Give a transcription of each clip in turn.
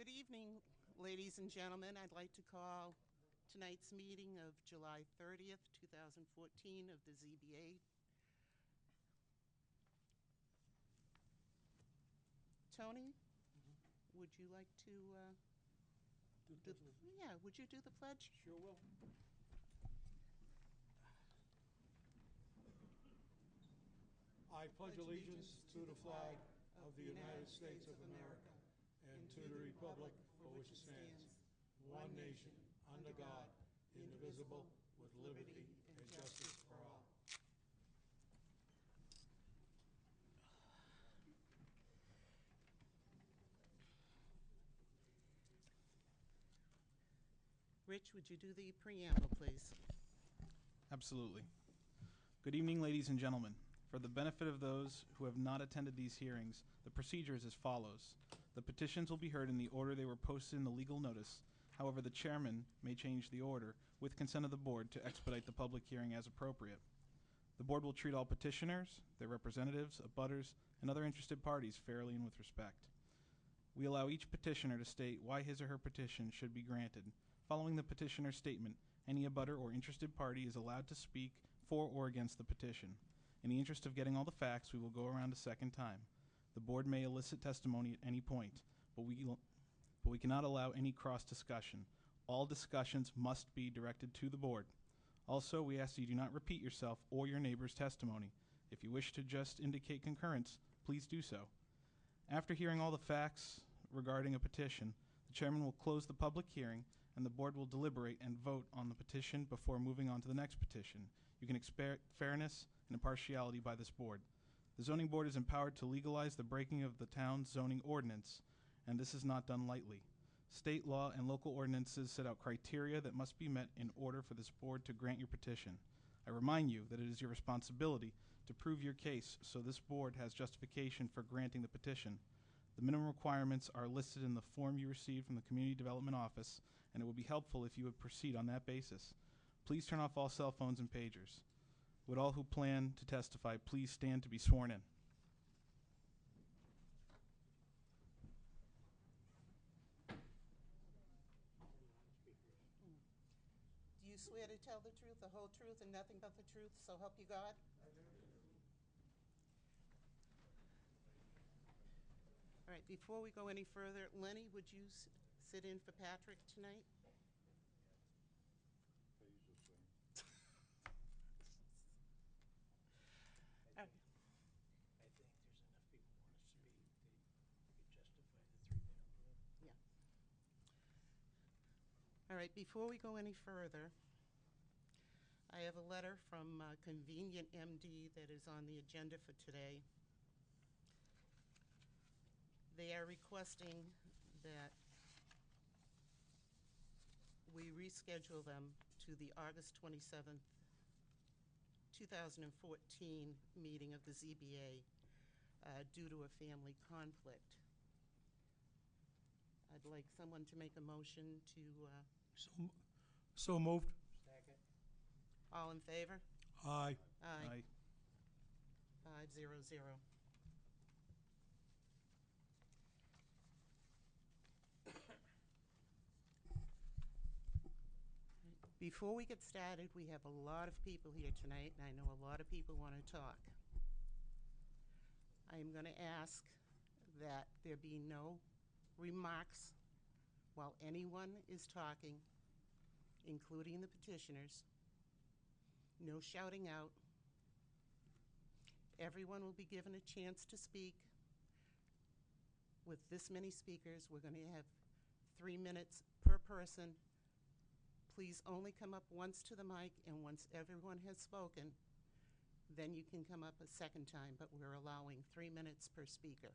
Good evening, ladies and gentlemen. I'd like to call tonight's meeting of July 30th, 2014 of the ZBA. Tony, would you like to, would you do the pledge? Sure will. I pledge allegiance to the flag of the United States of America and to the republic for which it stands, one nation, under God, indivisible, with liberty and justice for all. Rich, would you do the preamble, please? Absolutely. Good evening, ladies and gentlemen. For the benefit of those who have not attended these hearings, the procedure is as follows. The petitions will be heard in the order they were posted in the legal notice. However, the chairman may change the order, with consent of the board, to expedite the public hearing as appropriate. The board will treat all petitioners, their representatives, abutters, and other interested parties fairly and with respect. We allow each petitioner to state why his or her petition should be granted. Following the petitioner's statement, any abutter or interested party is allowed to speak for or against the petition. In the interest of getting all the facts, we will go around a second time. The board may elicit testimony at any point, but we cannot allow any cross-discussion. All discussions must be directed to the board. Also, we ask that you do not repeat yourself or your neighbor's testimony. If you wish to just indicate concurrence, please do so. After hearing all the facts regarding a petition, the chairman will close the public hearing and the board will deliberate and vote on the petition before moving on to the next petition. You can expect fairness and impartiality by this board. The zoning board is empowered to legalize the breaking of the town's zoning ordinance, and this is not done lightly. State law and local ordinances set out criteria that must be met in order for this board to grant your petition. I remind you that it is your responsibility to prove your case so this board has justification for granting the petition. The minimum requirements are listed in the form you received from the Community Development Office, and it would be helpful if you would proceed on that basis. Please turn off all cell phones and pagers. Would all who plan to testify please stand to be sworn in? Do you swear to tell the truth, the whole truth, and nothing but the truth, so help you God? I do. All right, before we go any further, Lenny, would you sit in for Patrick tonight? I think there's enough people who want to speak. They could justify the 3-minute rule. Yeah. All right, before we go any further, I have a letter from Convenient MD that is on the agenda for today. They are requesting that we reschedule them to the August 27th, 2014 meeting of the ZBA due to a family conflict. I'd like someone to make a motion to, So moved. Second. all in favor? Aye. Aye. 5-0-0. Before we get started, we have a lot of people here tonight, and I know a lot of people want to talk. I am going to ask that there be no remarks while anyone is talking, including the petitioners. No shouting out. Everyone will be given a chance to speak. With this many speakers, we're going to have 3 minutes per person. Please only come up once to the mic, and once everyone has spoken, then you can come up a second time, but we're allowing 3 minutes per speaker.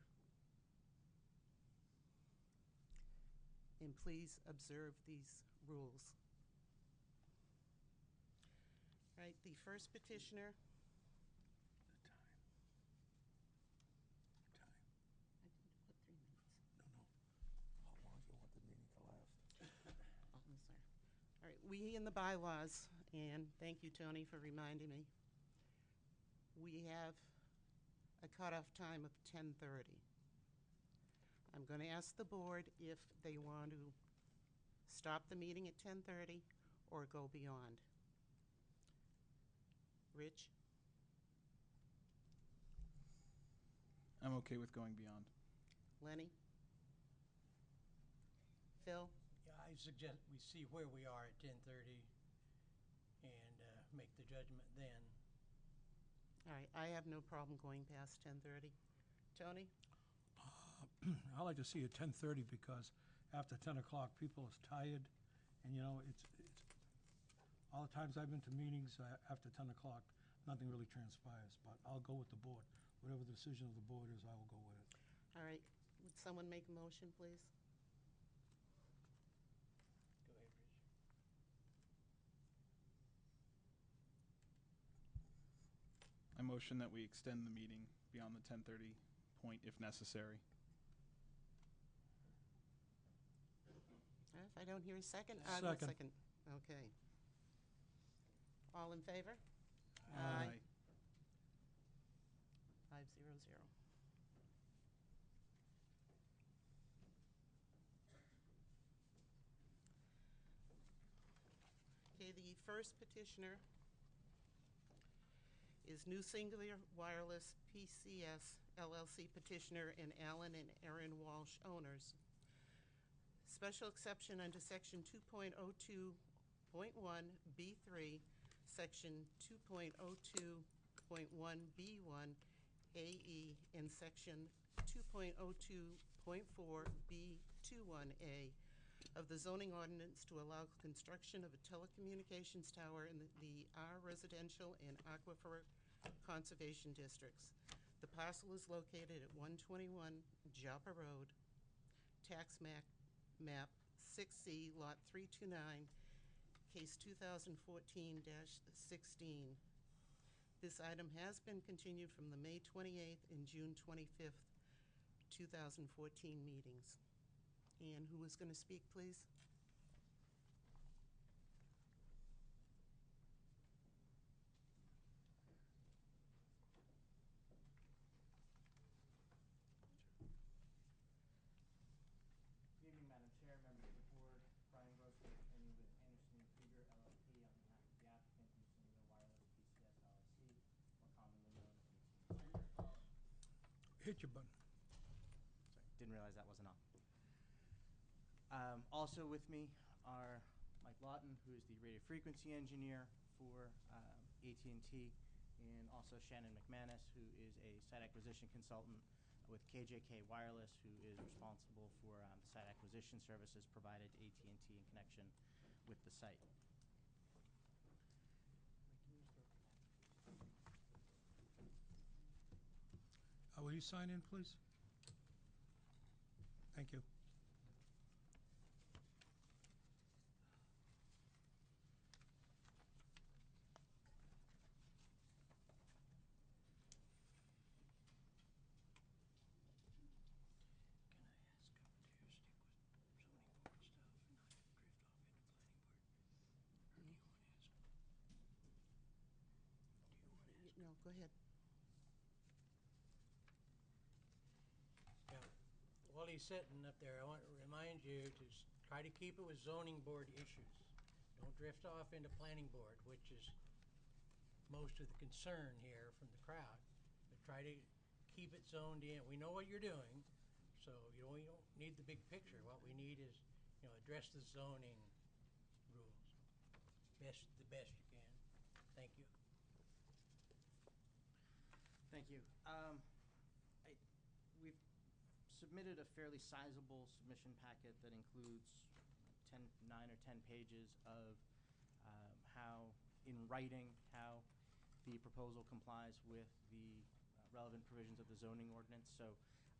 And please observe these rules. All right, the first petitioner. The time. I didn't put 3 minutes. No. How long do you want the meeting to last? Oh, I'm sorry. All right, we in the bylaws, and thank you, Tony, for reminding me, we have a cutoff time of 10:30. I'm going to ask the board if they want to stop the meeting at 10:30 or go beyond. Rich? I'm okay with going beyond. Lenny? Phil? Yeah, I suggest we see where we are at 10:30 and make the judgment then. All right, I have no problem going past 10:30. Tony? I like to see it 10:30 because after 10 o'clock, people is tired, and it's all the times I've been to meetings after 10 o'clock, nothing really transpires. But I'll go with the board. Whatever the decision of the board is, I will go with it. All right, would someone make a motion, please? Go ahead, Rich. I motion that we extend the meeting beyond the 10:30 point if necessary. If I don't hear a second, I will Second. second. Okay. All in favor? Aye. 500. Okay, the first petitioner is New Singular Wireless PCS LLC petitioner and Alan and Erin Walsh owners. Special exception under section 2.02.1 B3, section 2.02.1 B1 AE, and section 2.02.4 B21A of the zoning ordinance to allow construction of a telecommunications tower in the R residential and aquifer conservation districts. The parcel is located at 121 Joppa Road, tax map 6C, lot 329, case 2014-16. This item has been continued from the May 28th and June 25th, 2014 meetings. And who is going to speak, please? Good evening, Madam Chair, members of the board. Brian Grossman, attorney with Anderson and Krieger LLP on behalf of the applicant, New Singular Wireless PCS LLC, more commonly known as AT&T. Hit your button. Sorry, didn't realize that wasn't on. Also with me are Mike Lawton, who is the radio frequency engineer for AT&T, and also Shannon McManus, who is a site acquisition consultant with KJK Wireless, who is responsible for the site acquisition services provided to AT&T in connection with the site. Will you sign in, please? Thank you. No, go ahead. Yeah. While he's sitting up there, I want to remind you to try to keep it with zoning board issues. Don't drift off into planning board, which is most of the concern here from the crowd. But try to keep it zoned in. We know what you're doing, so we don't need the big picture. What we need is, address the zoning rules the best you can. Thank you. Thank you. We've submitted a fairly sizable submission packet that includes 9 or 10 pages of how, in writing, how the proposal complies with the relevant provisions of the zoning ordinance. So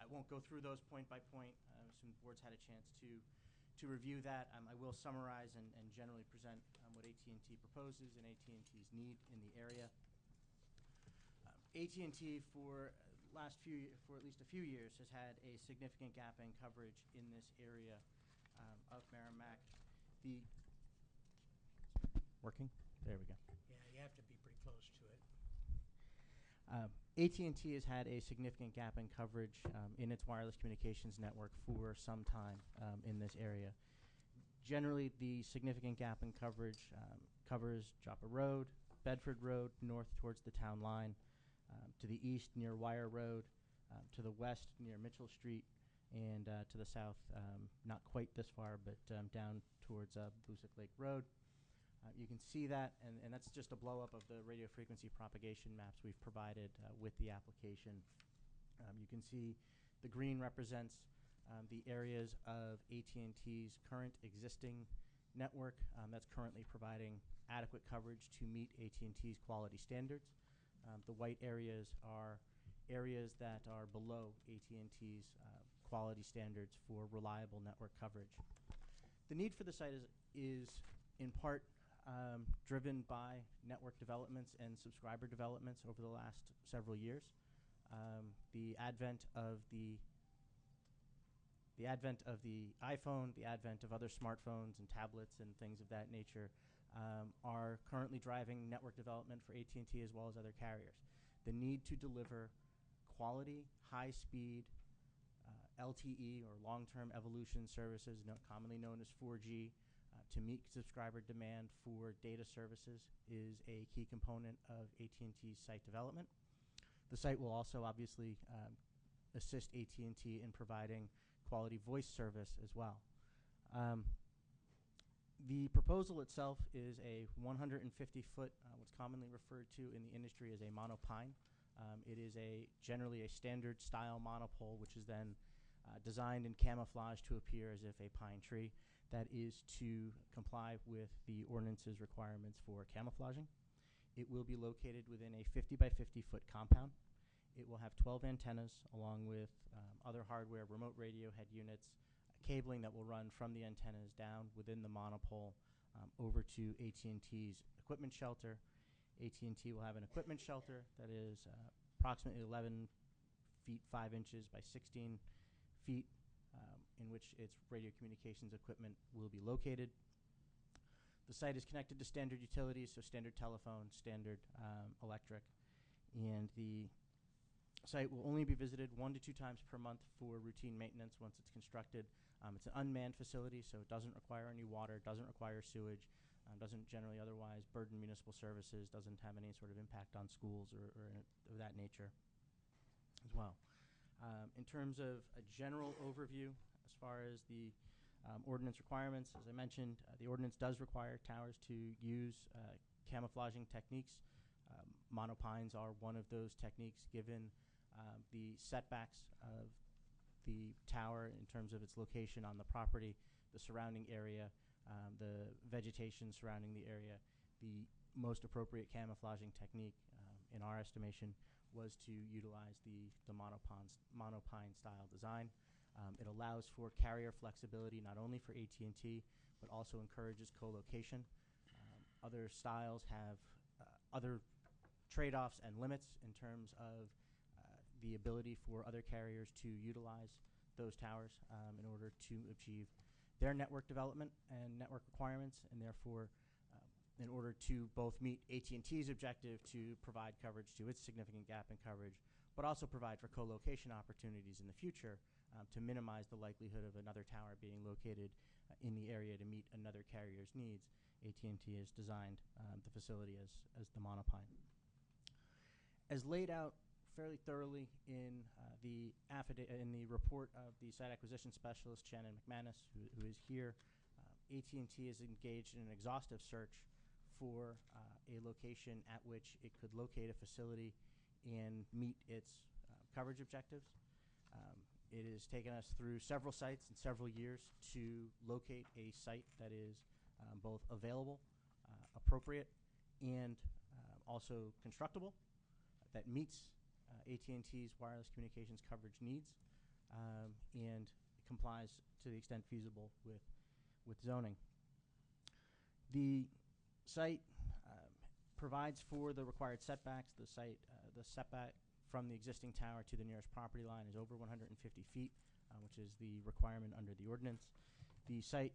I won't go through those point by point. I assume the board's had a chance to review that. I will summarize and generally present what AT&T proposes and AT&T's need in the area. AT&T for at least a few years has had a significant gap in coverage in this area of Merrimack. Working? There we go. Yeah, you have to be pretty close to it. AT&T has had a significant gap in coverage in its wireless communications network for some time in this area. Generally, the significant gap in coverage covers Joppa Road, Bedford Road, north towards the town line, to the east near Wire Road, to the west near Mitchell Street, and to the south, not quite this far, but down towards Busick Lake Road. You can see that, and that's just a blow-up of the radio frequency propagation maps we've provided with the application. You can see the green represents the areas of AT&T's current existing network that's currently providing adequate coverage to meet AT&T's quality standards. The white areas are areas that are below AT&T's quality standards for reliable network coverage. The need for the site is in part driven by network developments and subscriber developments over the last several years. The advent of the iPhone, the advent of other smartphones and tablets and things of that nature are currently driving network development for AT&T as well as other carriers. The need to deliver quality, high-speed LTE or long-term evolution services, commonly known as 4G, to meet subscriber demand for data services is a key component of AT&T's site development. The site will also obviously assist AT&T in providing quality voice service as well. The proposal itself is a 150-foot, what's commonly referred to in the industry as a monopine. It is generally a standard style monopole, which is then designed and camouflaged to appear as if a pine tree. That is to comply with the ordinance's requirements for camouflaging. It will be located within a 50 by 50 foot compound. It will have 12 antennas along with other hardware, remote radio head units, cabling that will run from the antennas down within the monopole over to AT&T's equipment shelter. AT&T will have an equipment shelter that is approximately 11 feet 5 inches by 16 feet in which its radio communications equipment will be located. The site is connected to standard utilities, so standard telephone, standard electric, and the site will only be visited 1 to 2 times per month for routine maintenance once it's constructed. It's an unmanned facility, so it doesn't require any water, doesn't require sewage, doesn't generally otherwise burden municipal services, doesn't have any sort of impact on schools or of that nature as well. In terms of a general overview, as far as the ordinance requirements, as I mentioned, the ordinance does require towers to use camouflaging techniques. Monopines are one of those techniques given the setbacks of the tower in terms of its location on the property, the surrounding area, the vegetation surrounding the area. The most appropriate camouflaging technique, in our estimation, was to utilize the monopine style design. It allows for carrier flexibility not only for AT&T, but also encourages co-location. Other styles have other trade-offs and limits in terms of the ability for other carriers to utilize those towers in order to achieve their network development and network requirements, and therefore in order to both meet AT&T's objective to provide coverage to its significant gap in coverage, but also provide for co-location opportunities in the future to minimize the likelihood of another tower being located in the area to meet another carrier's needs. AT&T has designed the facility as the monopine. As laid out fairly thoroughly in the report of the site acquisition specialist, Shannon McManus, who is here, AT&T is engaged in an exhaustive search for a location at which it could locate a facility and meet its coverage objectives. It has taken us through several sites in several years to locate a site that is both available, appropriate, and also constructible, that meets AT&T's wireless communications coverage needs and complies to the extent feasible with zoning. The site provides for the required setbacks. The setback from the existing tower to the nearest property line is over 150 feet, which is the requirement under the ordinance. The site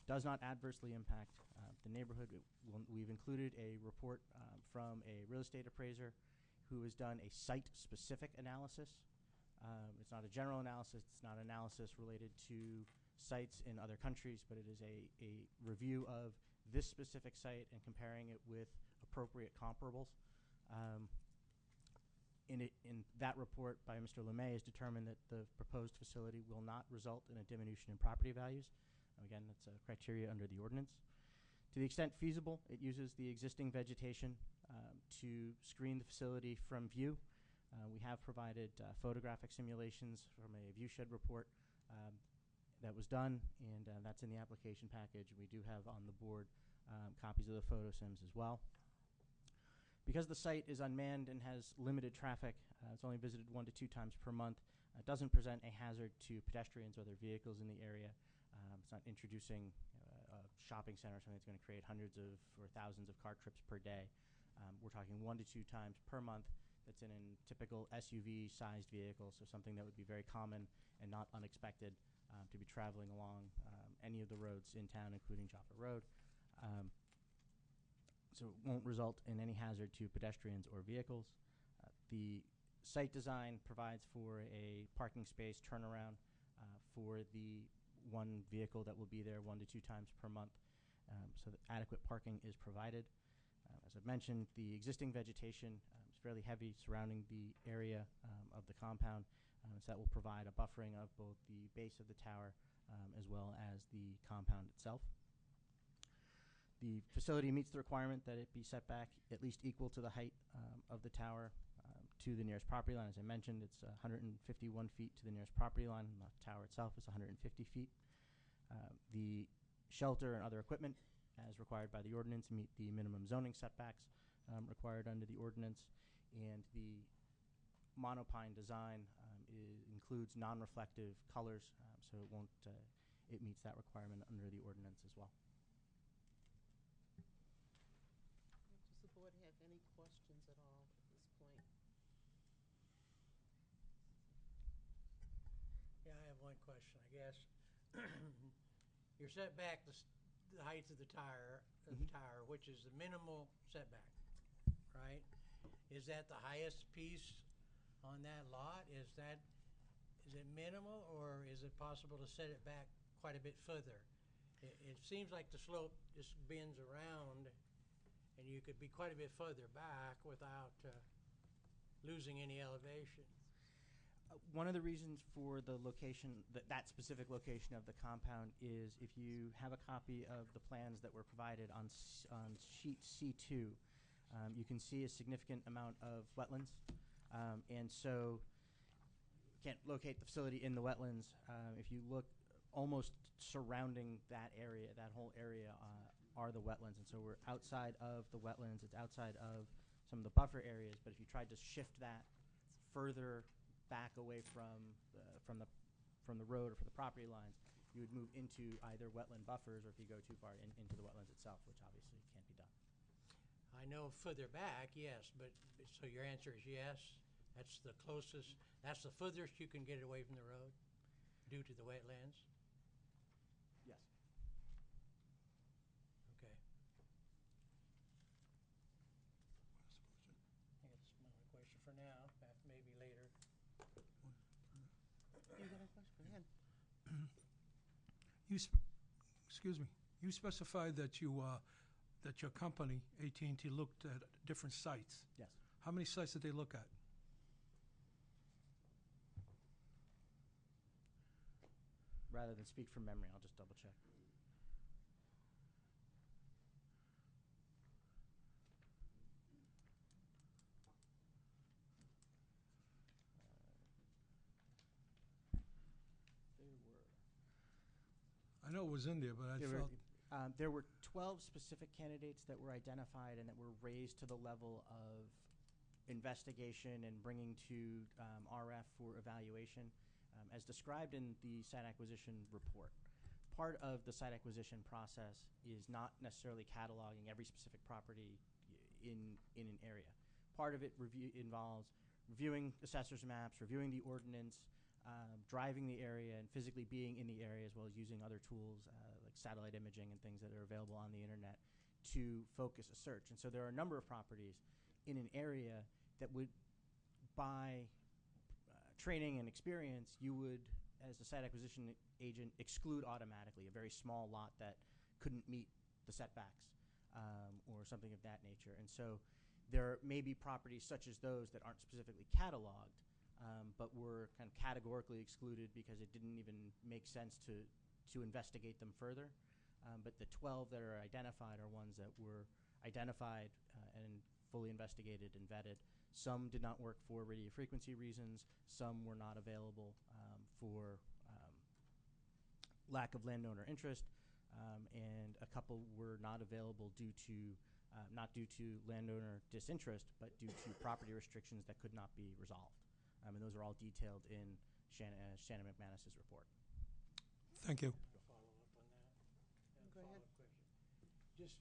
does not adversely impact the neighborhood. We've included a report from a real estate appraiser who has done a site-specific analysis. It's not a general analysis. It's not analysis related to sites in other countries, but it is a review of this specific site and comparing it with appropriate comparables. In that report by Mr. LeMay is determined that the proposed facility will not result in a diminution in property values. Again, that's a criteria under the ordinance. To the extent feasible, it uses the existing vegetation to screen the facility from view. We have provided photographic simulations from a viewshed report that was done, and that's in the application package. We do have on the board copies of the photo sims as well. Because the site is unmanned and has limited traffic, it's only visited 1 to 2 times per month. It doesn't present a hazard to pedestrians or other vehicles in the area. It's not introducing a shopping center or something that's going to create hundreds of or thousands of car trips per day. We're talking 1 to 2 times per month. That's in a typical SUV-sized vehicle, so something that would be very common and not unexpected to be traveling along any of the roads in town, including Joppa Road. So it won't result in any hazard to pedestrians or vehicles. The site design provides for a parking space turnaround for the one vehicle that will be there 1 to 2 times per month, so that adequate parking is provided. As I've mentioned, the existing vegetation is fairly heavy surrounding the area of the compound, so that will provide a buffering of both the base of the tower as well as the compound itself. The facility meets the requirement that it be set back at least equal to the height of the tower to the nearest property line. As I mentioned, it's 151 feet to the nearest property line. The tower itself is 150 feet. The shelter and other equipment, as required by the ordinance, meet the minimum zoning setbacks required under the ordinance. And the monopine design includes non-reflective colors, so it meets that requirement under the ordinance as well. Does the board have any questions at all at this point? Yeah, I have one question, I guess. You're set back the height of the tower, which is the minimal setback, right? Is that the highest piece on that lot? Is it minimal, or is it possible to set it back quite a bit further? It seems like the slope just bends around, and you could be quite a bit further back without losing any elevation. One of the reasons for the location, that specific location of the compound, is if you have a copy of the plans that were provided on sheet C2, you can see a significant amount of wetlands. And so you can't locate the facility in the wetlands. If you look almost surrounding that area, that whole area are the wetlands. And so we're outside of the wetlands. It's outside of some of the buffer areas. But if you tried to shift that further back away from the road or from the property lines, you would move into either wetland buffers, or if you go too far into the wetlands itself, which obviously can't be done. I know further back, yes, but so your answer is yes? That's the closest, that's the furthest you can get it away from the road due to the wetlands? Yes. Okay. That's my only question for now, maybe later. You got a question? Go ahead. Excuse me. You specified that that your company, AT&T, looked at different sites. Yes. How many sites did they look at? Rather than speak from memory, I'll just double check. I know it was in there, but I felt... There were 12 specific candidates that were identified and that were raised to the level of investigation and bringing to RF for evaluation, as described in the site acquisition report. Part of the site acquisition process is not necessarily cataloging every specific property in an area. Part of it involves reviewing assessor's maps, reviewing the ordinance, driving the area and physically being in the area, as well as using other tools like satellite imaging and things that are available on the internet to focus a search. And so there are a number of properties in an area that would, by training and experience, you would, as a site acquisition agent, exclude automatically a very small lot that couldn't meet the setbacks or something of that nature. And so there may be properties such as those that aren't specifically cataloged, but were kind of categorically excluded because it didn't even make sense to investigate them further. But the 12 that are identified are ones that were identified and fully investigated and vetted. Some did not work for radio frequency reasons. Some were not available for lack of landowner interest, and a couple were not available due to not due to landowner disinterest, but due to property restrictions that could not be resolved. And those are all detailed in Shannon McManus's report. Thank you. To follow up on that? Go ahead. Follow-up question. Just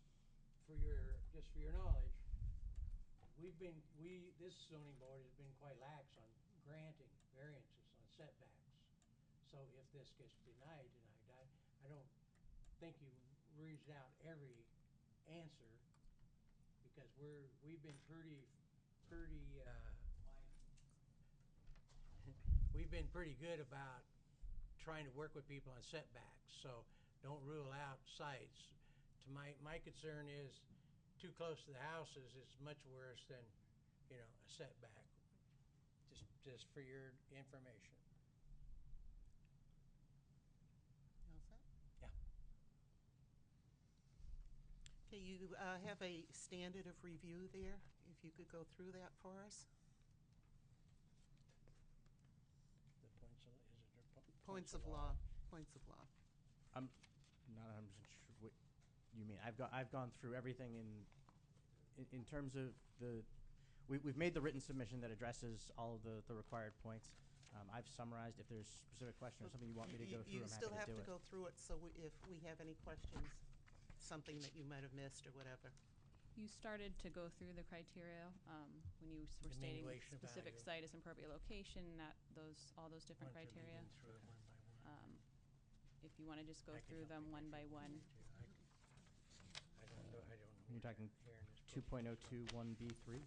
for your knowledge, this zoning board has been quite lax on granting variances on setbacks. So if this gets denied tonight, I don't think you reached out every answer, because we've been pretty we've been pretty good about trying to work with people on setbacks. So don't rule out sites. My concern is too close to the houses is much worse than, a setback. Just for your information. You all set? Yeah. Okay, you have a standard of review there. If you could go through that for us. The points of, is it your Points of law. Points of law. I'm not 100% sure what you mean. I've gone through everything in terms of we've made the written submission that addresses all of the required points. I've summarized. If there's specific question or something you want me to go through, You I'm still happy have to do to it. go through it, so if we have any questions, something that you might have missed or whatever. You started to go through the criteria when you were stating Diminution of specific value. site is an appropriate location, all those different Why don't you lead criteria. me through it one by one? If you want to just go I can through help them you one if by you want one. me to. I don't know. You're talking here in this book. 2.021B3.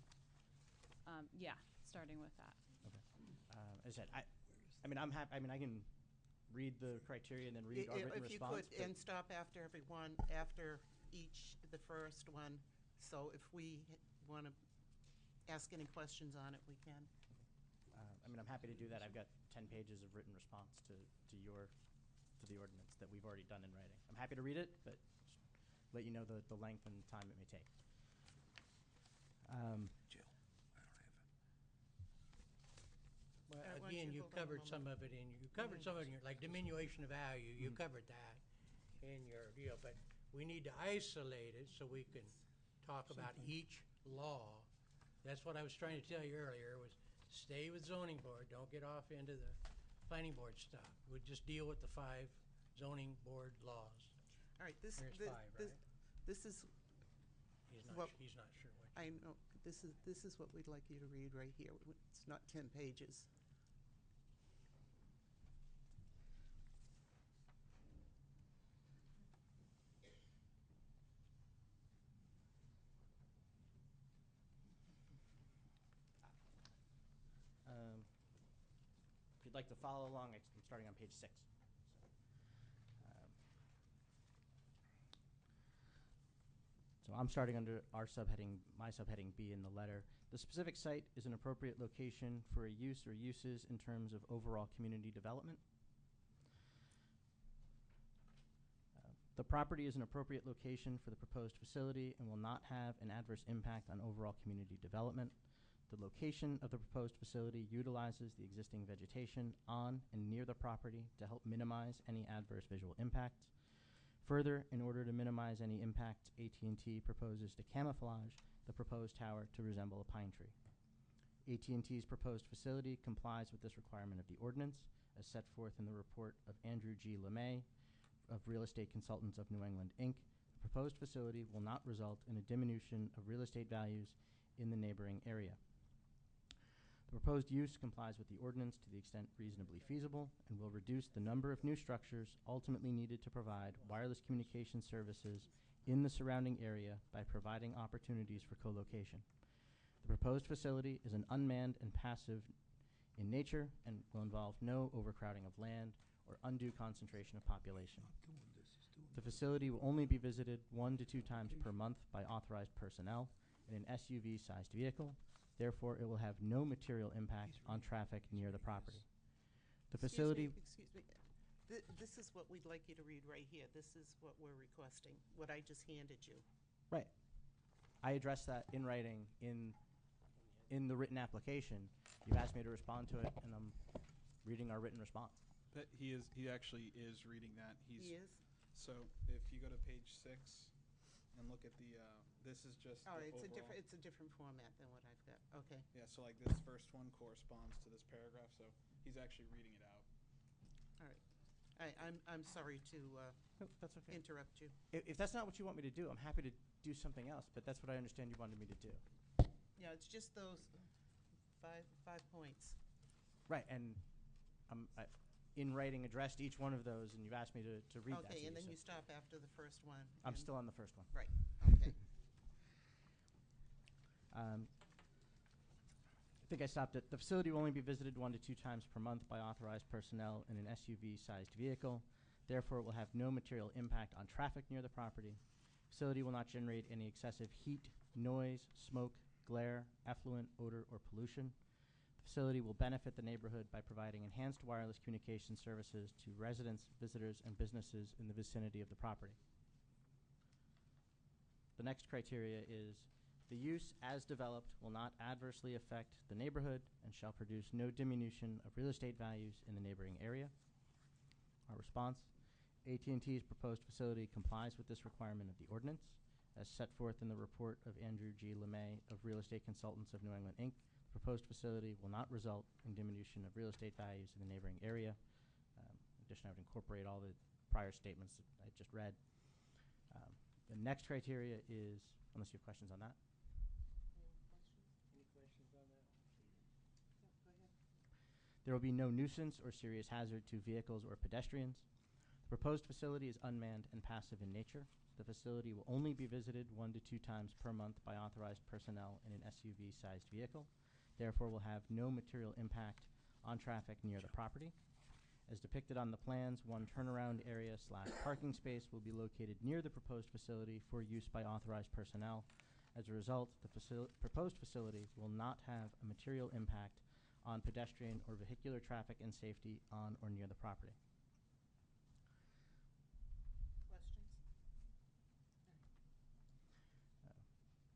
Yeah, starting with that. As I said, I'm happy. I can read the criteria and then read our written If you response. could, and stop after everyone, after the first one. So if we want to ask any questions on it, we can. I'm happy to do that. I've got 10 pages of written response to the ordinance that we've already done in writing. I'm happy to read it, but just let you know the length and time it may take. Jill, I don't have it. Well, Why don't again, you you hold on a covered some moment? of it in your, like diminution of value, you covered that in your deal, but we need to isolate it so we can talk about each law. That's what I was trying to tell you earlier, was stay with zoning board, don't get off into the planning board stuff. We just deal with the 5 zoning board laws. All right, this There's 5, right? this is, Well, He's not sure what. I know, this is what we'd like you to read right here. It's not 10 pages. If you'd like to follow along, I'm starting on page 6. So I'm starting under my subheading B in the letter. The specific site is an appropriate location for a use or uses in terms of overall community development. The property is an appropriate location for the proposed facility and will not have an adverse impact on overall community development. The location of the proposed facility utilizes the existing vegetation on and near the property to help minimize any adverse visual impacts. Further, in order to minimize any impacts, AT&T proposes to camouflage the proposed tower to resemble a pine tree. AT&T's proposed facility complies with this requirement of the ordinance, as set forth in the report of Andrew G. LeMay of Real Estate Consultants of New England, Inc. The proposed facility will not result in a diminution of real estate values in the neighboring area. The proposed use complies with the ordinance to the extent reasonably feasible and will reduce the number of new structures ultimately needed to provide wireless communication services in the surrounding area by providing opportunities for co-location. The proposed facility is an unmanned and passive in nature and will involve no overcrowding of land or undue concentration of population. The facility will only be visited 1 to 2 times per month by authorized personnel in an SUV-sized vehicle. Therefore, it will have no material impact on traffic near the property. The facility, Excuse me. This is what we'd like you to read right here. This is what we're requesting, what I just handed you. right. I addressed that in writing in the written application. You've asked me to respond to it, and I'm reading our written response. That he actually is reading that. He is? So if you go to page 6 and look at the, this is just Oh, the it's overall. a different format than what I've got. Okay. Yeah, so like this first one corresponds to this paragraph, so he's actually reading it out. All right. I'm sorry to No, that's okay. interrupt you. If that's not what you want me to do, I'm happy to do something else, but that's what I understand you wanted me to do. Yeah, it's just those five points. Right, and in writing addressed each one of those, and you've asked me to read that to Okay, and then so you stop after the first one. I'm and- still on the first one. Right, okay. I think I stopped at, the facility will only be visited 1 to 2 times per month by authorized personnel in an SUV-sized vehicle. Therefore, it will have no material impact on traffic near the property. Facility will not generate any excessive heat, noise, smoke, glare, effluent, odor, or pollution. The facility will benefit the neighborhood by providing enhanced wireless communication services to residents, visitors, and businesses in the vicinity of the property. The next criteria is the use as developed will not adversely affect the neighborhood and shall produce no diminution of real estate values in the neighboring area. Our response, AT&T's proposed facility complies with this requirement of the ordinance as set forth in the report of Andrew G. LeMay of Real Estate Consultants of New England, Inc. The proposed facility will not result in diminution of real estate values in the neighboring area. In addition, I would incorporate all the prior statements that I just read. The next criteria is, unless you have questions on that. Any questions on that? There will be no nuisance or serious hazard to vehicles or pedestrians. The proposed facility is unmanned and passive in nature. The facility will only be visited 1 to 2 times per month by authorized personnel in an SUV-sized vehicle. Therefore, will have no material impact on traffic near the property. As depicted on the plans, one turnaround area / parking space will be located near the proposed facility for use by authorized personnel. As a result, the proposed facility will not have a material impact on pedestrian or vehicular traffic and safety on or near the property. Questions?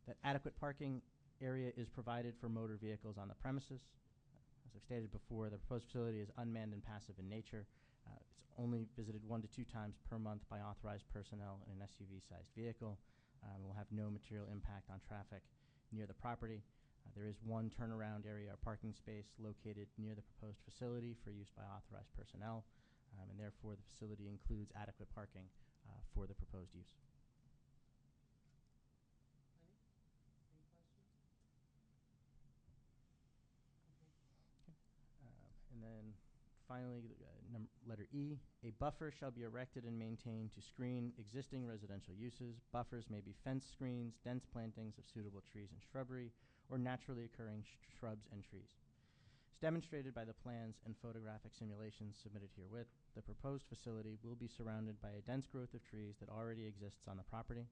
That adequate parking area is provided for motor vehicles on the premises. As I've stated before, the proposed facility is unmanned and passive in nature. It's only visited 1 to 2 times per month by authorized personnel in an SUV-sized vehicle. Will have no material impact on traffic near the property. There is one turnaround area or parking space located near the proposed facility for use by authorized personnel, and therefore the facility includes adequate parking for the proposed use. Any questions? And then finally, letter E, a buffer shall be erected and maintained to screen existing residential uses. Buffers may be fence screens, dense plantings of suitable trees and shrubbery, or naturally occurring shrubs and trees. As demonstrated by the plans and photographic simulations submitted herewith, the proposed facility will be surrounded by a dense growth of trees that already exists on the property.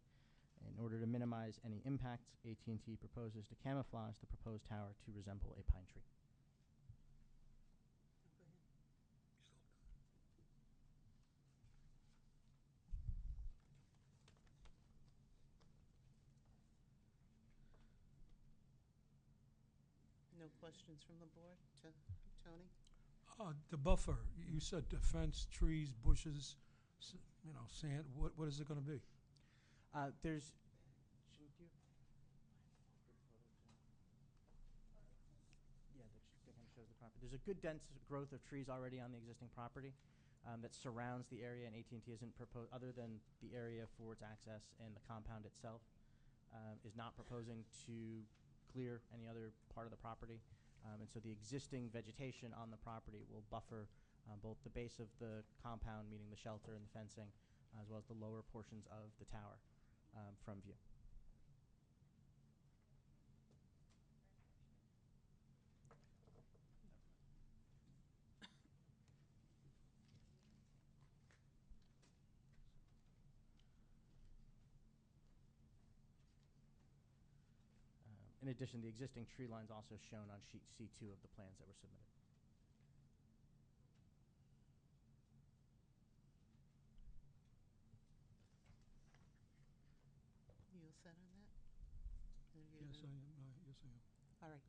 In order to minimize any impacts, AT&T proposes to camouflage the proposed tower to resemble a pine tree. No questions from the board to Tony? The buffer, you said the fence, trees, bushes, sand, what is it gonna be? There's, shouldn't you? Yeah, that kind of shows the property. There's a good dense growth of trees already on the existing property that surrounds the area, and AT&T isn't proposed, other than the area for its access and the compound itself, is not proposing to clear any other part of the property. And so the existing vegetation on the property will buffer both the base of the compound, meaning the shelter and the fencing, as well as the lower portions of the tower from view. In addition, the existing tree line is also shown on sheet C2 of the plans that were submitted. You all set on that? Or you Yes, I gonna- am. Yes, I am. All right.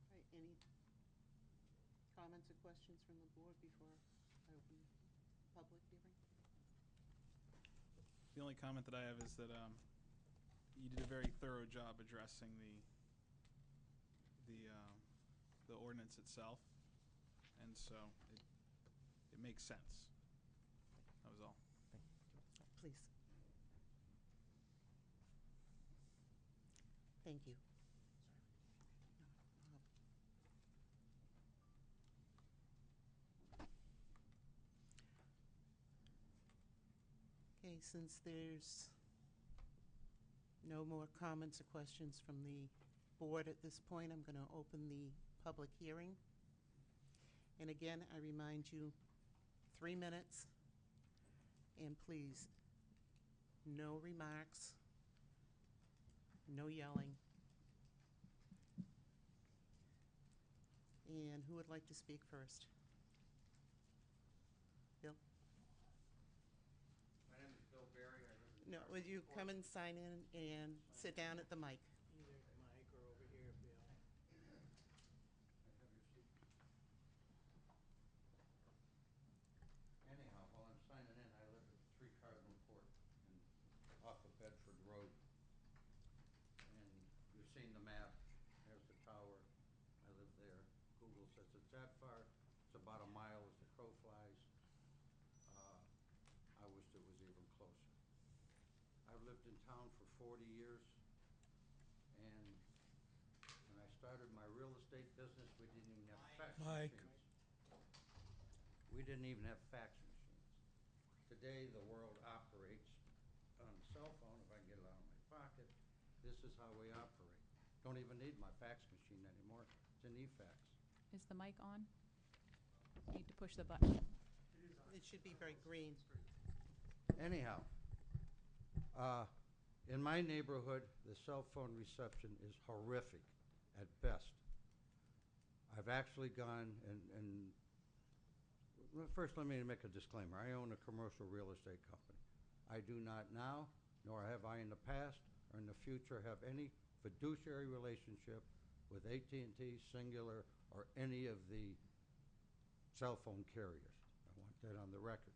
All right, any comments or questions from the board before I open the public hearing? The only comment that I have is that you did a very thorough job addressing the ordinance itself, and so it makes sense. That was all. Please. Thank you. Okay, since there's no more comments or questions from the board at this point, I'm going to open the public hearing. And again, I remind you, 3 minutes, and please, no remarks, no yelling. And who would like to speak first? Bill? My name is Bill Berry. I live in No, would you come and sign in and sit down at the mic? Either at the mic or over here, Bill. I have your seat. Anyhow, while I'm signing in, I live at 3 Cardinal Court off of Bedford Road. And you've seen the map. There's the tower. I live there. Google says it's that far. It's about a mile as the crow flies. I wished it was even closer. I've lived in town for 40 years, and when I started my real estate business, we didn't even have fax Mike. machines. We didn't even have fax machines. Today, the world operates on a cell phone. If I can get it out of my pocket, this is how we operate. Don't even need my fax machine anymore. It's an e-fax. Is the mic on? You need to push the button. It should be very green. Anyhow, in my neighborhood, the cell phone reception is horrific at best. I've actually gone well, first let me make a disclaimer. I own a commercial real estate company. I do not now, nor have I in the past or in the future, have any fiduciary relationship with AT&T, Singular, or any of the cell phone carriers. I want that on the record.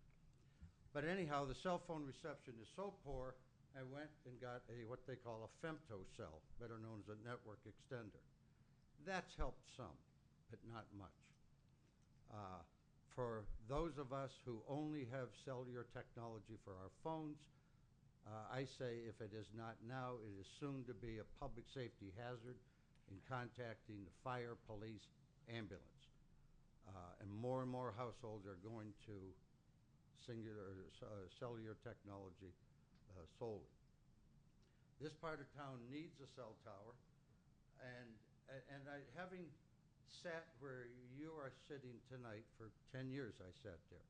But anyhow, the cell phone reception is so poor, I went and got what they call a femto cell, better known as a network extender. That's helped some, but not much. For those of us who only have cellular technology for our phones, I say if it is not now, it is soon to be a public safety hazard in contacting the fire, police, ambulance. And more households are going to cellular technology solely. This part of town needs a cell tower, and having sat where you are sitting tonight for 10 years, I sat there.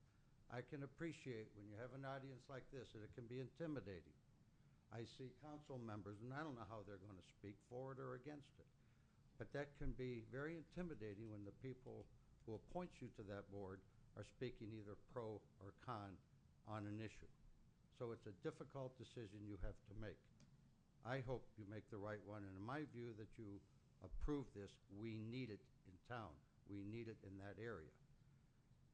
I can appreciate when you have an audience like this that it can be intimidating. I see council members, and I don't know how they're going to speak for it or against it, but that can be very intimidating when the people who appoint you to that board are speaking either pro or con on an issue. So it's a difficult decision you have to make. I hope you make the right one, and in my view that you approve this. We need it in town. We need it in that area.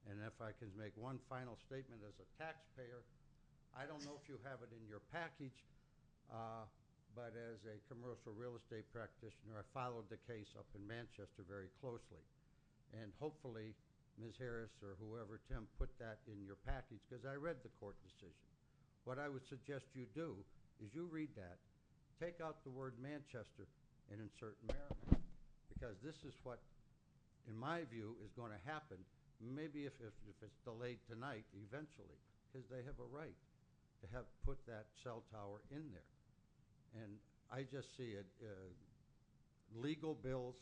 And if I can make one final statement as a taxpayer, I don't know if you have it in your package, but as a commercial real estate practitioner, I followed the case up in Manchester very closely. And hopefully, Ms. Harris or whoever, Tim, put that in your package, because I read the court decision. What I would suggest you do is you read that, take out the word Manchester and insert Merrimack, because this is what, in my view, is going to happen. Maybe if it's delayed tonight, eventually, because they have a right to have put that cell tower in there. And I just see it, legal bills,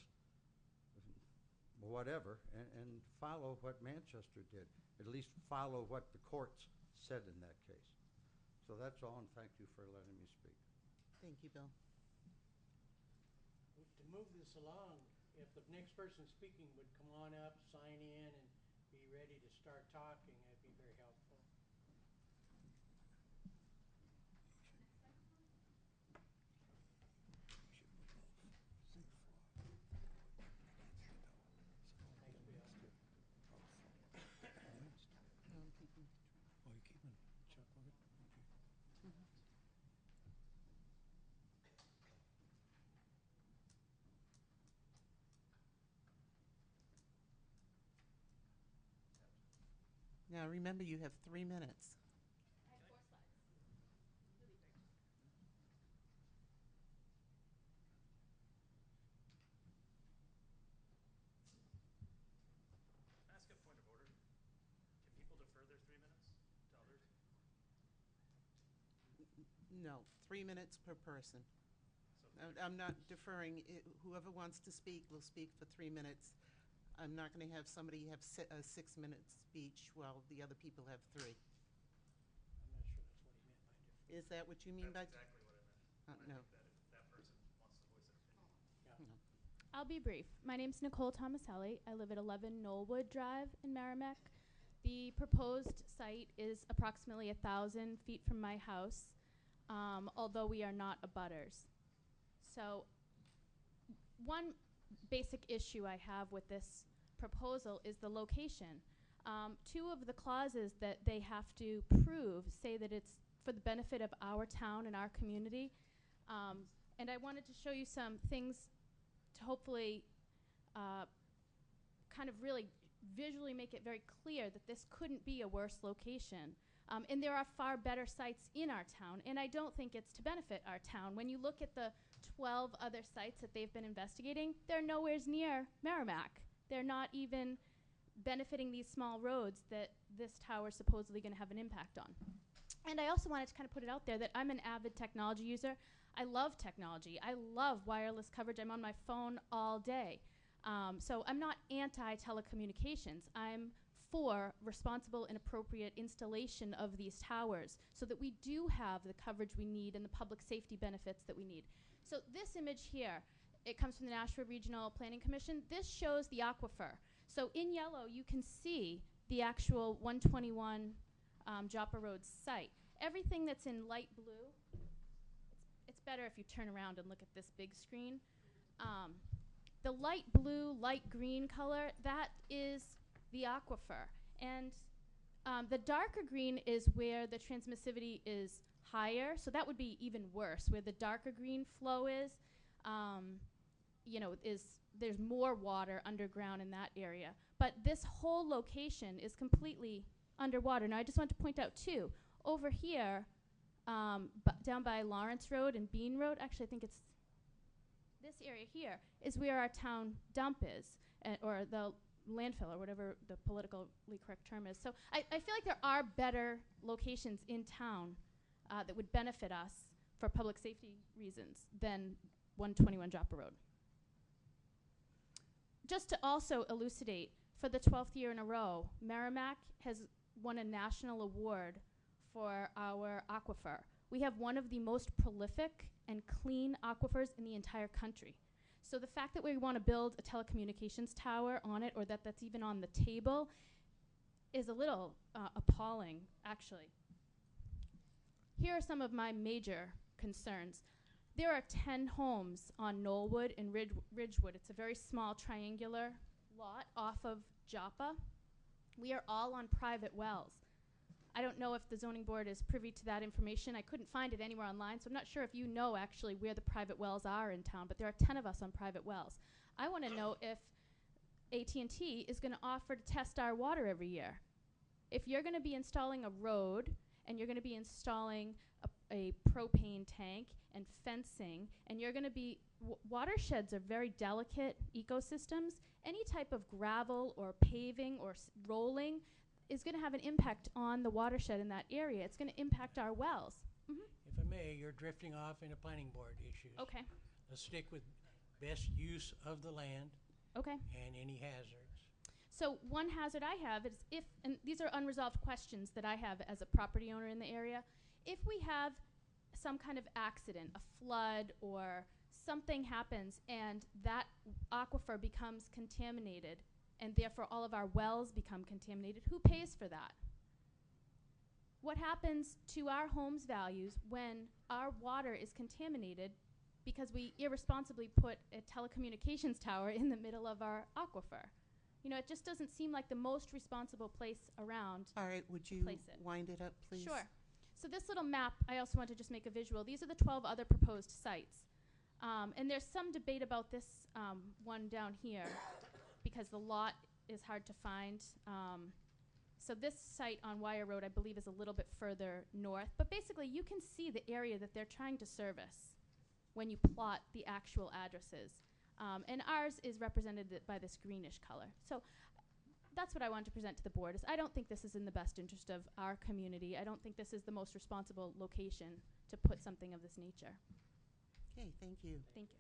whatever, and follow what Manchester did. At least follow what the courts said in that case. So that's all, and thank you for letting me speak. Thank you, Bill. To move this along, if the next person speaking would come on up, sign in, and be ready to start talking, that'd be very helpful. Thanks, Bill. Oh, you keeping Chuck with it? Okay. Now, remember, you have 3 minutes. Ask a point of order. Can people defer their 3 minutes to others? No, 3 minutes per person. So I'm not deferring. Whoever wants to speak will speak for 3 minutes. I'm not going to have somebody have a 6-minute speech while the other people have 3. I'm not sure that's what he meant by different. Is that what you mean by? that's exactly what I meant. No. I think that if that person wants to voice an opinion. Yeah. I'll be brief. My name's Nicole Tomaselli. I live at 11 Knollwood Drive in Merrimack. The proposed site is approximately 1,000 feet from my house, although we are not abutters. So one basic issue I have with this proposal is the location. 2 of the clauses that they have to prove say that it's for the benefit of our town and our community. And I wanted to show you some things to hopefully kind of really visually make it very clear that this couldn't be a worse location. And there are far better sites in our town, and I don't think it's to benefit our town. When you look at the 12 other sites that they've been investigating, they're nowhere near Merrimack. They're not even benefiting these small roads that this tower is supposedly going to have an impact on. And I also wanted to kind of put it out there that I'm an avid technology user. I love technology. I love wireless coverage. I'm on my phone all day. So I'm not anti-telecommunications. I'm for responsible and appropriate installation of these towers so that we do have the coverage we need and the public safety benefits that we need. So this image here, it comes from the Nashua Regional Planning Commission. This shows the aquifer. So in yellow, you can see the actual 121 Joppa Road site. Everything that's in light blue, it's better if you turn around and look at this big screen. The light blue, light green color, that is the aquifer. And the darker green is where the transmissivity is higher, so that would be even worse. Where the darker green flow is, there's more water underground in that area. But this whole location is completely underwater. Now, I just want to point out, too, over here, down by Lawrence Road and Bean Road, actually, I think it's this area here, is where our town dump is, or the landfill, or whatever the politically correct term is. So I feel like there are better locations in town that would benefit us for public safety reasons than 121 Joppa Road. Just to also elucidate, for the 12th year in a row, Merrimack has won a national award for our aquifer. We have one of the most prolific and clean aquifers in the entire country. So the fact that we want to build a telecommunications tower on it, or that that's even on the table, is a little appalling, actually. Here are some of my major concerns. There are 10 homes on Knollwood and Ridgewood. It's a very small triangular lot off of Joppa. We are all on private wells. I don't know if the zoning board is privy to that information. I couldn't find it anywhere online, so I'm not sure if you know actually where the private wells are in town, but there are 10 of us on private wells. I want to know if AT&T is going to offer to test our water every year. If you're going to be installing a road and you're going to be installing a propane tank and fencing, and you're going to be, watersheds are very delicate ecosystems. Any type of gravel or paving or rolling is going to have an impact on the watershed in that area. It's going to impact our wells. If I may, you're drifting off into planning board issues. Okay. Let's stick with best use of the land Okay. and any hazards. So one hazard I have is if, and these are unresolved questions that I have as a property owner in the area, if we have some kind of accident, a flood or something happens and that aquifer becomes contaminated and therefore all of our wells become contaminated, who pays for that? What happens to our home's values when our water is contaminated because we irresponsibly put a telecommunications tower in the middle of our aquifer? You know, it just doesn't seem like the most responsible place around. All right, would you place it. wind it up, please? Sure. So this little map, I also want to just make a visual. These are the 12 other proposed sites. And there's some debate about this one down here because the lot is hard to find. So this site on Wire Road, I believe, is a little bit further north. But basically, you can see the area that they're trying to service when you plot the actual addresses. And ours is represented by this greenish color. So that's what I want to present to the board. Is I don't think this is in the best interest of our community. I don't think this is the most responsible location to put something of this nature. Okay, thank you. Thank you.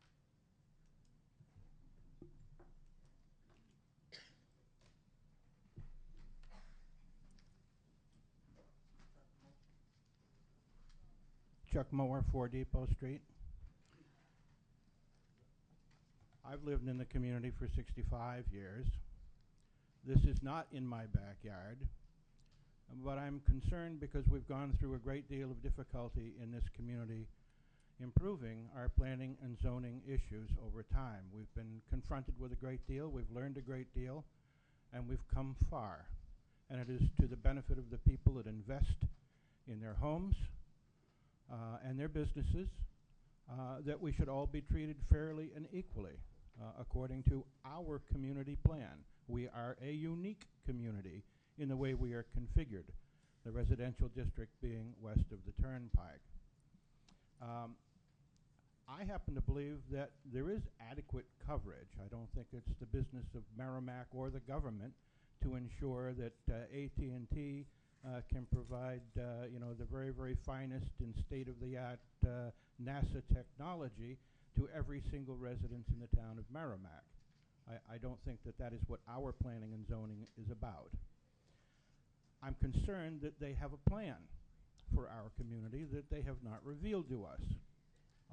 Chuck Mower, 4 Depot Street. I've lived in the community for 65 years. This is not in my backyard, but I'm concerned because we've gone through a great deal of difficulty in this community improving our planning and zoning issues over time. We've been confronted with a great deal, we've learned a great deal, and we've come far. And it is to the benefit of the people that invest in their homes and their businesses that we should all be treated fairly and equally according to our community plan. We are a unique community in the way we are configured, the residential district being west of the Turnpike. I happen to believe that there is adequate coverage. I don't think it's the business of Merrimack or the government to ensure that AT&T can provide the very, very finest and state-of-the-art NASA technology to every single resident in the town of Merrimack. I don't think that that is what our planning and zoning is about. I'm concerned that they have a plan for our community that they have not revealed to us.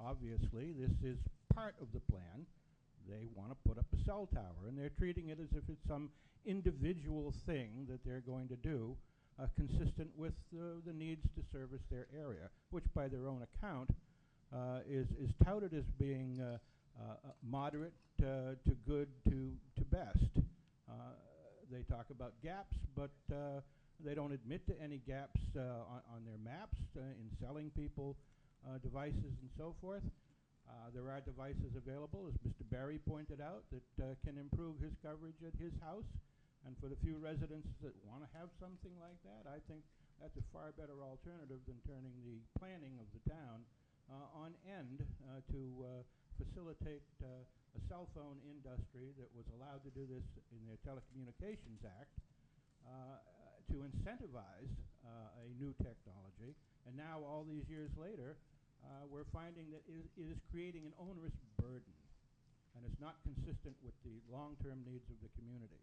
Obviously, this is part of the plan. They want to put up a cell tower, and they're treating it as if it's some individual thing that they're going to do consistent with the needs to service their area, which by their own account is touted as being moderate to good to best. They talk about gaps, but they don't admit to any gaps on their maps in selling people devices and so forth. There are devices available, as Mr. Barry pointed out, that can improve his coverage at his house. And for the few residents that want to have something like that, I think that's a far better alternative than turning the planning of the town on end to facilitate a cell phone industry that was allowed to do this in their Telecommunications Act to incentivize a new technology. And now, all these years later, we're finding that it is creating an onerous burden, and it's not consistent with the long-term needs of the community.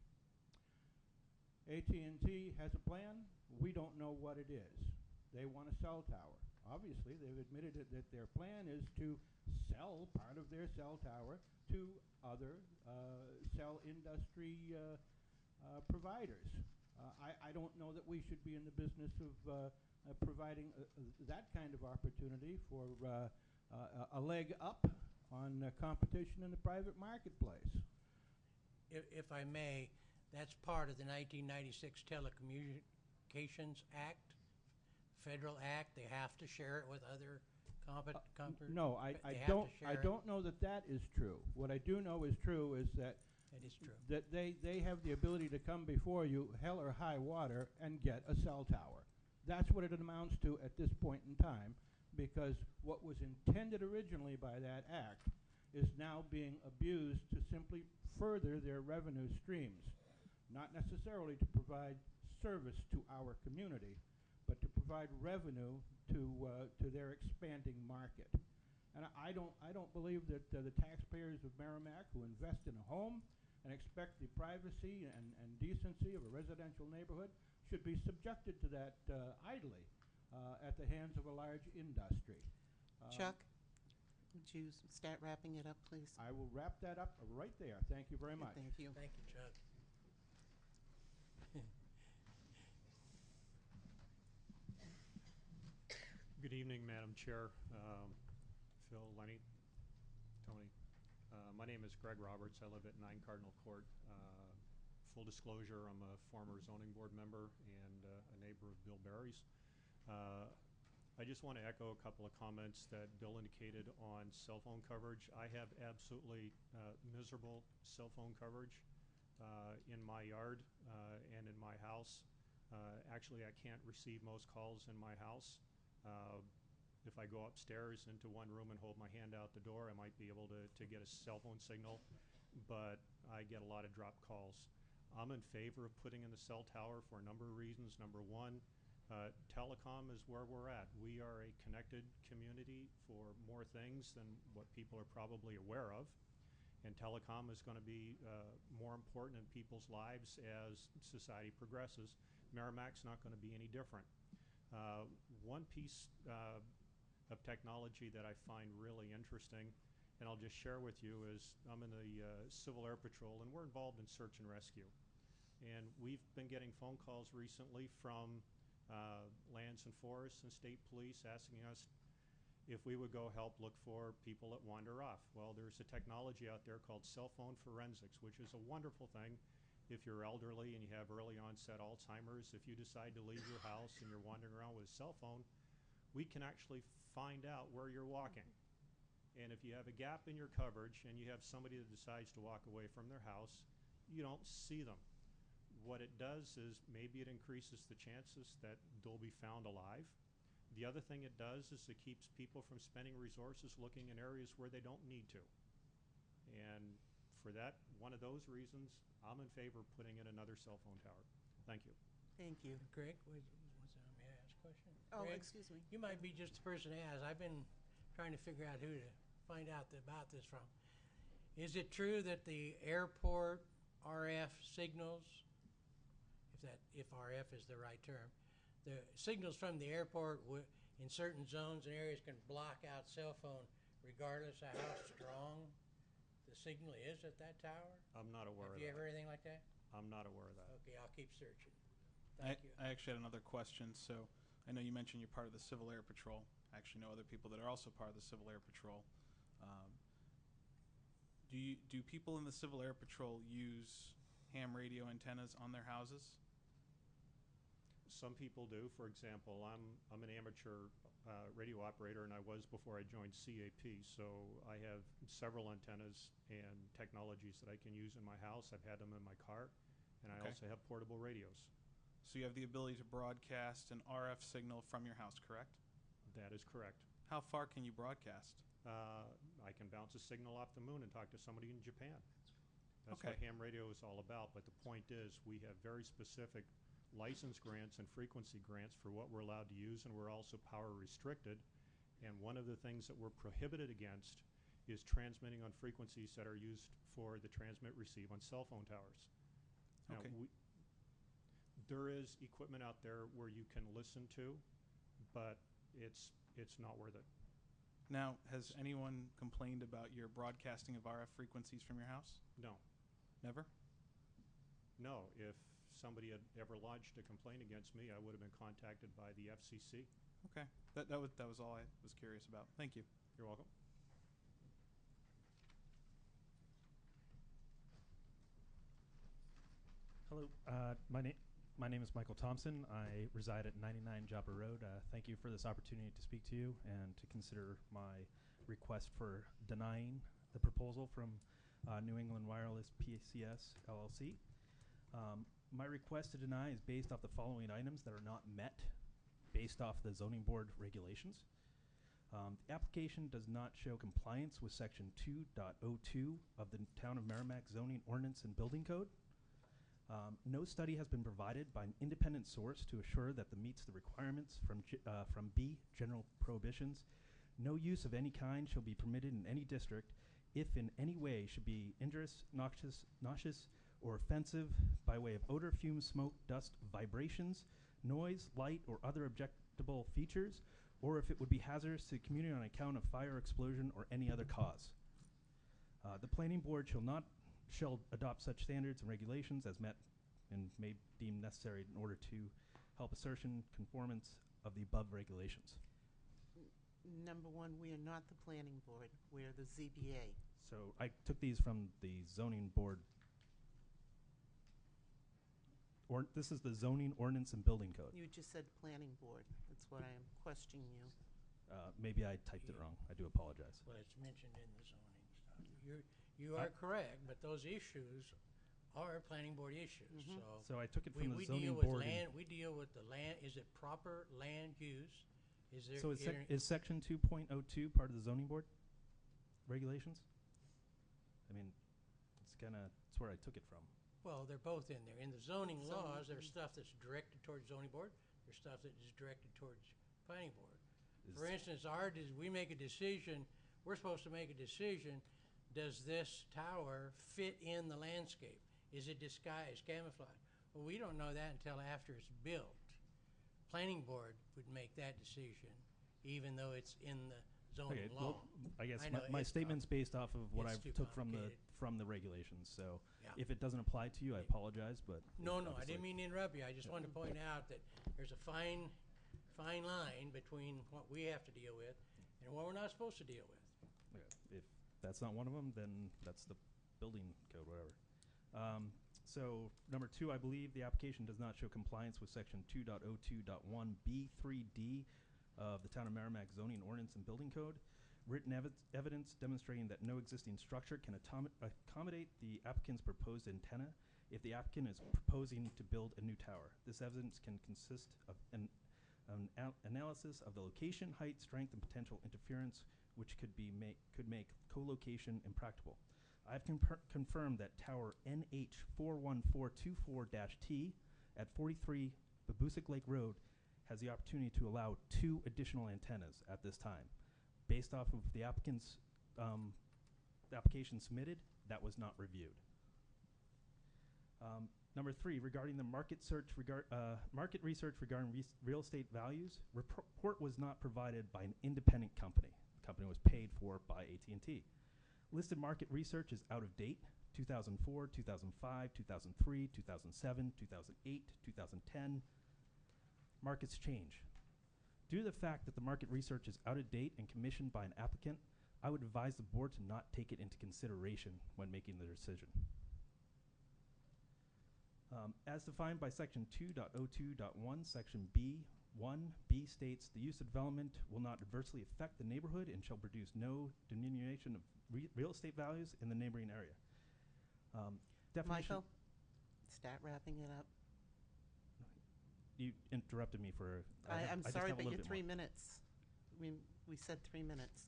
AT&T has a plan. We don't know what it is. They want a cell tower. Obviously, they've admitted that their plan is to sell part of their cell tower to other cell industry providers. I don't know that we should be in the business of providing that kind of opportunity for a leg up on competition in the private marketplace. If I may, that's part of the 1996 Telecommunications Act, federal act. They have to share it with other no, I don't know that that is true. What I do know is true is that it is true. That they have the ability to come before you, hell or high water, and get a cell tower. That's what it amounts to at this point in time, because what was intended originally by that act is now being abused to simply further their revenue streams, not necessarily to provide service to our community, but to provide revenue to their expanding market. And I don't believe that the taxpayers of Merrimack who invest in a home, and expect the privacy and decency of a residential neighborhood should be subjected to that idly at the hands of a large industry. Chuck, would you start wrapping it up, please? I will wrap that up right there. Thank you very much. Thank you. Thank you, Chuck. Good evening, Madam Chair, Phil, Lenny, Tony. My name is Greg Roberts. I live at 9 Cardinal Court. Full disclosure, I'm a former zoning board member and a neighbor of Bill Barry's. I just want to echo a couple of comments that Bill indicated on cell phone coverage. I have absolutely miserable cell phone coverage in my yard and in my house. Actually, I can't receive most calls in my house. If I go upstairs into one room and hold my hand out the door, I might be able to get a cell phone signal, but I get a lot of drop calls. I'm in favor of putting in the cell tower for a number of reasons. Number one, telecom is where we're at. We are a connected community for more things than what people are probably aware of, and telecom is going to be more important in people's lives as society progresses. Merrimack's not going to be any different. One piece of technology that I find really interesting, and I'll just share with you, is I'm in the Civil Air Patrol, and we're involved in search and rescue. And we've been getting phone calls recently from Lands and Forests and State Police asking us if we would go help look for people that wander off. Well, there's a technology out there called cell phone forensics, which is a wonderful thing. If you're elderly and you have early onset Alzheimer's, if you decide to leave your house and you're wandering around with a cell phone, we can actually find out where you're walking. And if you have a gap in your coverage and you have somebody that decides to walk away from their house, you don't see them. What it does is maybe it increases the chances that they'll be found alive. The other thing it does is it keeps people from spending resources looking in areas where they don't need to. And for that, one of those reasons, I'm in favor of putting in another cell phone tower. Thank you. Thank you. Greg, may I ask a question? Oh, Greg, excuse me. you might be just the person to ask. I've been trying to figure out who to find out about this from. Is it true that the airport RF signals, if RF is the right term, the signals from the airport in certain zones and areas can block out cell phone regardless of how strong the signal is at that tower? I'm not aware of Have you that. ever anything like that? I'm not aware of that. Okay, I'll keep searching. I Thank you. actually had another question. So I know you mentioned you're part of the Civil Air Patrol. I actually know other people that are also part of the Civil Air Patrol. Do people in the Civil Air Patrol use ham radio antennas on their houses? Some people do. For example, I'm an amateur radio operator, and I was before I joined CAP. So I have several antennas and technologies that I can use in my house. I've had them in my car, and I Okay. also have portable radios. So you have the ability to broadcast an RF signal from your house, correct? That is correct. How far can you broadcast? I can bounce a signal off the moon and talk to somebody in Japan. That's Okay. what ham radio is all about. But the point is, we have very specific license grants and frequency grants for what we're allowed to use, and we're also power restricted. And one of the things that we're prohibited against is transmitting on frequencies that are used for the transmit receive on cell phone towers. Now, Okay. there is equipment out there where you can listen to, but it's not worth it. Now, has anyone complained about your broadcasting of RF frequencies from your house? No. Never? No, if somebody had ever lodged a complaint against me, I would have been contacted by the FCC. Okay. That was all I was curious about. Thank you. You're welcome. Hello, my name is Michael Thompson. I reside at 99 Joppa Road. Thank you for this opportunity to speak to you and to consider my request for denying the proposal from New England Wireless PCS LLC. My request to deny is based off the following items that are not met based off the zoning board regulations. The application does not show compliance with section 2.02 of the Town of Merrimack Zoning Ordinance and Building Code. No study has been provided by an independent source to assure that it meets the requirements from B, general prohibitions. No use of any kind shall be permitted in any district, if in any way should be injurious, noxious, or offensive by way of odor, fume, smoke, dust, vibrations, noise, light, or other objectable features, or if it would be hazardous to the community on account of fire, explosion, or any other cause. The planning board shall adopt such standards and regulations as met and may deem necessary in order to help assertion conformance of the above regulations. Number one, we are not the planning board. We're the ZBA. So I took these from the zoning board. This is the zoning ordinance and building code. You just said planning board. That's what I am questioning you. Maybe I typed it wrong. I do apologize. Well, it's mentioned in the zoning stuff. You are correct, but those issues are planning board issues, so. So I took it from the we zoning deal with board. land. We deal with the land, is it proper land use? Is there? So is there- is section 2.02 part of the zoning board regulations? I mean, it's where I took it from. Well, they're both in there. In the zoning Zoning, laws, there's stuff that's directed towards zoning board, there's stuff that is directed towards planning board. For instance, we make a decision, we're supposed to make a decision, does this tower fit in the landscape? Is it disguised, camouflage? Well, we don't know that until after it's built. Planning board would make that decision, even though it's in the zoning law. Well, I guess I know, my it's statement's based off of what I it's too took from complicated. the regulations. So Yeah. if it doesn't apply to you, I apologize. But No, I obviously- didn't mean to interrupt you. I just wanted to point out that there's a fine line between what we have to deal with and what we're not supposed to deal with. If that's not one of them, then that's the building code, whatever. So number 2, I believe the application does not show compliance with section 2.02.1B3D of the Town of Merrimack zoning ordinance and building code. Written evidence demonstrating that no existing structure can accommodate the applicant's proposed antenna if the applicant is proposing to build a new tower. This evidence can consist of an analysis of the location, height, strength, and potential interference, which could make co-location impracticable. I've confirmed that tower NH41424-T at 43 Babusick Lake Road has the opportunity to allow 2 additional antennas at this time. Based off of the applicant's application submitted, that was not reviewed. Number 3, regarding the market research regarding real estate values, report was not provided by an independent company. The company was paid for by AT&T. Listed market research is out of date, 2004, 2005, 2003, 2007, 2008, 2010. Markets change. Due to the fact that the market research is out of date and commissioned by an applicant, I would advise the board to not take it into consideration when making the decision. As defined by section 2.02.1, section B1B states the use of development will not adversely affect the neighborhood and shall produce no diminution of real estate values in the neighboring area. Michael, start wrapping it up. You interrupted me for. I'm I just sorry, have a but little you're bit 3 more. minutes. We said 3 minutes.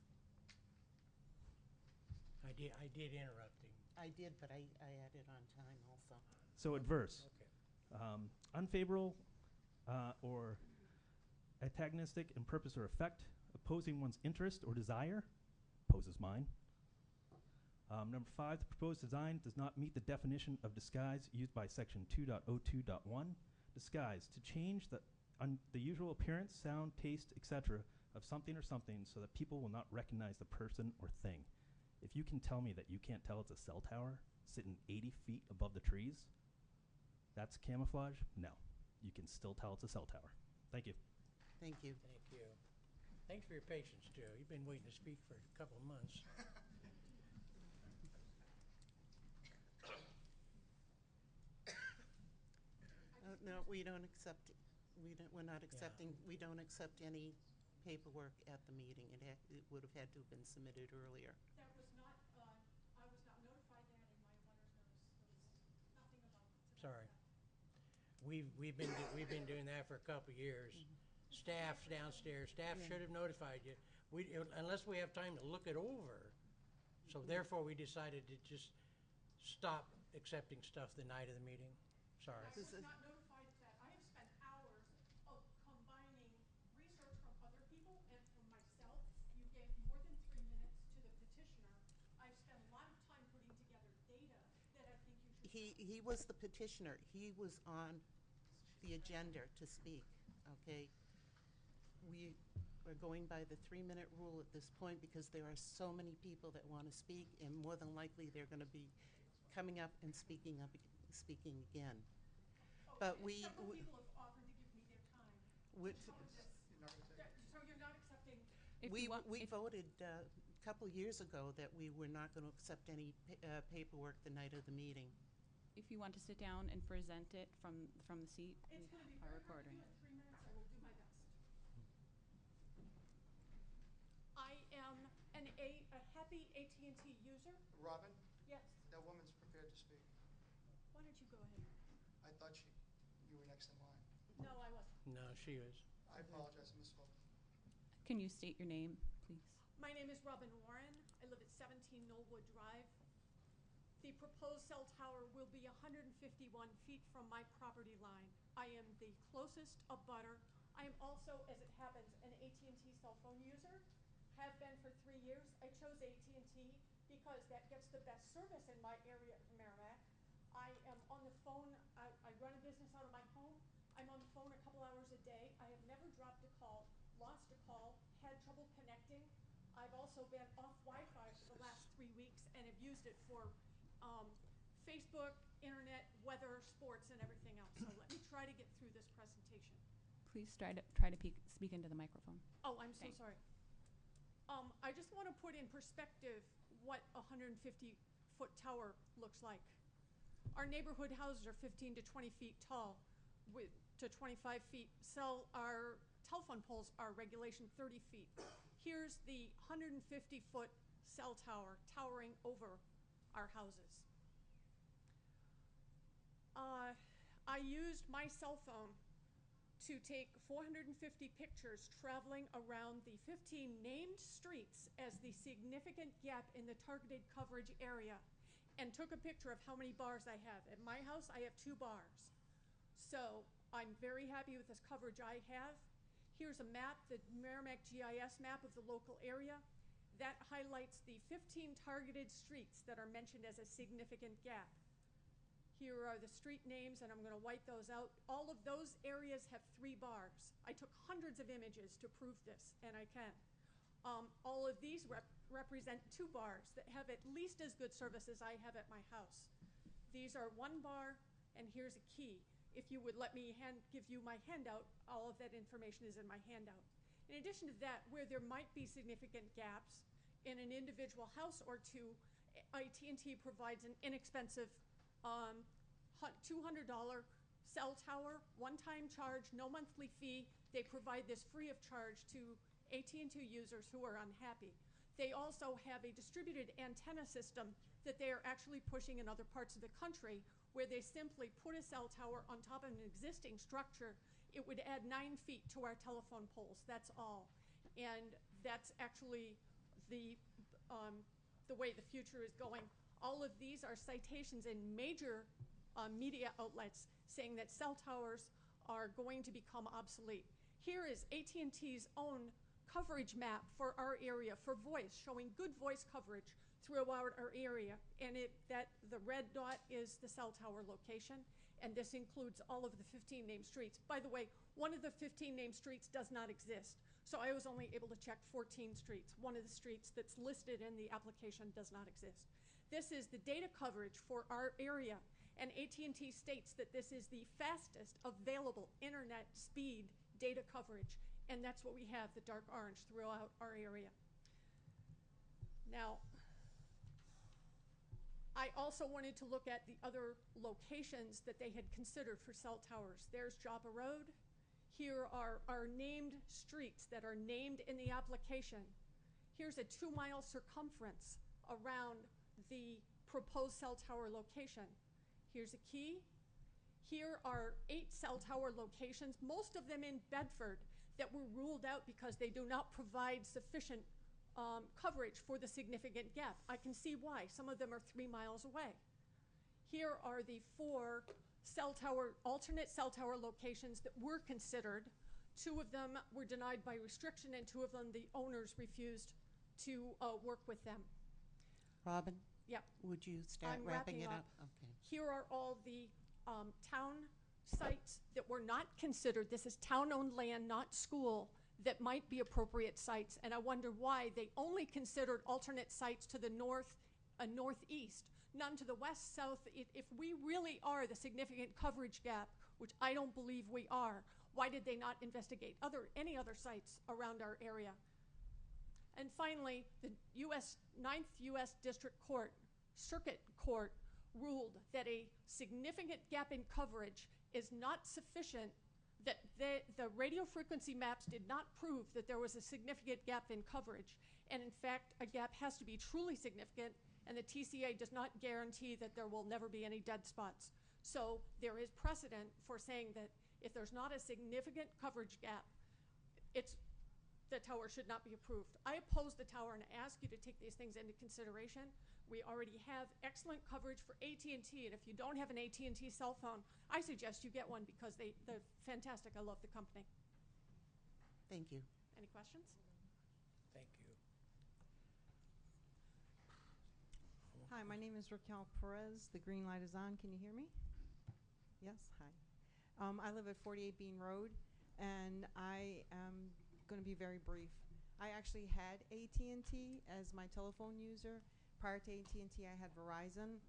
I did interrupt him. I did, but I added on time also. So adverse. Okay. Unfavorable or antagonistic in purpose or effect, opposing one's interest or desire, opposes mine. Number 5, the proposed design does not meet the definition of disguise used by section 2.02.1. Disguise, to change the usual appearance, sound, taste, etc. of something or something so that people will not recognize the person or thing. If you can tell me that you can't tell it's a cell tower sitting 80 feet above the trees, that's camouflage? No. You can still tell it's a cell tower. Thank you. Thank you. Thank you. Thanks for your patience, Joe. You've been waiting to speak for a couple of months. No, we don't accept, we're not accepting, we don't accept any paperwork at the meeting. It would have had to have been submitted earlier. That was not, I was not notified that in my abutters notice. There was nothing about. Sorry. We've been doing that for a couple of years. Staff's downstairs. Staff should have notified you. Unless we have time to look it over. So therefore, we decided to just stop accepting stuff the night of the meeting. Sorry. I was not notified of that. I have spent hours of combining research from other people and from myself. You gave more than 3 minutes to the petitioner. I've spent he was the petitioner. He was on the agenda to speak, okay? We are going by the 3-minute rule at this point because there are so many people that want to speak, and more than likely, they're going to be coming up and speaking again. But Okay, we, several we- people have offered to give me their time Which- to cover this. So you're not accepting, If we you want, we if- voted a couple years ago that we were not going to accept any paperwork the night of the meeting. if you want to sit down and present it from the seat, we it's gonna be are very hard to recording. do in 3 minutes, I will do my best. I am a happy AT&T user. Robin, Yes, that woman's prepared to speak. why don't you go ahead? I thought you were next in line. No, I wasn't. No, she is. I apologize, I misspoke. Can you state your name, please? My name is Robin Warren. I live at 17 Knollwood Drive. The proposed cell tower will be 151 feet from my property line. I am the closest abutter. I am also, as it happens, an AT&T cell phone user. Have been for 3 years. I chose AT&T because that gets the best service in my area of Merrimack. I am on the phone. I run a business out of my home. I'm on the phone a couple hours a day. I have never dropped a call, lost a call, had trouble connecting. I've also been off Wi-Fi for the last 3 weeks and have used it for Facebook, internet, weather, sports, and everything else. So let me try to get through this presentation. Please try to speak into the microphone. Oh, I'm so Thanks. sorry. I just want to put in perspective what a 150-foot tower looks like. Our neighborhood houses are 15 to 20 feet tall to 25 feet. Our telephone poles are regulation 30 feet. Here's the 150-foot cell tower towering over our houses. I used my cell phone to take 450 pictures traveling around the 15 named streets as the significant gap in the targeted coverage area, and took a picture of how many bars I have. At my house, I have 2 bars. So I'm very happy with this coverage I have. Here's a map, the Merrimack GIS map of the local area. That highlights the 15 targeted streets that are mentioned as a significant gap. Here are the street names, and I'm going to white those out. All of those areas have 3 bars. I took hundreds of images to prove this, and I can. All of these represent 2 bars that have at least as good service as I have at my house. These are 1 bar, and here's a key. If you would let me give you my handout, all of that information is in my handout. In addition to that, where there might be significant gaps in an individual house or 2, AT&T provides an inexpensive $200 cell tower, one-time charge, no monthly fee. They provide this free of charge to AT&T users who are unhappy. They also have a distributed antenna system that they are actually pushing in other parts of the country, where they simply put a cell tower on top of an existing structure. It would add 9 feet to our telephone poles, that's all. And that's actually the way the future is going. All of these are citations in major media outlets saying that cell towers are going to become obsolete. Here is AT&T's own coverage map for our area for voice, showing good voice coverage throughout our area. And the red dot is the cell tower location, and this includes all of the 15 named streets. By the way, one of the 15 named streets does not exist, so I was only able to check 14 streets. One of the streets that's listed in the application does not exist. This is the data coverage for our area, and AT&T states that this is the fastest available internet speed data coverage, and that's what we have, the dark orange, throughout our area. Now, I also wanted to look at the other locations that they had considered for cell towers. There's Joppa Road. Here are our named streets that are named in the application. Here's a 2-mile circumference around the proposed cell tower location. Here's a key. Here are 8 cell tower locations, most of them in Bedford, that were ruled out because they do not provide sufficient coverage for the significant gap. I can see why. Some of them are 3 miles away. Here are the 4 alternate cell tower locations that were considered. 2 of them were denied by restriction, and 2 of them the owners refused to work with them. Robin, Yep. Would you start I'm wrapping wrapping it up. up? Okay. Here are all the town sites that were not considered. This is town-owned land, not school, that might be appropriate sites. And I wonder why they only considered alternate sites to the north and northeast, none to the west, south. If we really are the significant coverage gap, which I don't believe we are, why did they not investigate any other sites around our area? And finally, the Ninth U.S. District Court, Circuit Court, ruled that a significant gap in coverage is not sufficient, that the radio frequency maps did not prove that there was a significant gap in coverage. And in fact, a gap has to be truly significant, and the TCA does not guarantee that there will never be any dead spots. So there is precedent for saying that if there's not a significant coverage gap, the tower should not be approved. I oppose the tower and ask you to take these things into consideration. We already have excellent coverage for AT&T, and if you don't have an AT&T cell phone, I suggest you get one because they're fantastic. I love the company. Thank you. Any questions? Thank you. Hi, my name is Raquel Perez. The green light is on. Can you hear me? Yes, hi. I live at 48 Bean Road, and I am going to be very brief. I actually had AT&T as my telephone user. Prior to AT&T, I had Verizon.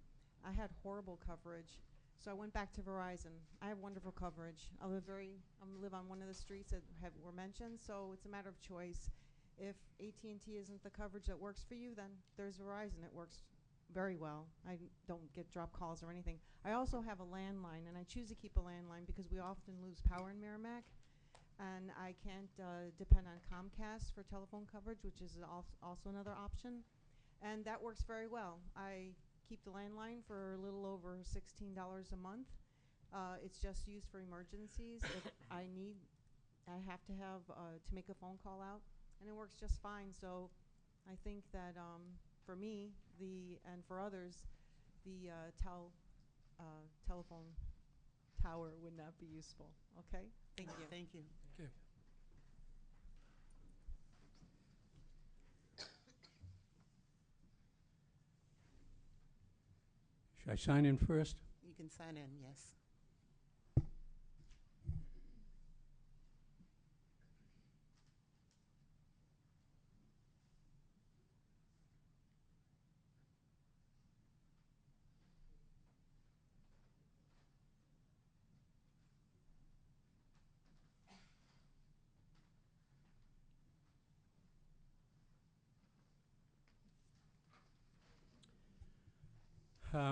I had horrible coverage, so I went back to Verizon. I have wonderful coverage. I live on one of the streets that were mentioned, so it's a matter of choice. If AT&T isn't the coverage that works for you, then there's Verizon. It works very well. I don't get drop calls or anything. I also have a landline, and I choose to keep a landline because we often lose power in Merrimack, and I can't depend on Comcast for telephone coverage, which is also another option. And that works very well. I keep the landline for a little over $16 a month. It's just used for emergencies. If I have to have to make a phone call out, and it works just fine. So I think that for me, and for others, the telephone tower would not be useful. Okay? Thank you. Thank you. Okay. Should I sign in first? You can sign in, yes.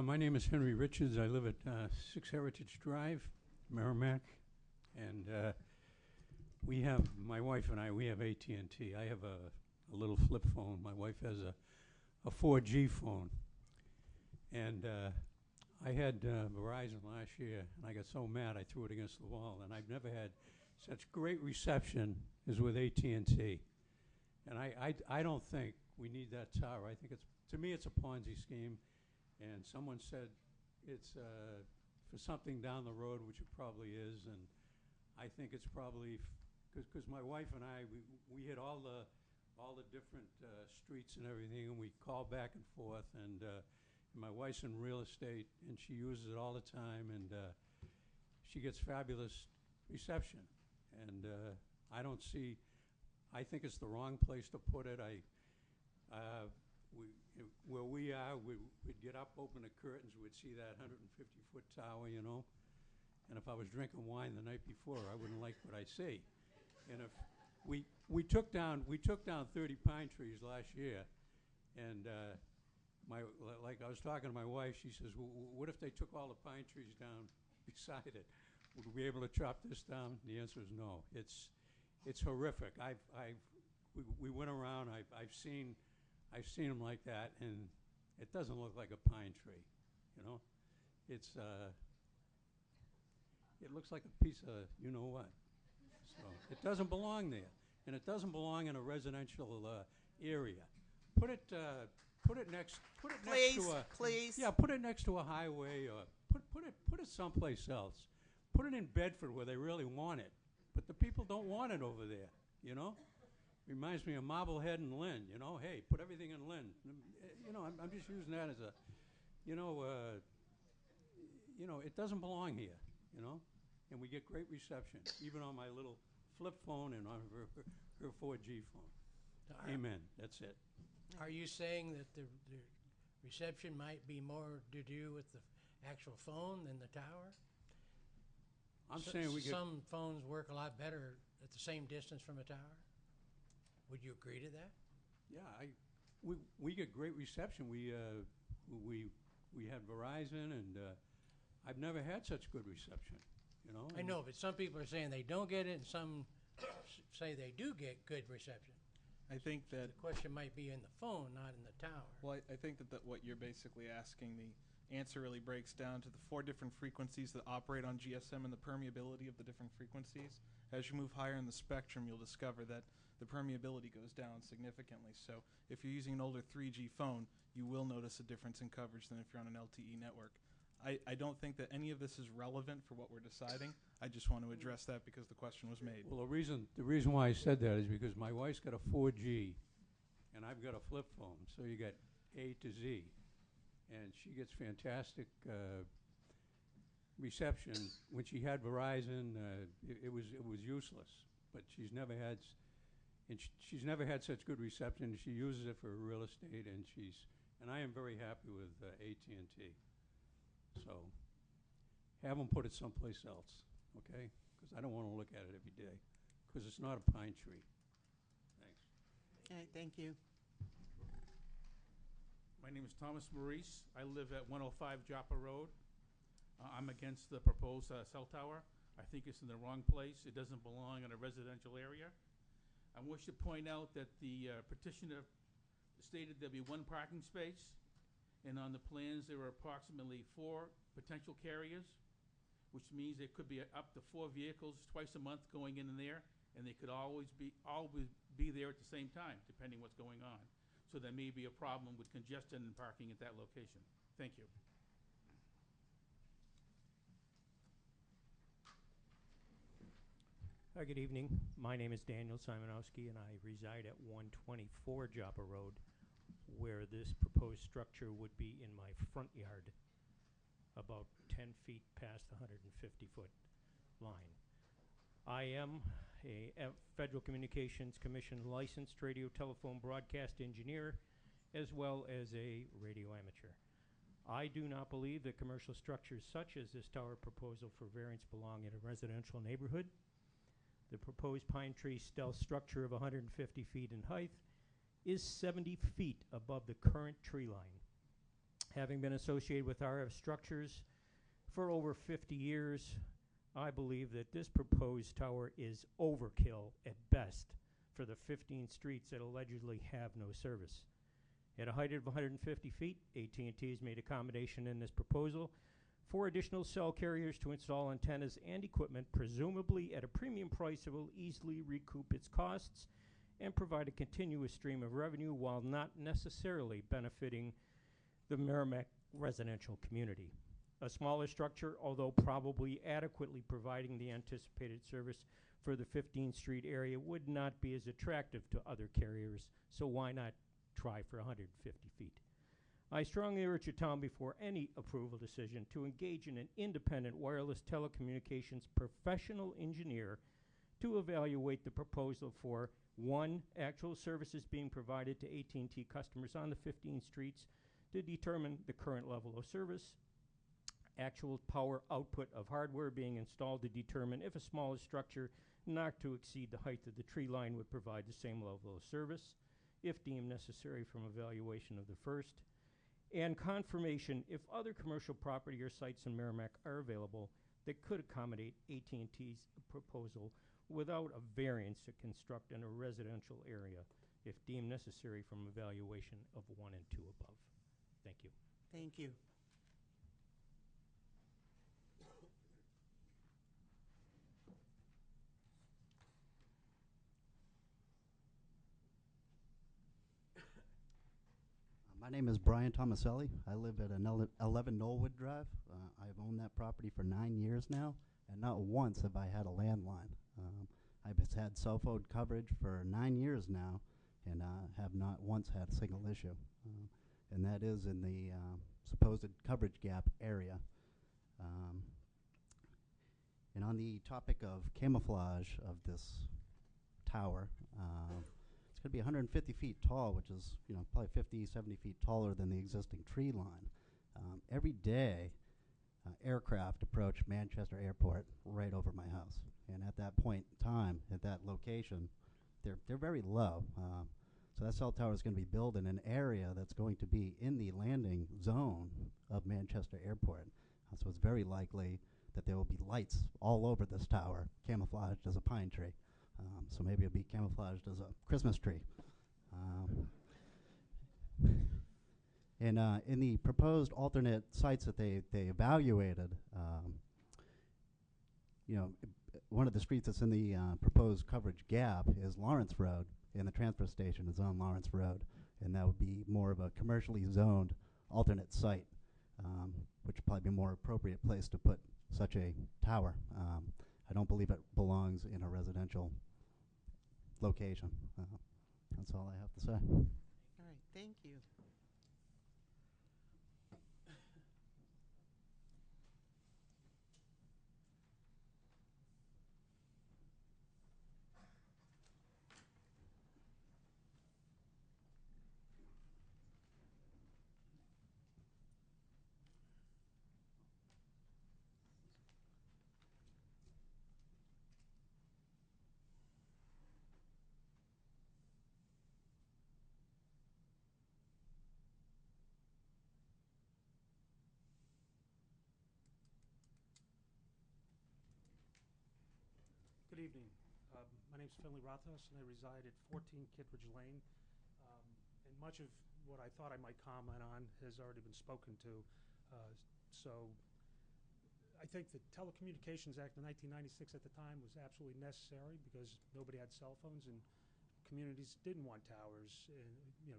My name is Henry Richards. I live at 6 Heritage Drive, Merrimack, and we have, my wife and I, we have AT&T. I have a little flip phone. My wife has a 4G phone. And I had Verizon last year, and I got so mad I threw it against the wall, and I've never had such great reception as with AT&T. And I don't think we need that tower. I think to me, it's a Ponzi scheme. And someone said it's for something down the road, which it probably is. And I think it's probably because my wife and I, we hit all the different streets and everything, and we call back and forth. And my wife's in real estate, and she uses it all the time, and she gets fabulous reception. And I think it's the wrong place to put it. Where we are, we'd get up, open the curtains, we'd see that 150-foot tower, you know. And if I was drinking wine the night before, I wouldn't like what I see. And if we took down 30 pine trees last year, and like I was talking to my wife, she says, "What if they took all the pine trees down beside it? Would we be able to chop this down?" The answer is no. It's horrific. We went around. I've seen them like that, and it doesn't look like a pine tree, you know. It looks like a piece of you-know-what. So it doesn't belong there, and it doesn't belong in a residential area. Put it next to a Please. Yeah, put it next to a highway, or put it someplace else. Put it in Bedford where they really want it, but the people don't want it over there, you know. Reminds me of Marblehead and Lynn, you know. Hey, put everything in Lynn. I'm just using that as a, it doesn't belong here, and we get great reception, even on my little flip phone and on her 4G phone. Amen, that's it. Are you saying that the reception might be more to do with the actual phone than the tower? I'm saying we get, Some phones work a lot better at the same distance from a tower. Would you agree to that? yeah, we get great reception. We had Verizon, and I've never had such good reception, I know, but some people are saying they don't get it, and some say they do get good reception. I think that The question might be in the phone, not in the tower. Well, I think that what you're basically asking, the answer really breaks down to the 4 different frequencies that operate on GSM and the permeability of the different frequencies. As you move higher in the spectrum, you'll discover that the permeability goes down significantly. So if you're using an older 3G phone, you will notice a difference in coverage than if you're on an LTE network. I don't think that any of this is relevant for what we're deciding. I just want to address that because the question was made. well, the reason why I said that is because my wife's got a 4G, and I've got a flip phone, so you got A to Z, and she gets fantastic reception. When she had Verizon, it was useless, but she's never had such good reception. She uses it for real estate, and I am very happy with AT&T. So have them put it someplace else, okay? Because I don't want to look at it every day, because it's not a pine tree. Thanks. Okay, thank you. My name is Thomas Maurice. I live at 105 Joppa Road. I'm against the proposed cell tower. I think it's in the wrong place. It doesn't belong in a residential area. I wish to point out that the petitioner stated there'd be 1 parking space, and on the plans there are approximately 4 potential carriers, which means there could be up to 4 vehicles twice a month going in and there, and they could always be there at the same time, depending what's going on. So there may be a problem with congestion and parking at that location. Thank you. Hi, good evening. My name is Daniel Simonowski, and I reside at 124 Joppa Road, where this proposed structure would be in my front yard, about 10 feet past the 150-foot line. I am a Federal Communications Commission licensed radio telephone broadcast engineer, as well as a radio amateur. I do not believe that commercial structures such as this tower proposal for variance belong in a residential neighborhood. The proposed pine tree stealth structure of 150 feet in height is 70 feet above the current tree line. Having been associated with RF structures for over 50 years, I believe that this proposed tower is overkill at best for the 15 streets that allegedly have no service. At a height of 150 feet, AT&T has made accommodation in this proposal for additional cell carriers to install antennas and equipment, presumably at a premium price that will easily recoup its costs and provide a continuous stream of revenue while not necessarily benefiting the Merrimack residential community. A smaller structure, although probably adequately providing the anticipated service for the 15th Street area, would not be as attractive to other carriers, so why not try for 150 feet? I strongly urge the town before any approval decision to engage in an independent wireless telecommunications professional engineer to evaluate the proposal for 1, actual services being provided to AT&T customers on the 15 streets to determine the current level of service, actual power output of hardware being installed to determine if a smaller structure not to exceed the height of the tree line would provide the same level of service, if deemed necessary from evaluation of the first, and confirmation if other commercial property or sites in Merrimack are available that could accommodate AT&T's proposal without a variance to construct in a residential area, if deemed necessary from evaluation of 1 and 2 above. Thank you. Thank you. My name is Brian Tomaselli. I live at 11 Knollwood Drive. I've owned that property for 9 years now, and not once have I had a landline. I've had cell phone coverage for 9 years now, and have not once had a single issue. and that is in the supposed coverage gap area. And on the topic of camouflage of this tower, it's going to be 150 feet tall, which is probably 50, 70 feet taller than the existing tree line. Every day, aircraft approach Manchester Airport right over my house, and at that point in time, at that location, they're very low. So that cell tower is going to be built in an area that's going to be in the landing zone of Manchester Airport. So it's very likely that there will be lights all over this tower, camouflaged as a pine tree. So maybe it'll be camouflaged as a Christmas tree. And in the proposed alternate sites that they evaluated, one of the streets that's in the proposed coverage gap is Lawrence Road, and the transfer station is on Lawrence Road, and that would be more of a commercially zoned alternate site, which would probably be a more appropriate place to put such a tower. I don't believe it belongs in a residential location. That's all I have to say. All right, thank you. Good evening. My name is Finley Rothhaus, and I reside at 14 Kittredge Lane. And much of what I thought I might comment on has already been spoken to. So I think the Telecommunications Act of 1996 at the time was absolutely necessary because nobody had cell phones and communities didn't want towers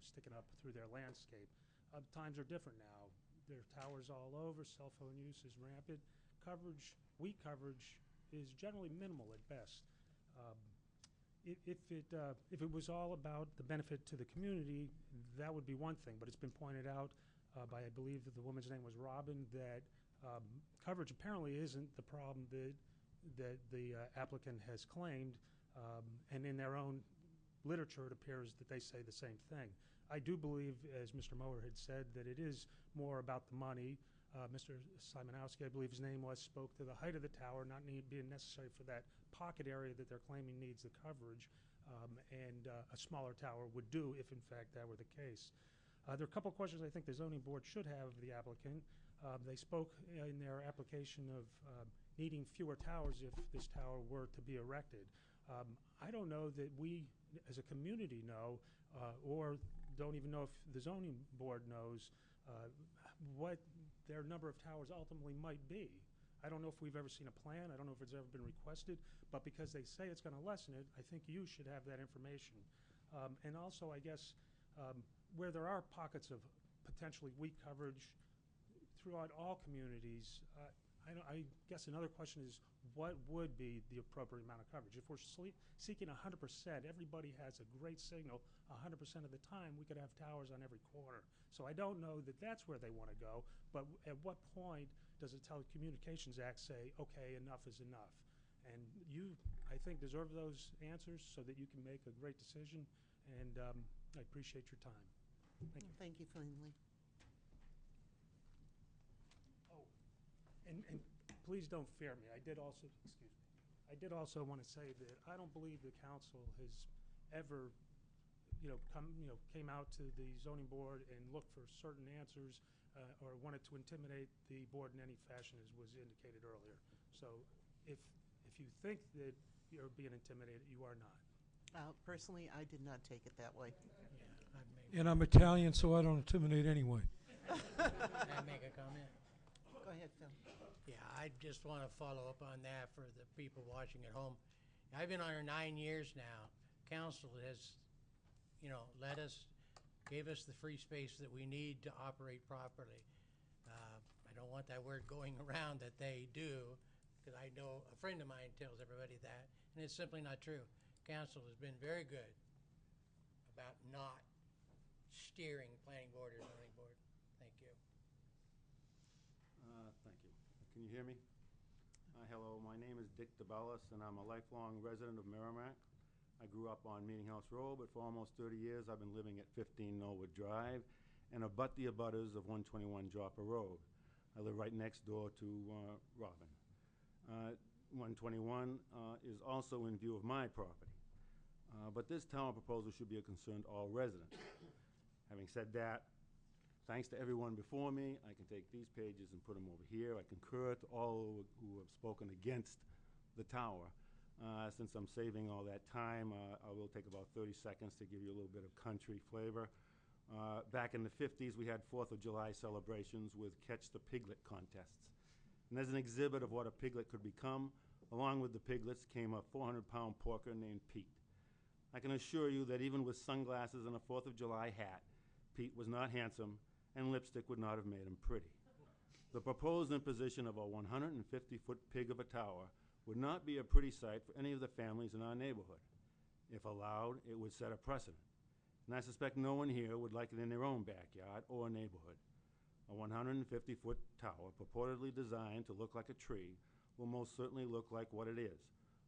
sticking up through their landscape. Times are different now. There are towers all over. Cell phone use is rampant. Weak coverage is generally minimal at best. If it was all about the benefit to the community, that would be one thing. But it's been pointed out by, I believe that the woman's name was Robin, that coverage apparently isn't the problem that the applicant has claimed. And in their own literature, it appears that they say the same thing. I do believe, as Mr. Mower had said, that it is more about the money. Mr. Simonowski, I believe his name was, spoke to the height of the tower not being necessary for that pocket area that they're claiming needs the coverage, and a smaller tower would do if, in fact, that were the case. There are a couple of questions I think the zoning board should have of the applicant. They spoke in their application of needing fewer towers if this tower were to be erected. I don't know that we, as a community, know, or don't even know if the zoning board knows what their number of towers ultimately might be. I don't know if we've ever seen a plan. I don't know if it's ever been requested. But because they say it's going to lessen it, I think you should have that information. And also, I guess, where there are pockets of potentially weak coverage throughout all communities, I guess another question is, what would be the appropriate amount of coverage? If we're seeking 100%, everybody has a great signal 100% of the time, we could have towers on every corner. So I don't know that that's where they want to go, but at what point does the Telecommunications Act say, okay, enough is enough? And you, I think, deserve those answers so that you can make a great decision, and I appreciate your time. Thank you. Thank you, Finley. And please don't fear me. I did also want to say that I don't believe the council has ever, came out to the zoning board and looked for certain answers or wanted to intimidate the board in any fashion, as was indicated earlier. So if you think that you're being intimidated, you are not. Personally, I did not take it that way. And I'm Italian, so I don't intimidate anyway. Can I make a comment? Go ahead, Phil. Yeah, I just want to follow up on that for the people watching at home. I've been on here 9 years now. Council has, gave us the free space that we need to operate properly. I don't want that word going around that they do, because I know a friend of mine tells everybody that, and it's simply not true. Council has been very good about not steering planning board or zoning board Can you hear me? Hello, my name is Dick DeBellis, and I'm a lifelong resident of Merrimack. I grew up on Meeting House Road, but for almost 30 years I've been living at 15 Norwood Drive and abut the abutters of 121 Joppa Road. I live right next door to Robin. 121 is also in view of my property. But this tower proposal should be a concern to all residents. Having said that, thanks to everyone before me, I can take these pages and put them over here. I concur to all who have spoken against the tower. Since I'm saving all that time, I will take about 30 seconds to give you a little bit of country flavor. Back in the 50s, we had 4th of July celebrations with Catch the Piglet contests. And as an exhibit of what a piglet could become, along with the piglets came a 400-pound porker named Pete. I can assure you that even with sunglasses and a 4th of July hat, Pete was not handsome, and lipstick would not have made him pretty. The proposed imposition of a 150-foot pig of a tower would not be a pretty sight for any of the families in our neighborhood. If allowed, it would set a precedent. And I suspect no one here would like it in their own backyard or neighborhood. A 150-foot tower purportedly designed to look like a tree will most certainly look like what it is,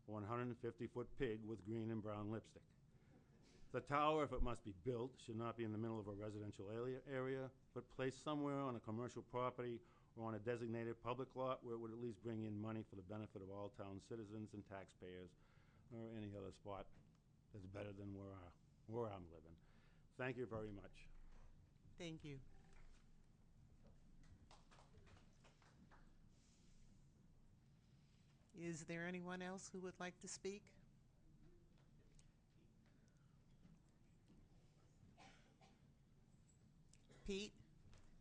a 150-foot pig with green and brown lipstick. The tower, if it must be built, should not be in the middle of a residential area, but placed somewhere on a commercial property or on a designated public lot where it would at least bring in money for the benefit of all town citizens and taxpayers, or any other spot that's better than where I'm living. Thank you very much. Thank you. Is there anyone else who would like to speak? Pete,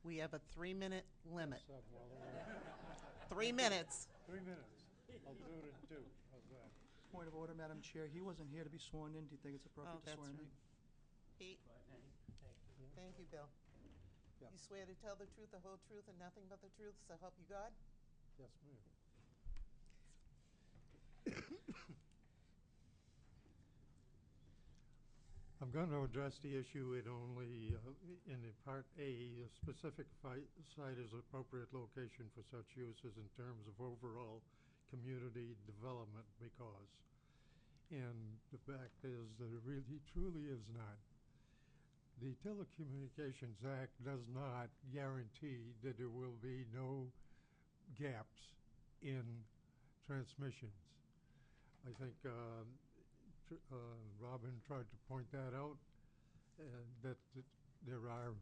we have a 3-minute limit. 3 minutes. 3 minutes. I'll do it in 2. How's that? Point of order, Madam Chair. He wasn't here to be sworn in. Do you think it's appropriate to swear him in? Pete? Thank you, Bill. Yeah. You swear to tell the truth, the whole truth, and nothing but the truth, so help you God? Yes, ma'am. I'm going to address the issue in only in the Part A, a specific site is appropriate location for such uses in terms of overall community development because, and the fact is that it really truly is not. The Telecommunications Act does not guarantee that there will be no gaps in transmissions. I think Robin tried to point that out, that there are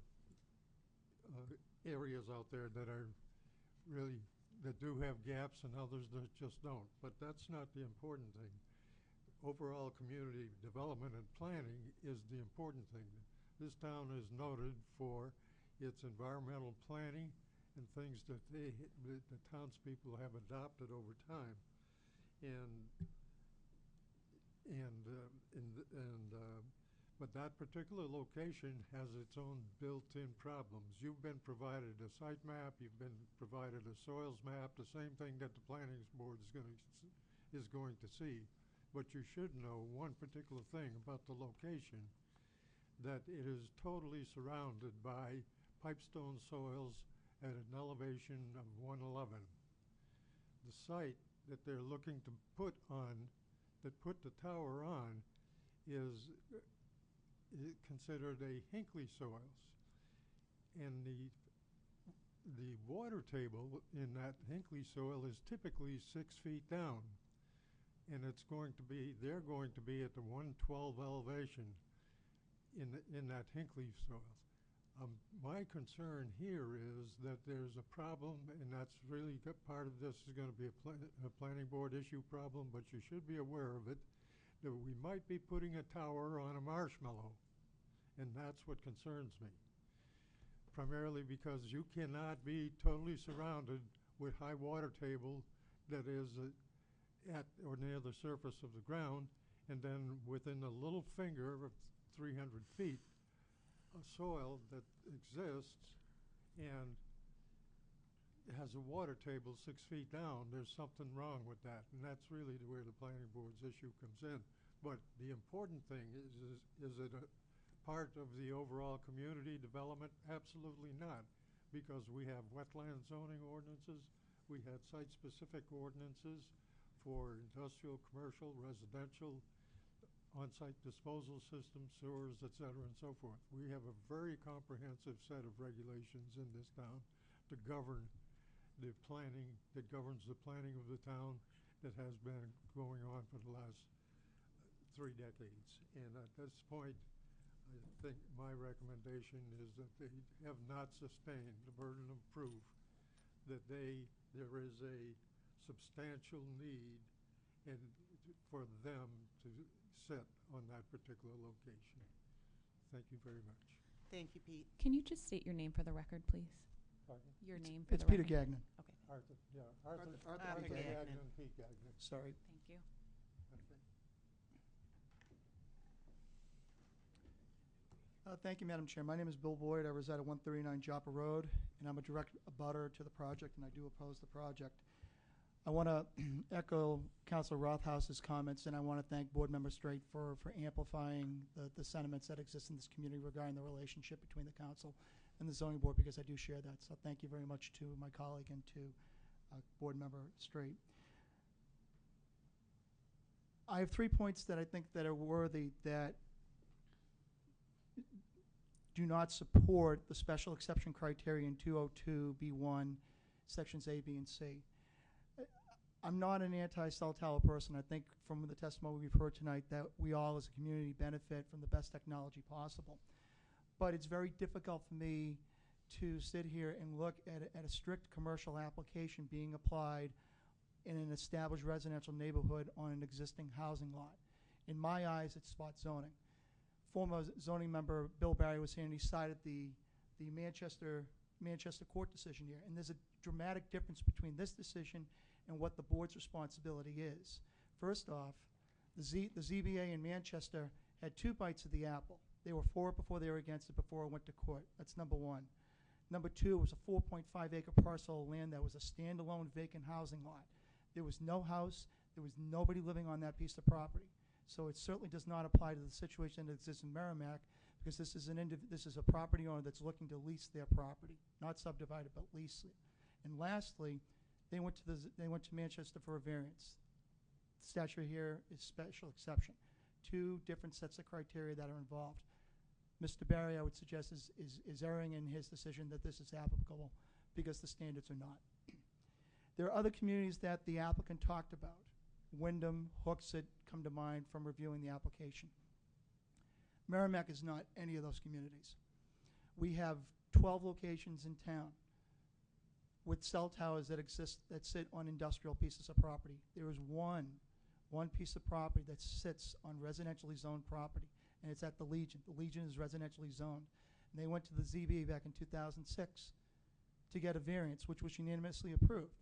areas out there that are really, that do have gaps and others that just don't. But that's not the important thing. Overall community development and planning is the important thing. This town is noted for its environmental planning and things that the townspeople have adopted over time. But that particular location has its own built-in problems. You've been provided a site map, you've been provided a soils map, the same thing that the planning board is going to see. But you should know one particular thing about the location, that it is totally surrounded by pipestone soils at an elevation of 111. The site that they're looking to put the tower on is considered a Hinckley soils. And the water table in that Hinckley soil is typically 6 feet down. And they're going to be at the 112 elevation in that Hinckley soils. My concern here is that there's a problem, and that's really part of this is going to be a planning board issue problem, but you should be aware of it, that we might be putting a tower on a marshmallow, and that's what concerns me. Primarily because you cannot be totally surrounded with high water table that is at or near the surface of the ground, and then within a little finger of 300 feet, a soil that exists and has a water table 6 feet down. There's something wrong with that, and that's really where the planning board's issue comes in. But the important thing is it a part of the overall community development? Absolutely not, because we have wetland zoning ordinances, We had site-specific ordinances for industrial, commercial, residential, on-site disposal systems, sewers, et cetera, and so forth. We have a very comprehensive set of regulations in this town to govern the planning, that governs the planning of the town that has been going on for the last 3 decades. And at this point, I think my recommendation is that they have not sustained the burden of proof that there is a substantial need for them to sit on that particular location. Thank you very much. Thank you, Pete. Can you just state your name for the record, please? Pardon? Your name for It's the Peter record. Gagnon. Okay. Arthur Gagnon, Pete Gagnon. Sorry. Thank you. Thank you, Madam Chair. My name is Bill Boyd. I reside at 139 Joppa Road, and I'm a direct abutter to the project, and I do oppose the project. I want to echo Councilor Rothhaus's comments, and I want to thank Board Member Straight for amplifying the sentiments that exist in this community regarding the relationship between the council and the zoning board, because I do share that. So thank you very much to my colleague and to Board Member Straight. I have 3 points that I think that are worthy that do not support the special exception criteria in 202B1, sections A, B, and C. I'm not an anti-cell tower person. I think from the testimony we've heard tonight that we all as a community benefit from the best technology possible. But it's very difficult for me to sit here and look at a strict commercial application being applied in an established residential neighborhood on an existing housing lot. In my eyes, it's spot zoning. Former zoning member Bill Barry was here, and he cited the Manchester court decision here. And there's a dramatic difference between this decision and what the board's responsibility is. First off, the ZBA in Manchester had 2 bites of the apple. They were for it before they were against it before it went to court. That's number one. Number two, it was a 4.5-acre parcel of land that was a standalone vacant housing lot. There was no house. There was nobody living on that piece of property. So it certainly does not apply to the situation that exists in Merrimack, because this is a property owner that's looking to lease their property, not subdivide it, but lease it. And lastly, they went to Manchester for a variance. The statute here is special exception. 2 different sets of criteria that are involved. Mr. Barry, I would suggest, is erring in his decision that this is applicable because the standards are not. There are other communities that the applicant talked about. Wyndham, Hooksett come to mind from reviewing the application. Merrimack is not any of those communities. We have 12 locations in town with cell towers that exist that sit on industrial pieces of property. There is one piece of property that sits on residentially zoned property, and it's at the Legion. The Legion is residentially zoned. And they went to the ZBA back in 2006 to get a variance, which was unanimously approved.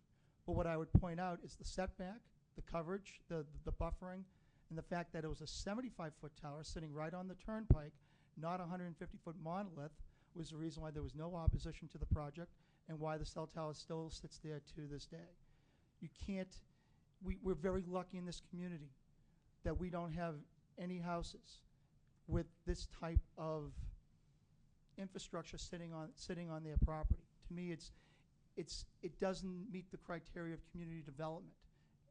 But what I would point out is the setback, the coverage, the buffering, and the fact that it was a 75-foot tower sitting right on the turnpike, not a 150-foot monolith, was the reason why there was no opposition to the project and why the cell tower still sits there to this day. You can't, we're very lucky in this community that we don't have any houses with this type of infrastructure sitting on their property. To me, it doesn't meet the criteria of community development,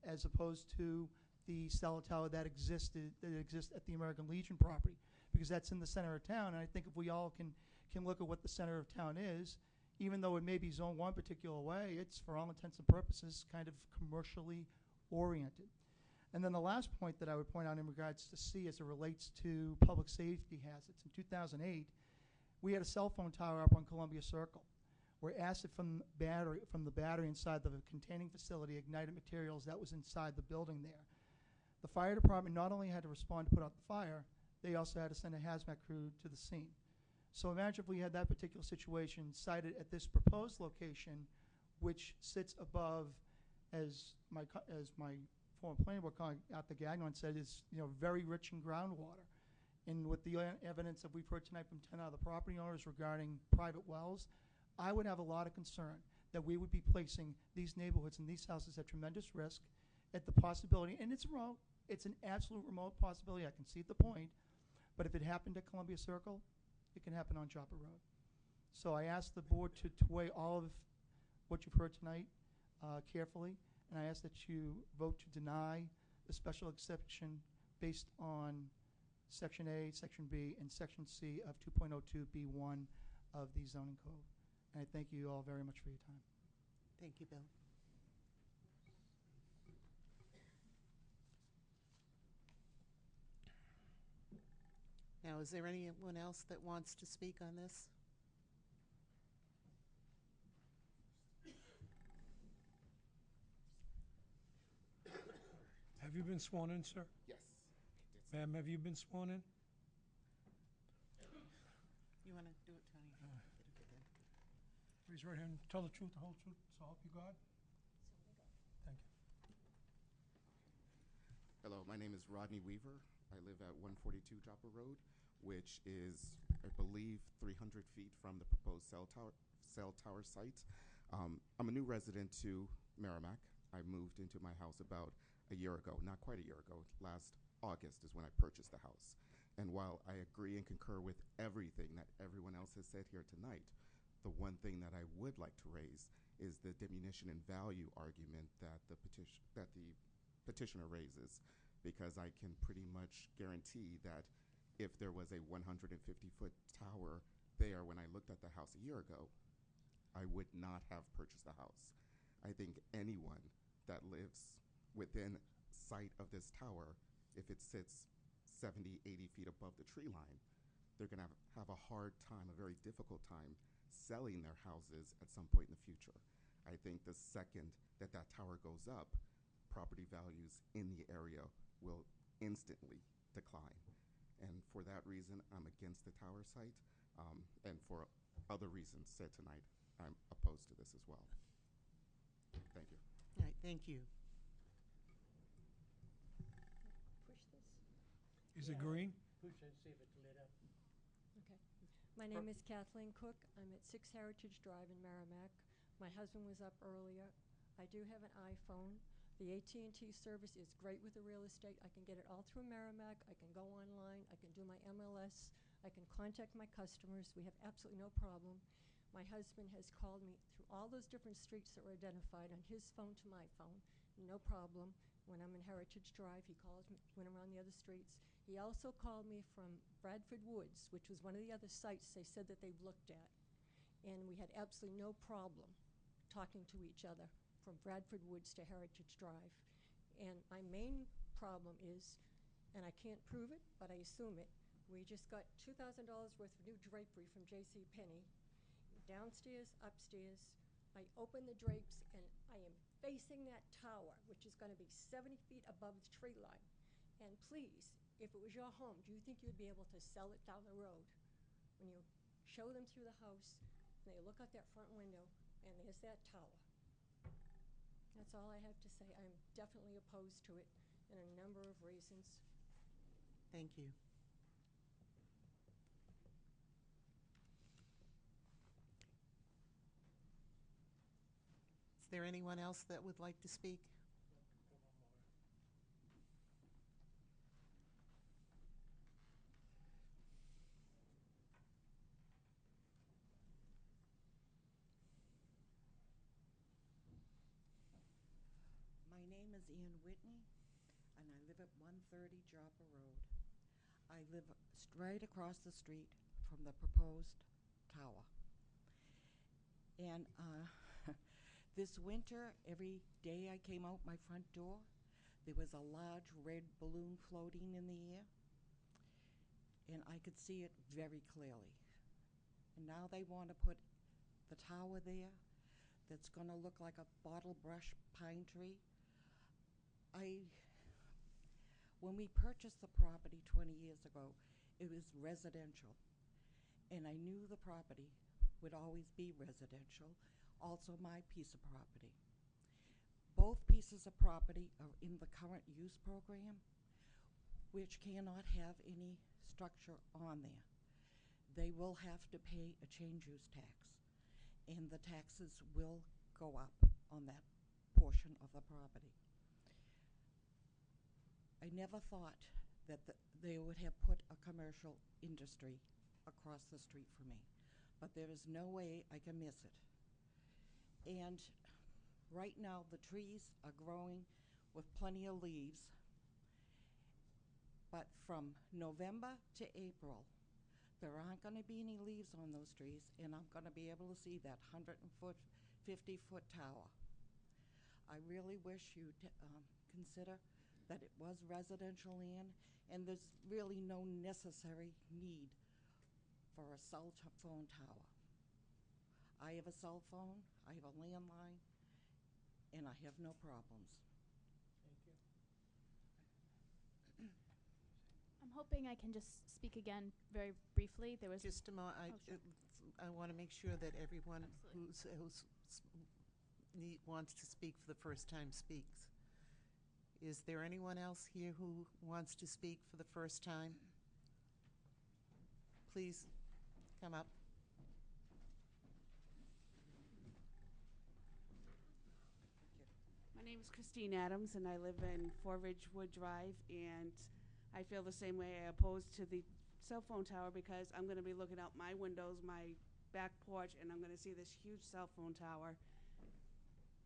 as opposed to the cell tower that exists at the American Legion property, because that's in the center of town. And I think if we all can look at what the center of town is, even though it may be zoned one particular way, it's for all intents and purposes kind of commercially oriented. And then the last point that I would point out in regards to C as it relates to public safety hazards. In 2008, we had a cell phone tower up on Columbia Circle where acid from the battery inside the containing facility ignited materials that was inside the building there. The fire department not only had to respond to put out the fire, they also had to send a hazmat crew to the scene. So imagine if we had that particular situation cited at this proposed location, which sits above, as my former planning board colleague Arthur Gagnon said, is very rich in groundwater. And with the evidence that we've heard tonight from 10 other property owners regarding private wells, I would have a lot of concern that we would be placing these neighborhoods and these houses at tremendous risk at the possibility, and it's remote, it's an absolute remote possibility, I can see the point, but if it happened at Columbia Circle, it can happen on Joppa Road. So I ask the board to weigh all of what you've heard tonight carefully, and I ask that you vote to deny the special exception based on Section A, Section B, and Section C of 2.02B1 of the zoning code. And I thank you all very much for your time. Thank you, Bill. Now, is there anyone else that wants to speak on this? Have you been sworn in, sir? Yes. Ma'am, have you been sworn in? You want to do it, Tony? Raise your right hand. Tell the truth, the whole truth, so help you God. Thank you. Hello, my name is Rodney Weaver. I live at 142 Joppa Road, which is, I believe, 300 feet from the proposed cell tower site. I'm a new resident to Merrimack. I moved into my house about a year ago, not quite a year ago. Last August is when I purchased the house. And while I agree and concur with everything that everyone else has said here tonight, the one thing that I would like to raise is the diminution in value argument that the petitioner raises, because I can pretty much guarantee that if there was a 150-foot tower there when I looked at the house a year ago, I would not have purchased the house. I think anyone that lives within sight of this tower, if it sits 70, 80 feet above the tree line, they're going to have a hard time, a very difficult time, selling their houses at some point in the future. I think the second that that tower goes up, property values in the area will instantly decline. And for that reason, I'm against the tower site. And for other reasons said tonight, I'm opposed to this as well. Thank you. All right, thank you. Push this. Is it green? Push it, see if it's lit up. Okay. My name is Kathleen Cook. I'm at 6 Heritage Drive in Merrimack. My husband was up earlier. I do have an iPhone. The AT&T service is great with the real estate. I can get it all through Merrimack. I can go online. I can do my MLS. I can contact my customers. We have absolutely no problem. My husband has called me through all those different streets that were identified on his phone to my phone. No problem. When I'm in Heritage Drive, he calls me, went around the other streets. He also called me from Bradford Woods, which was one of the other sites they said that they've looked at. And we had absolutely no problem talking to each other from Bradford Woods to Heritage Drive. And my main problem is, and I can't prove it, but I assume it, we just got $2,000 worth of new drapery from J.C. Penney, downstairs, upstairs. I open the drapes and I am facing that tower, which is going to be 70 feet above the tree line. And please, if it was your home, do you think you'd be able to sell it down the road? When you show them through the house, and they look out that front window, and there's that tower. That's all I have to say. I'm definitely opposed to it in a number of reasons. Thank you. Is there anyone else that would like to speak? My name is Ian Whitney, and I live at 130 Joppa Road. I live straight across the street from the proposed tower. And this winter, every day I came out my front door, there was a large red balloon floating in the air, and I could see it very clearly. And now they want to put the tower there that's going to look like a bottle brush pine tree. When we purchased the property 20 years ago, it was residential, and I knew the property would always be residential, also my piece of property. Both pieces of property are in the current use program, which cannot have any structure on there. They will have to pay a change use tax, and the taxes will go up on that portion of the property. I never thought that they would have put a commercial industry across the street from me, but there is no way I can miss it. And Right now, the trees are growing with plenty of leaves. But from November to April, there aren't going to be any leaves on those trees, and I'm going to be able to see that 150-foot tower. I really wish you'd consider that it was residential land, and there's really no necessary need for a cell phone tower. I have a cell phone, I have a landline, and I have no problems. Thank you. I'm hoping I can just speak again very briefly. There was Just a moment. Oh, sure. I want to make sure that everyone Absolutely. wants to speak for the first time speaks. Is there anyone else here who wants to speak for the first time? Please come up. My name is Christine Adams, and I live in 4 Ridgewood Drive, and I feel the same way. I oppose to the cell phone tower because I'm going to be looking out my windows, my back porch, and I'm going to see this huge cell phone tower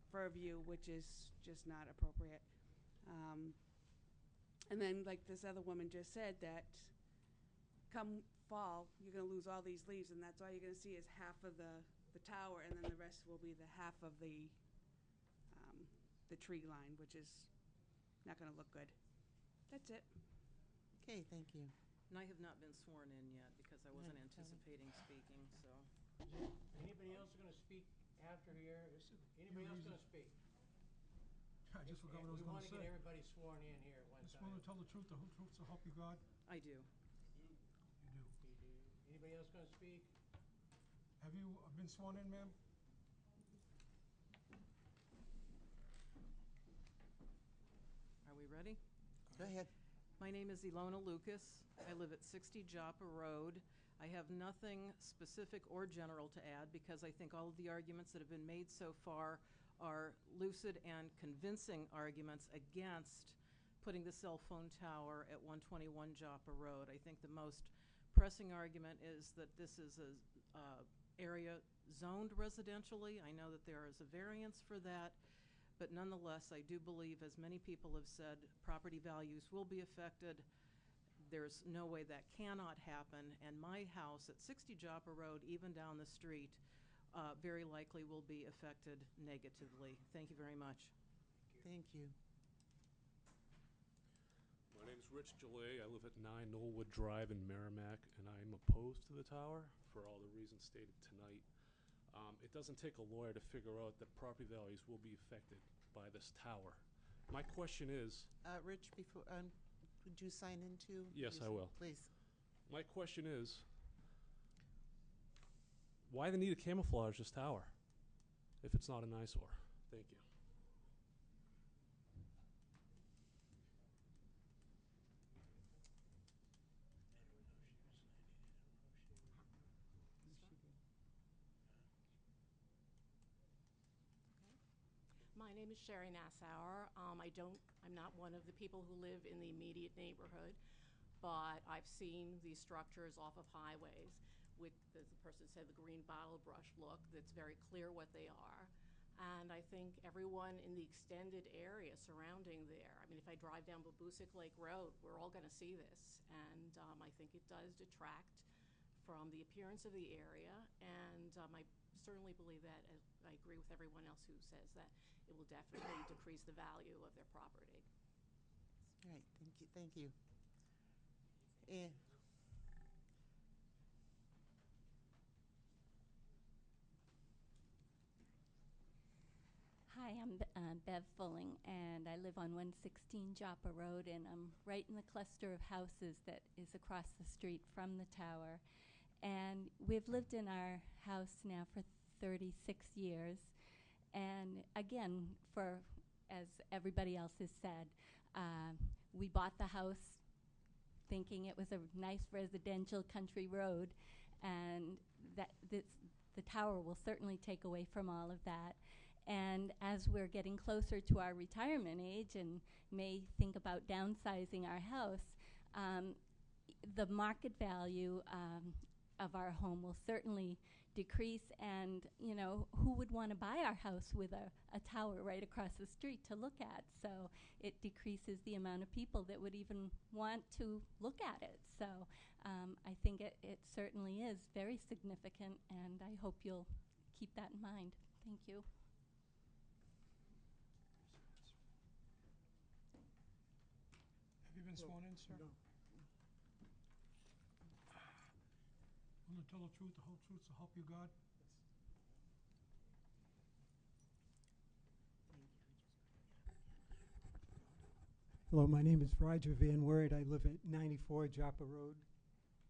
for a view, which is just not appropriate. And then, like this other woman just said, that come fall, you're going to lose all these leaves, and that's all you're going to see is half of the tower, and then the rest will be the half of the tree line, which is not going to look good. That's it. Okay, thank you. And I have not been sworn in yet because I wasn't anticipating speaking, so. Anybody else going to speak after here? Anybody else going to speak? I just forgot what I was We going want to to say. get everybody sworn in here at one Just time. want to tell the truth, the whole truth, so help you God? I do. You do. Anybody else going to speak? Have you been sworn in, ma'am? Are we ready? Go ahead. My name is Ilona Lucas. I live at 60 Joppa Road. I have nothing specific or general to add because I think all of the arguments that have been made so far are lucid and convincing arguments against putting the cell phone tower at 121 Joppa Road. I think the most pressing argument is that this is a area zoned residentially. I know that there is a variance for that, but nonetheless, I do believe, as many people have said, property values will be affected. There's no way that cannot happen, and my house at 60 Joppa Road, even down the street, very likely will be affected negatively. Thank you very much. Thank you. My name is Rich Gillay. I live at 9 Knollwood Drive in Merrimack, and I am opposed to the tower for all the reasons stated tonight. It doesn't take a lawyer to figure out that property values will be affected by this tower. My question is... Rich, before, would you sign in too? Yes, I will. Please. My question is, why the need to camouflage this tower if it's not an eyesore? Thank you. My name is Sherry Nassauer. I'm not one of the people who live in the immediate neighborhood, but I've seen these structures off of highways with, as the person said, the green bottle brush look. That's very clear what they are. And I think everyone in the extended area surrounding there, I mean, if I drive down Babusick Lake Road, we're all going to see this. And I think it does detract from the appearance of the area. And I certainly believe that, I agree with everyone else who says that it will definitely decrease the value of their property. All right, thank you, thank you. And Hi, I'm Bev Fulling, and I live on 116 Joppa Road, and I'm right in the cluster of houses that is across the street from the tower. And we've lived in our house now for 36 years. And again, as everybody else has said, we bought the house thinking it was a nice residential country road, and that the tower will certainly take away from all of that. And as we're getting closer to our retirement age and may think about downsizing our house, the market value of our home will certainly decrease, and who would want to buy our house with a tower right across the street to look at? So it decreases the amount of people that would even want to look at it. So I think it certainly is very significant, and I hope you'll keep that in mind. Thank you. Have you been sworn in, sir? No. I'm going to tell the truth, the whole truth, so help you God? Hello, my name is Roger Van Wert. I live at 94 Joppa Road,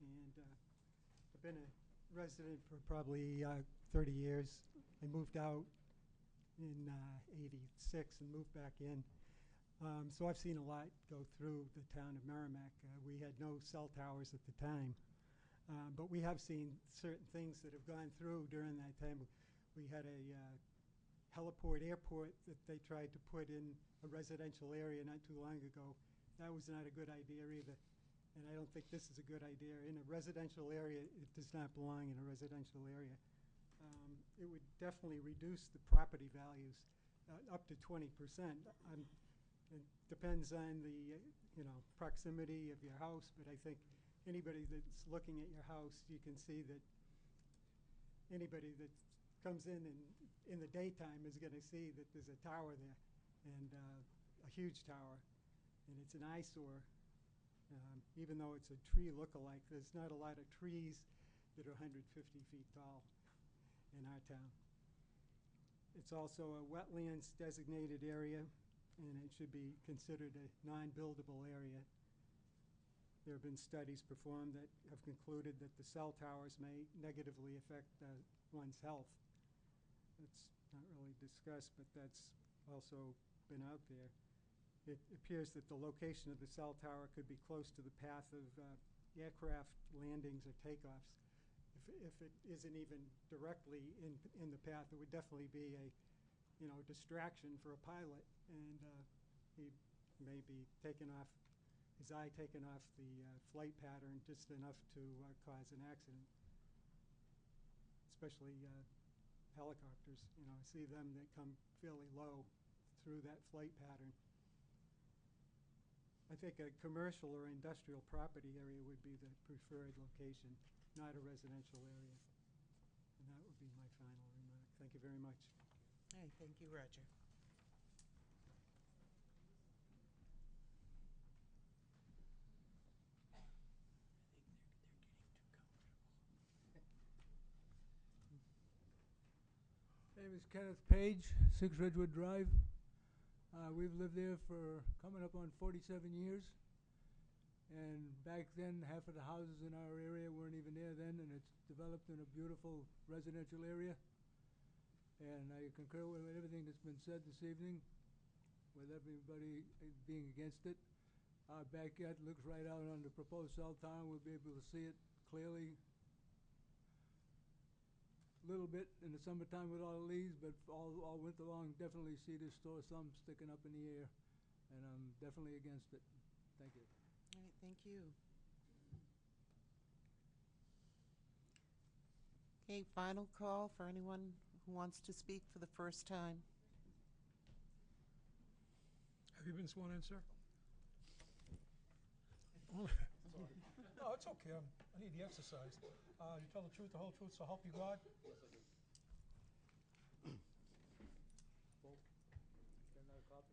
and I've been a resident for probably 30 years. I moved out in '86 and moved back in. So I've seen a lot go through the town of Merrimack. We had no cell towers at the time, but we have seen certain things that have gone through during that time. We had a heliport airport that they tried to put in a residential area not too long ago. That was not a good idea either, and I don't think this is a good idea. In a residential area, it does not belong in a residential area. It would definitely reduce the property values up to 20%. It depends on the proximity of your house, but I think anybody that's looking at your house, you can see that anybody that comes in the daytime is going to see that there's a tower there, and a huge tower, and it's an eyesore. Even though it's a tree look-alike, there's not a lot of trees that are 150 feet tall in our town. It's also a wetlands designated area, and it should be considered a non-buildable area. There have been studies performed that have concluded that the cell towers may negatively affect one's health. That's not really discussed, but that's also been out there. It appears that the location of the cell tower could be close to the path of aircraft landings or takeoffs. If it isn't even directly in the path, it would definitely be a distraction for a pilot, and he may be his eye taken off the flight pattern just enough to cause an accident, especially helicopters. I see them that come fairly low through that flight pattern. I think a commercial or industrial property area would be the preferred location, not a residential area. And that would be my final remark. Thank you very much. All right, thank you, Roger. My name is Kenneth Page, 6 Redwood Drive. We've lived there for coming up on 47 years. And back then, half of the houses in our area weren't even there then, and it's developed in a beautiful residential area. And I concur with everything that's been said this evening, with everybody being against it. Our backyard looks right out on the proposed cell tower. We'll be able to see it clearly a little bit in the summertime with all the leaves, but all winter long, definitely see this store thumb sticking up in the air. And I'm definitely against it. Thank you. All right, thank you. Okay, final call for anyone who wants to speak for the first time. Have you been sworn in, sir? No, it's okay. I need the exercise. You tell the truth, the whole truth, so help you God? I'll get it at the bottom.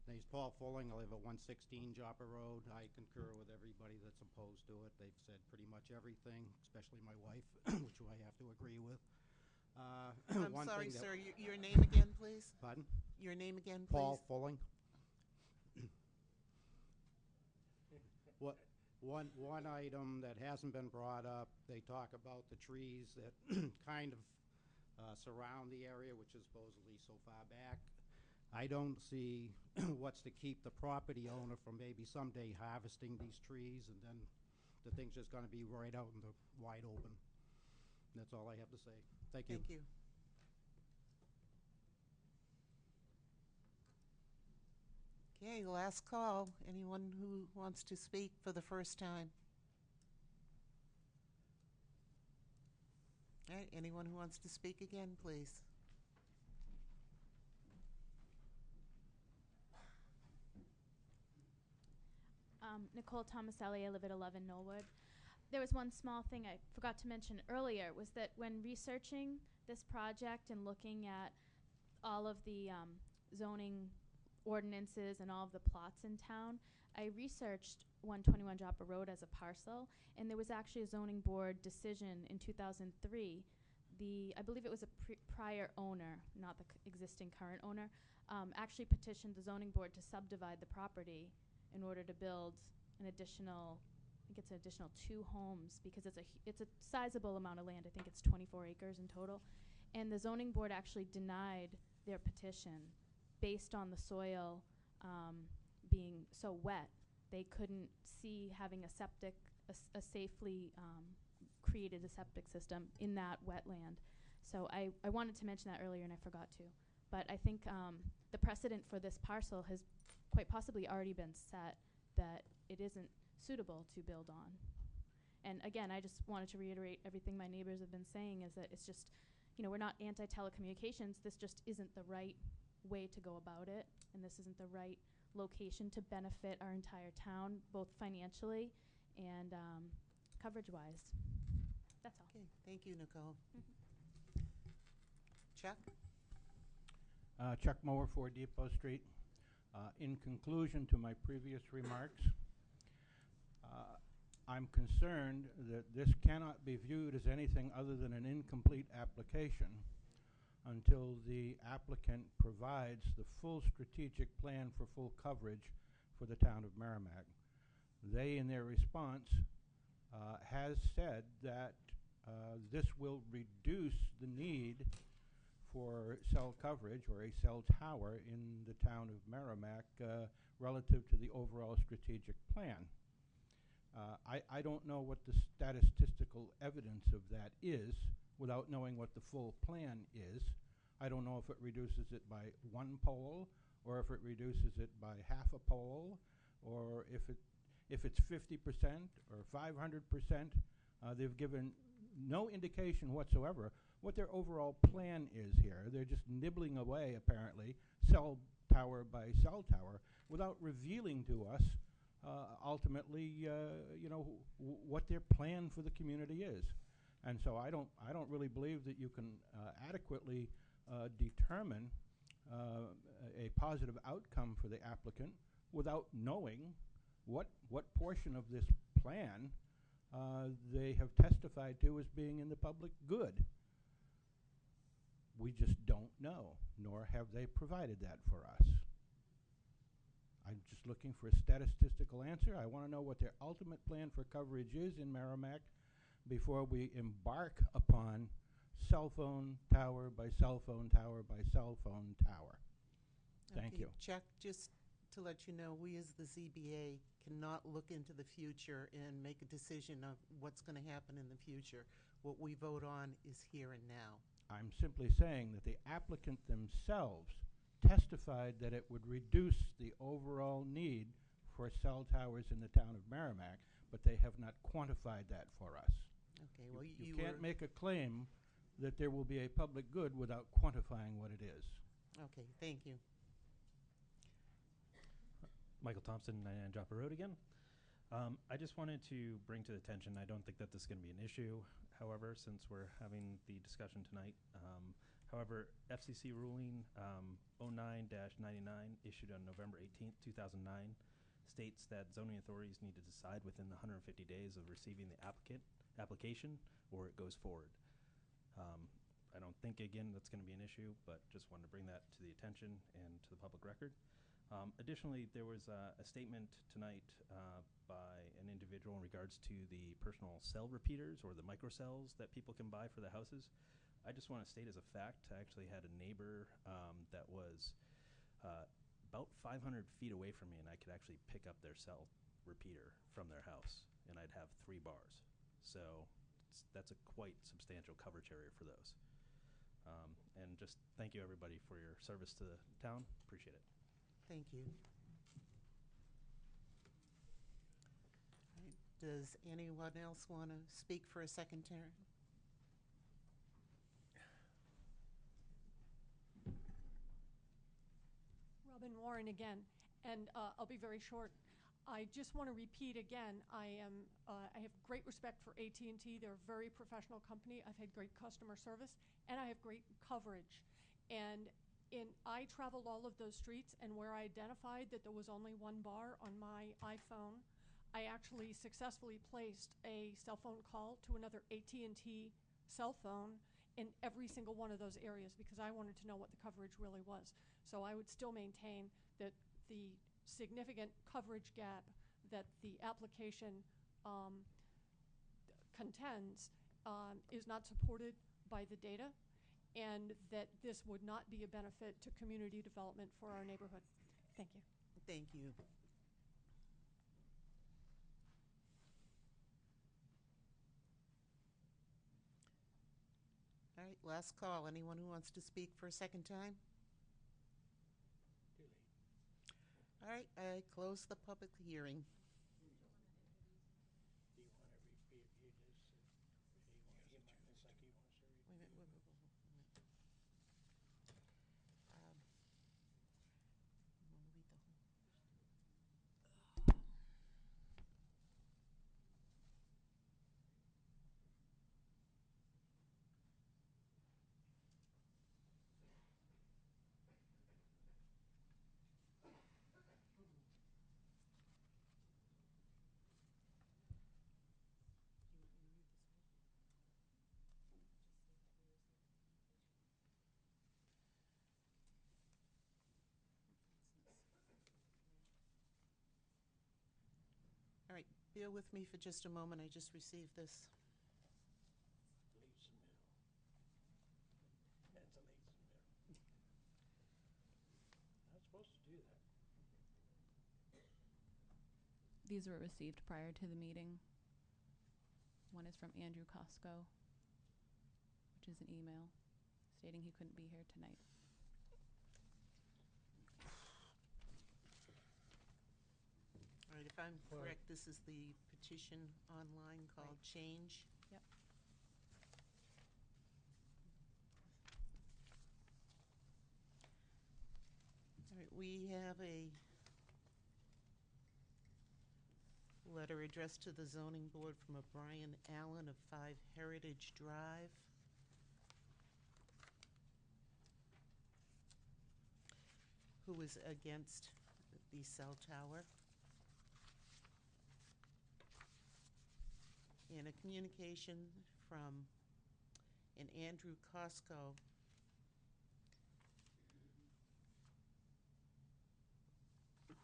Name's Paul Fulling. I live at 116 Joppa Road. I concur with everybody that's opposed to it. They've said pretty much everything, especially my wife, which I have to agree with. I'm sorry, sir. Your name again, please? Pardon? Your name again, please? Paul Fulling. One item that hasn't been brought up, they talk about the trees that kind of surround the area, which is supposedly so far back. I don't see what's to keep the property owner from maybe someday harvesting these trees, and then the thing's just going to be right out in the wide open. That's all I have to say. Thank you. Thank you. Okay, last call. Anyone who wants to speak for the first time? All right, anyone who wants to speak again, please. Nicole Tomaselli, I live at 11 Knollwood. There was one small thing I forgot to mention earlier, was that when researching this project and looking at all of the zoning ordinances and all of the plots in town, I researched 121 Joppa Road as a parcel, and there was actually a zoning board decision in 2003. I believe it was a prior owner, not the existing current owner, actually petitioned the zoning board to subdivide the property in order to build an additional, I think it's an additional 2 homes, because it's a sizable amount of land. I think it's 24 acres in total. And the zoning board actually denied their petition based on the soil being so wet. They couldn't see having a septic, a safely created a septic system in that wetland. So I wanted to mention that earlier and I forgot to. But I think the precedent for this parcel has quite possibly already been set, that it isn't suitable to build on. And again, I just wanted to reiterate everything my neighbors have been saying, is that it's just, you know, we're not anti-telecommunications. This just isn't the right way to go about it, and this isn't the right location to benefit our entire town, both financially and coverage-wise. That's all. Okay, thank you, Nicole. Chuck? Chuck Mower, 4 Depot Street. In conclusion to my previous remarks, I'm concerned that this cannot be viewed as anything other than an incomplete application until the applicant provides the full strategic plan for full coverage for the town of Merrimack. They, in their response, has said that this will reduce the need for cell coverage or a cell tower in the town of Merrimack relative to the overall strategic plan. I don't know what the statistical evidence of that is without knowing what the full plan is. I don't know if it reduces it by 1 pole, or if it reduces it by half a pole, or if it's 50% or 500%. They've given no indication whatsoever what their overall plan is here. They're just nibbling away, apparently, cell tower by cell tower, without revealing to us ultimately, you know, what their plan for the community is. And so I don't really believe that you can adequately determine a positive outcome for the applicant without knowing what portion of this plan they have testified to as being in the public good. We just don't know, nor have they provided that for us. I'm just looking for a statistical answer. I want to know what their ultimate plan for coverage is in Merrimack before we embark upon cell phone tower by cell phone tower by cell phone tower. Thank you. Chuck, just to let you know, we as the ZBA cannot look into the future and make a decision of what's going to happen in the future. What we vote on is here and now. I'm simply saying that the applicant themselves testified that it would reduce the overall need for cell towers in the town of Merrimack, but they have not quantified that for us. Okay, well, you can't make a claim that there will be a public good without quantifying what it is. Okay, thank you. Michael Thompson, 99 Joppa Road again. I just wanted to bring to the attention, I don't think that this is going to be an issue, however, since we're having the discussion tonight. However, FCC ruling 09-99 issued on November 18th, 2009 states that zoning authorities need to decide within the 150 days of receiving the application or it goes forward. I don't think, again, that's going to be an issue, but just wanted to bring that to the attention and to the public record. Additionally, there was a statement tonight by an individual in regards to the personal cell repeaters or the microcells that people can buy for the houses. I just want to state as a fact, I actually had a neighbor that was about 500 feet away from me, and I could actually pick up their cell repeater from their house, and I'd have 3 bars. So that's a quite substantial coverage area for those. And just thank you, everybody, for your service to the town. Appreciate it. Thank you. All right. Does anyone else want to speak for a second turn? Robin Warren again, and I'll be very short. I just want to repeat again, I have great respect for AT&T. They're a very professional company. I've had great customer service, and I have great coverage. And I traveled all of those streets, and where I identified that there was only one bar on my iPhone, I actually successfully placed a cell phone call to another AT&T cell phone in every single one of those areas because I wanted to know what the coverage really was. So I would still maintain that the significant coverage gap that the application contends is not supported by the data, and that this would not be a benefit to community development for our neighborhood. Thank you. Thank you. All right, last call. Anyone who wants to speak for a second time? All right, I close the public hearing. All right, bear with me for just a moment. I just received this. Not supposed to do that. These were received prior to the meeting. One is from Andrew Costco, which is an email stating he couldn't be here tonight. All right, if I'm correct, this is the petition online called Change. Yep. All right, we have a letter addressed to the zoning board from a Brian Allen of 5 Heritage Drive. Who is against the cell tower. And a communication from an Andrew Costco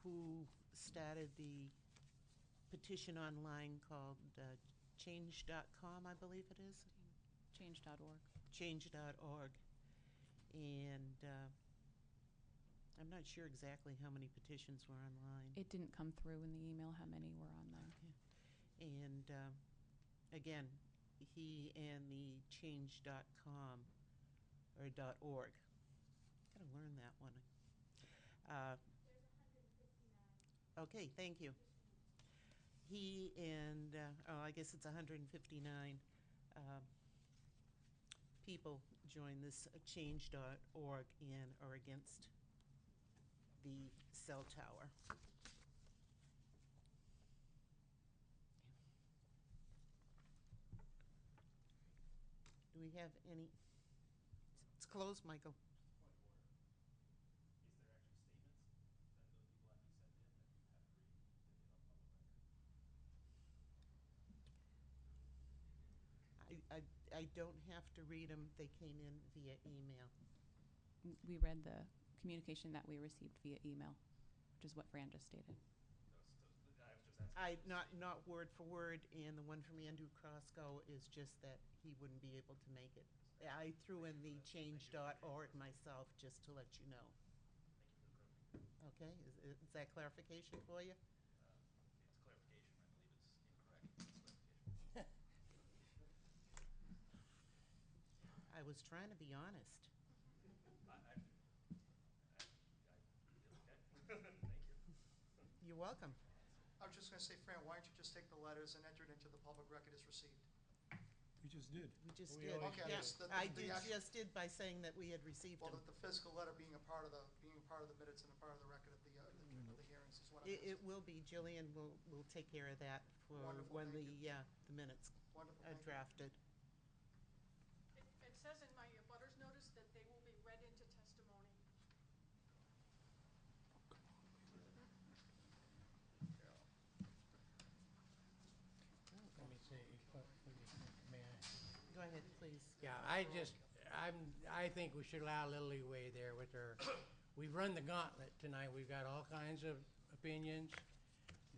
who started the petition online called change.com, I believe it is. Change.org. Change.org. And I'm not sure exactly how many petitions were online. It didn't come through in the email how many were on there. Okay. And again, he and the change.com or .org. Gotta learn that one. Okay, thank you. He and, I guess it's 159 people joined this change.org and are against the cell tower. Do we have any? It's closed, Michael. I don't have to read them. They came in via email. We read the communication that we received via email, which is what Fran just stated. Not word for word, and the one from Andrew Costco is just that he wouldn't be able to make it. I threw in the change.org myself just to let you know. Okay, is that clarification for you? It's clarification. I believe it's incorrect. I was trying to be honest. Thank you. You're welcome. I was just going to say, Fran, why don't you just take the letters and enter it into the public record as received? We just did. We just We did. always Yeah, do. I just did by saying that we had received Well, them. the physical letter being a part of the minutes and a part of the It will be. Jillian will take care of that for when the minutes are drafted. It says in my abutters notice that they will be read into testimony. Let me see, may I? Go ahead, please. Yeah, I think we should allow a little leeway there with her. We've run the gauntlet tonight. We've got all kinds of opinions.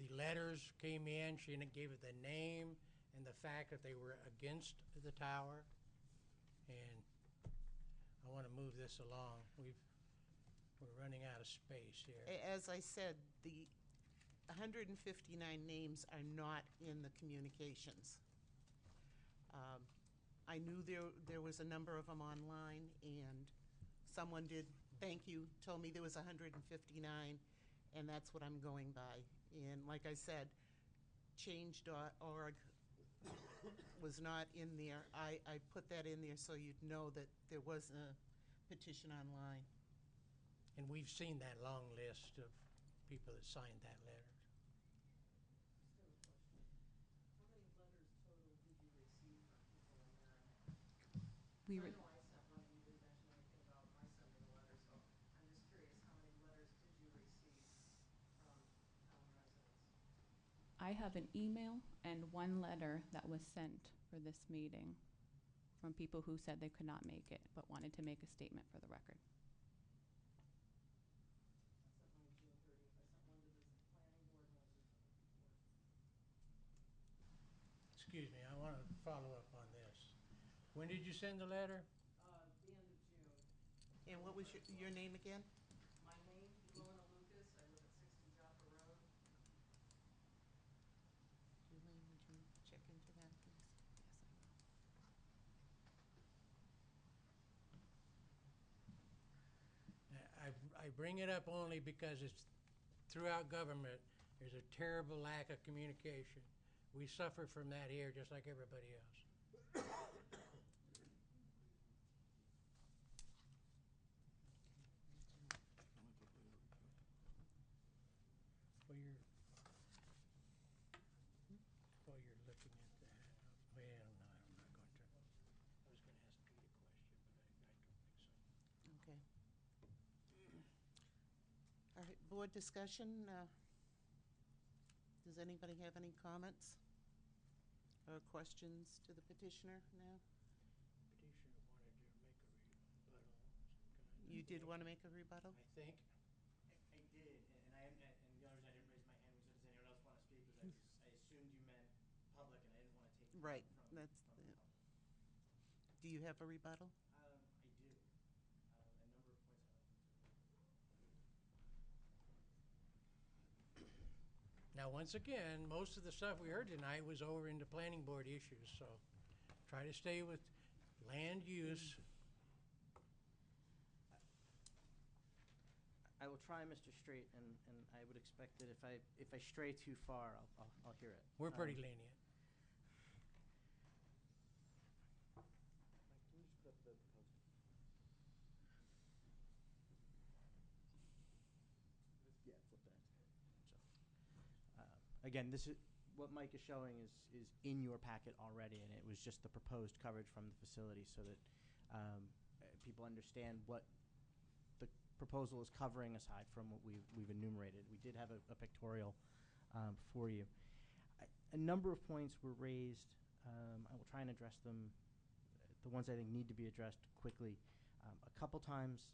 The letters came in. She gave it the name and the fact that they were against the tower. And I want to move this along. We're running out of space here. As I said, the 159 names are not in the communications. I knew there was a number of them online, and someone did, thank you, told me there was 159, and that's what I'm going by. And like I said, change.org was not in there. I put that in there so you'd know that there was a petition online. And we've seen that long list of people that signed that letter. We were, I sent one, and you didn't mention anything about my sending a letter, so I'm just curious, how many letters did you receive from town residents? I have an email and one letter that was sent for this meeting from people who said they could not make it, but wanted to make a statement for the record. Excuse me, I want to follow up on this. When did you send the letter? The end of June. And what was your name again? My name, Ilona Lucas, I live at 60 Joppa Road. Julie, would you check into that, please? I bring it up only because it's throughout government, there's a terrible lack of communication. We suffer from that here just like everybody else. While you're looking at that, well, no, I'm not going to. I was going to ask Pete a question, but I don't think so. Okay. All right, board discussion. Does anybody have any comments or questions to the petitioner now? Petitioner wanted to make a rebuttal. You did want to make a rebuttal? I think. I did, and the only reason I didn't raise my hand was because does anyone else want to speak? Because I assumed you meant public, and I didn't want to take Right, from that's, the public. do you have a rebuttal? I do. A number of points I want to. Now, once again, most of the stuff we heard tonight was over into planning board issues, so try to stay with land use. I will try, Mr. Straight, and I would expect that if I stray too far, I'll hear it. We're pretty lenient. Yeah, flip that. So, again, this is what Mike is showing is in your packet already, and it was just the proposed coverage from the facility so that people understand what the proposal is covering aside from what we've enumerated. We did have a pictorial for you. A number of points were raised. I will try and address them, the ones I think need to be addressed quickly. A couple times,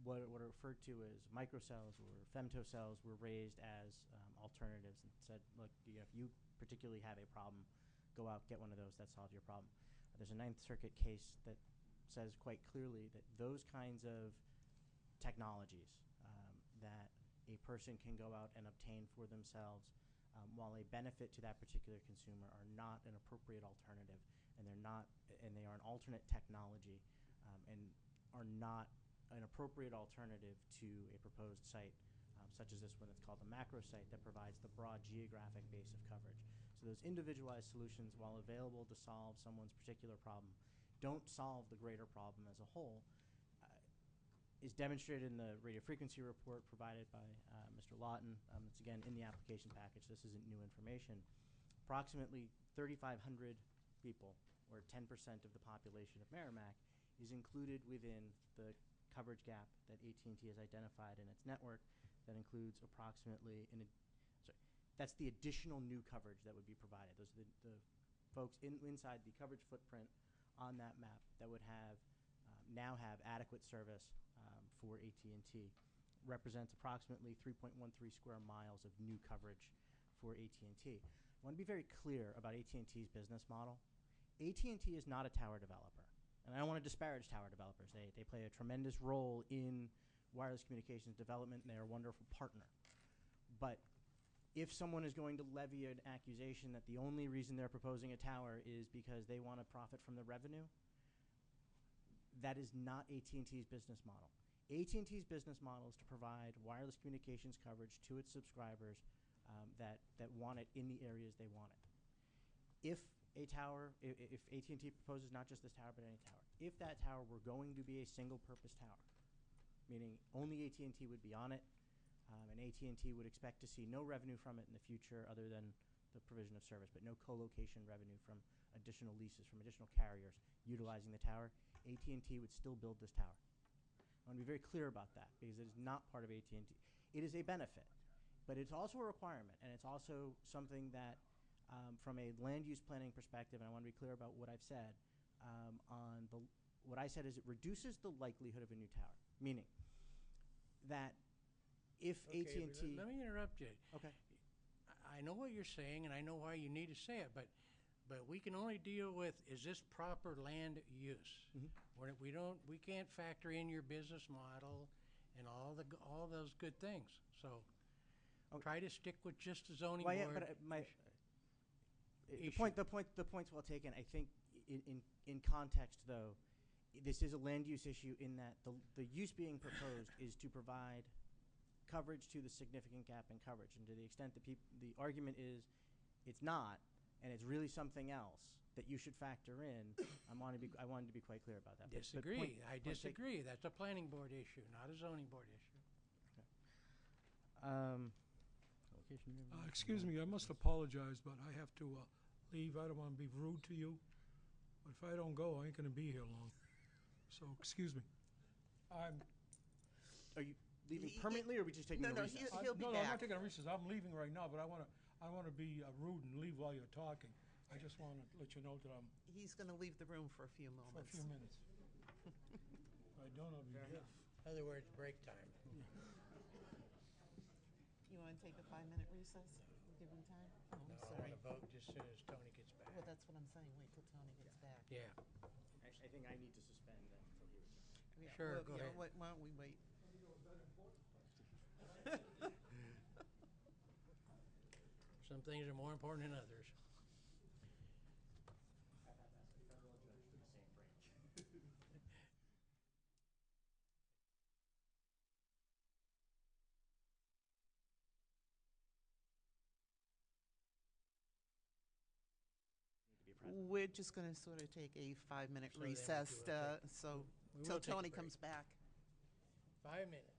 what are referred to as microcells or femtocells were raised as alternatives and said, look, if you particularly have a problem, go out, get one of those, that solves your problem. There's a Ninth Circuit case that says quite clearly that those kinds of technologies that a person can go out and obtain for themselves, while a benefit to that particular consumer, are not an appropriate alternative, and they are an alternate technology, and are not an appropriate alternative to a proposed site, such as this one that's called the macro site that provides the broad geographic base of coverage. So those individualized solutions, while available to solve someone's particular problem, don't solve the greater problem as a whole. is demonstrated in the radio frequency report provided by Mr. Lawton. It's again in the application package. This isn't new information. Approximately 3,500 people, or 10% of the population of Merrimack, is included within the coverage gap that AT&T has identified in its network. That includes approximately, that's the additional new coverage that would be provided. Those are the folks inside the coverage footprint on that map that would have now have adequate service for AT&T. Represents approximately 3.13 square miles of new coverage for AT&T. I want to be very clear about AT&T's business model. AT&T is not a tower developer. And I don't want to disparage tower developers. They play a tremendous role in wireless communications development, and they are a wonderful partner. But if someone is going to levy an accusation that the only reason they're proposing a tower is because they want to profit from the revenue, that is not AT&T's business model. AT&T's business model is to provide wireless communications coverage to its subscribers that want it in the areas they want it. If a tower, if AT&T proposes not just this tower but any tower, if that tower were going to be a single-purpose tower, meaning only AT&T would be on it, and AT&T would expect to see no revenue from it in the future other than the provision of service, but no co-location revenue from additional leases, from additional carriers utilizing the tower, AT&T would still build this tower. I want to be very clear about that because it is not part of AT&T. It is a benefit, but it's also a requirement, and it's also something that, from a land use planning perspective, and I want to be clear about what I've said, what I said is it reduces the likelihood of a new tower, meaning that if Okay, AT&T... let me interrupt you. Okay. I know what you're saying, and I know why you need to say it, but we can only deal with, is this proper land use? We can't factor in your business model and all those good things. So try to stick with just the zoning board. Yeah, but the point's well taken. I think in context, though, this is a land use issue in that the use being proposed is to provide coverage to the significant gap in coverage. And to the extent that the argument is it's not, and it's really something else that you should factor in, I wanted to be quite clear about that. Disagree. I disagree. That's a planning board issue, not a zoning board issue. Excuse me, I must apologize, but I have to leave. I don't want to be rude to you. But if I don't go, I ain't going to be here long. So, excuse me. Are you leaving permanently, or are we just taking a recess? He'll be No, back. I'm not taking a recess. I'm leaving right now, but I want to be rude and leave while you're talking. I just want to let you know that I'm He's going to leave the room for a few for a moments. few minutes. I don't know if you get. In other words, break time. You want to take a 5-minute recess? Give him time? Oh, I'm No, I sorry. want to vote just as soon as Tony gets back. Well, that's what I'm saying. Wait till Tony gets back. Yeah. I think I need to suspend then until he returns. Yeah, Sure, well, go yeah, ahead. Why don't we wait? Some things are more important than others. We're just going to sort of take a 5-minute So then we recess, do a break. so We till will take a Tony break. comes back. 5 minutes.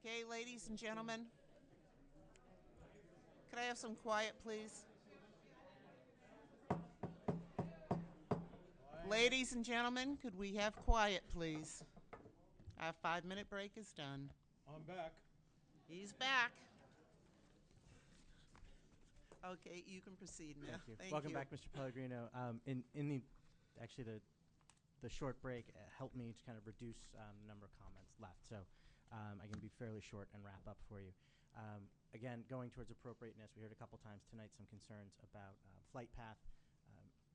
Okay, ladies and gentlemen, could I have some quiet, please? Ladies and gentlemen, could we have quiet, please? Our 5-minute break is done. I'm back. He's back. Okay, you can proceed now. Thank you. Thank Welcome you. back, Mr. Pellegrino. The short break helped me to kind of reduce the number of comments left, so I can be fairly short and wrap up for you. Again, going towards appropriateness, we heard a couple times tonight some concerns about flight path.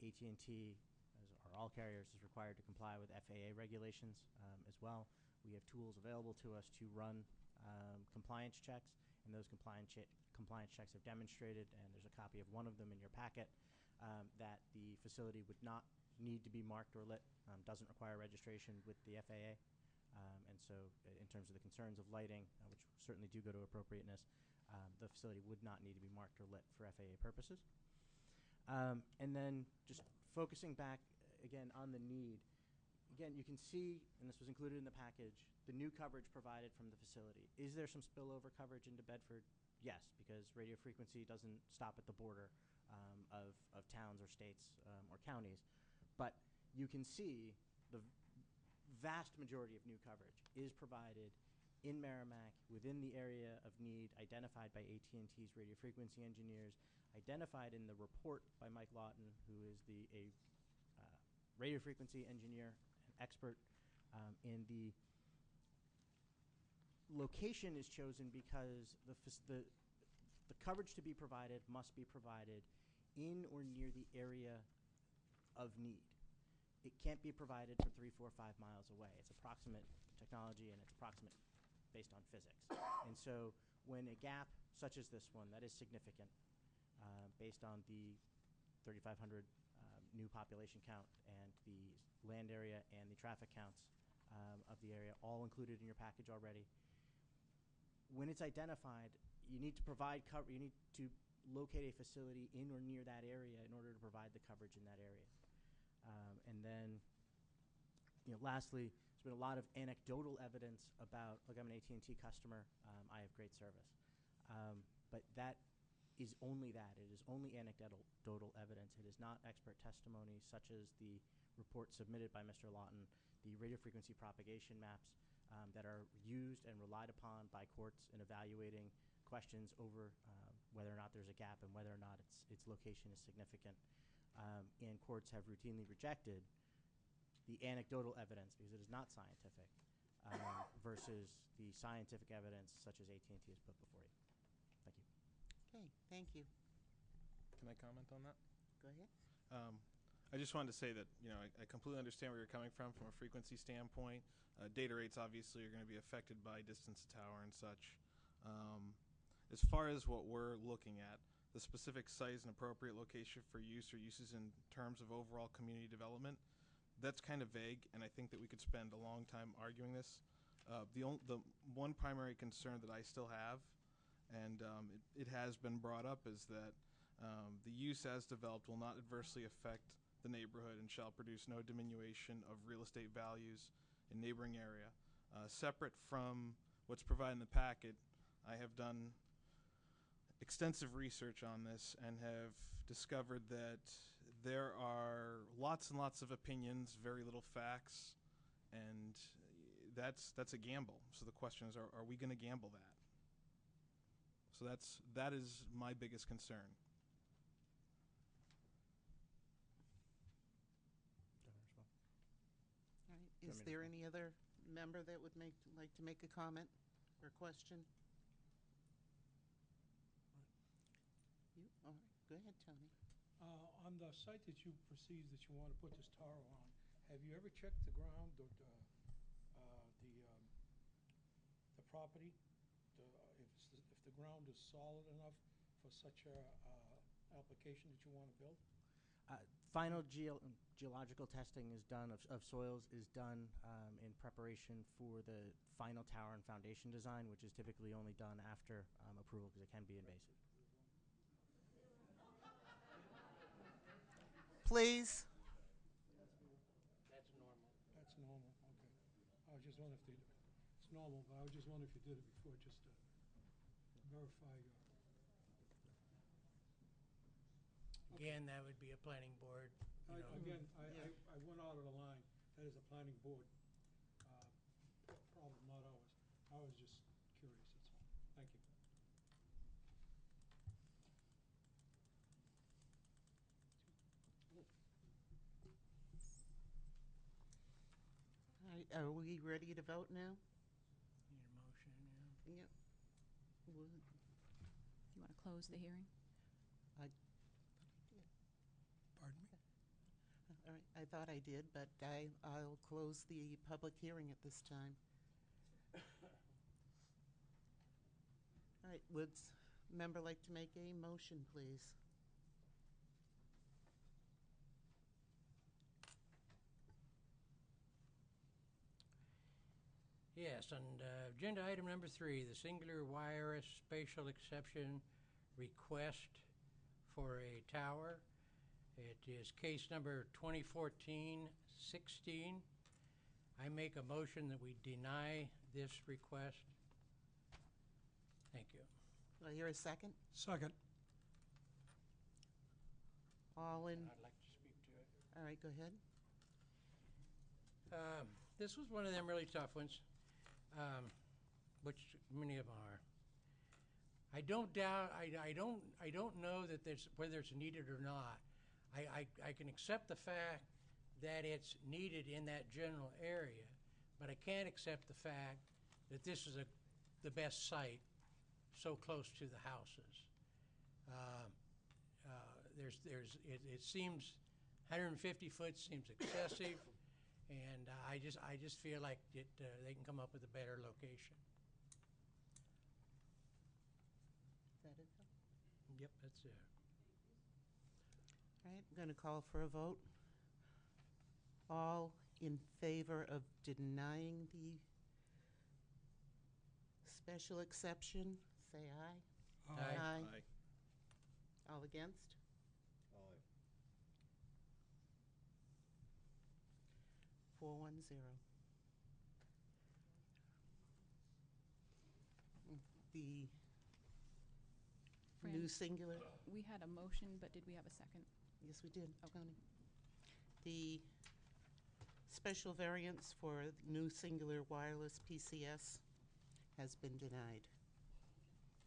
AT&T, as are all carriers, is required to comply with FAA regulations as well. We have tools available to us to run compliance checks, and those compliance checks have demonstrated, and there's a copy of one of them in your packet, that the facility would not need to be marked or lit, doesn't require registration with the FAA. And so in terms of the concerns of lighting, which certainly do go to appropriateness, the facility would not need to be marked or lit for FAA purposes. And then just focusing back again on the need, again, you can see, and this was included in the package, the new coverage provided from the facility. Is there some spillover coverage into Bedford? Yes, because radio frequency doesn't stop at the border of towns or states or counties. But you can see the vast majority of new coverage is provided in Merrimack within the area of need identified by AT&T's radio frequency engineers, identified in the report by Mike Lawton, who is a radio frequency engineer and expert. And the location is chosen because the coverage to be provided must be provided in or near the area of need. It can't be provided for 3, 4, 5 miles away. It's approximate technology, and it's approximate based on physics. And so when a gap such as this one, that is significant, based on the 3,500 new population count and the land area and the traffic counts of the area, all included in your package already. When it's identified, you need to provide you need to locate a facility in or near that area in order to provide the coverage in that area. And then, lastly, there's been a lot of anecdotal evidence about, look, I'm an AT&T customer, I have great service. But that is only that. It is only anecdotal evidence. It is not expert testimony, such as the report submitted by Mr. Lawton, the radio frequency propagation maps that are used and relied upon by courts in evaluating questions over whether or not there's a gap and whether or not its location is significant. And courts have routinely rejected the anecdotal evidence because it is not scientific versus the scientific evidence such as AT&T has put before you. Thank you. Okay, thank you. Can I comment on that? Go ahead. I just wanted to say that, I completely understand where you're coming from a frequency standpoint. Data rates obviously are going to be affected by distance to tower and such. As far as what we're looking at, the specific size and appropriate location for use or uses in terms of overall community development, that's kind of vague, and I think that we could spend a long time arguing this. The one primary concern that I still have, and it has been brought up, is that the use as developed will not adversely affect the neighborhood and shall produce no diminution of real estate values in neighboring area. Separate from what's provided in the packet, I have done extensive research on this and have discovered that there are lots and lots of opinions, very little facts, and that's a gamble. So the question is, are we going to gamble that? So that is my biggest concern. All right. Is there any other member that would like to make a comment or question? You? All right. Go ahead, Tony. On the site that you perceive that you want to put this tower on, have you ever checked the ground or the property? If the ground is solid enough for such a application that you want to build? Final geological testing is done of soils is done in preparation for the final tower and foundation design, which is typically only done after approval because it can be invasive. Please. That's normal. Okay. I was just wondering if it's normal normal, but I was just wondering if you did it before, just to verify your... Again, that would be a planning board, you know. Again, I went out of the line. That is a planning board problem, not ours. I was just curious, that's all. Thank you. All right, are we ready to vote now? Need a motion, yeah. Yep. Well, You want to close the hearing? Pardon me? All right, I thought I did, but I'll close the public hearing at this time. All right, would member like to make a motion, please? Yes, and agenda item number 3, the singular wireless spatial exception request for a tower. It is case number 2014-16. I make a motion that we deny this request. Thank you. Do I hear a second? Second. All in, I'd like to speak to it. all right, go ahead. This was one of them really tough ones, which many of them are. I don't doubt. I don't know that there's whether it's needed or not. I can accept the fact that it's needed in that general area, but I can't accept the fact that this is the best site so close to the houses. It seems 150 foot seems excessive, and I just feel like they can come up with a better location. Is that it? Yep, that's it. All right, I'm going to call for a vote. All in favor of denying the special exception, say aye. Aye. Aye. All against? Aye. 410. The Fran, new singular, we had a motion, but did we have a second? yes, we did, Tony. The special variance for new singular wireless PCS has been denied.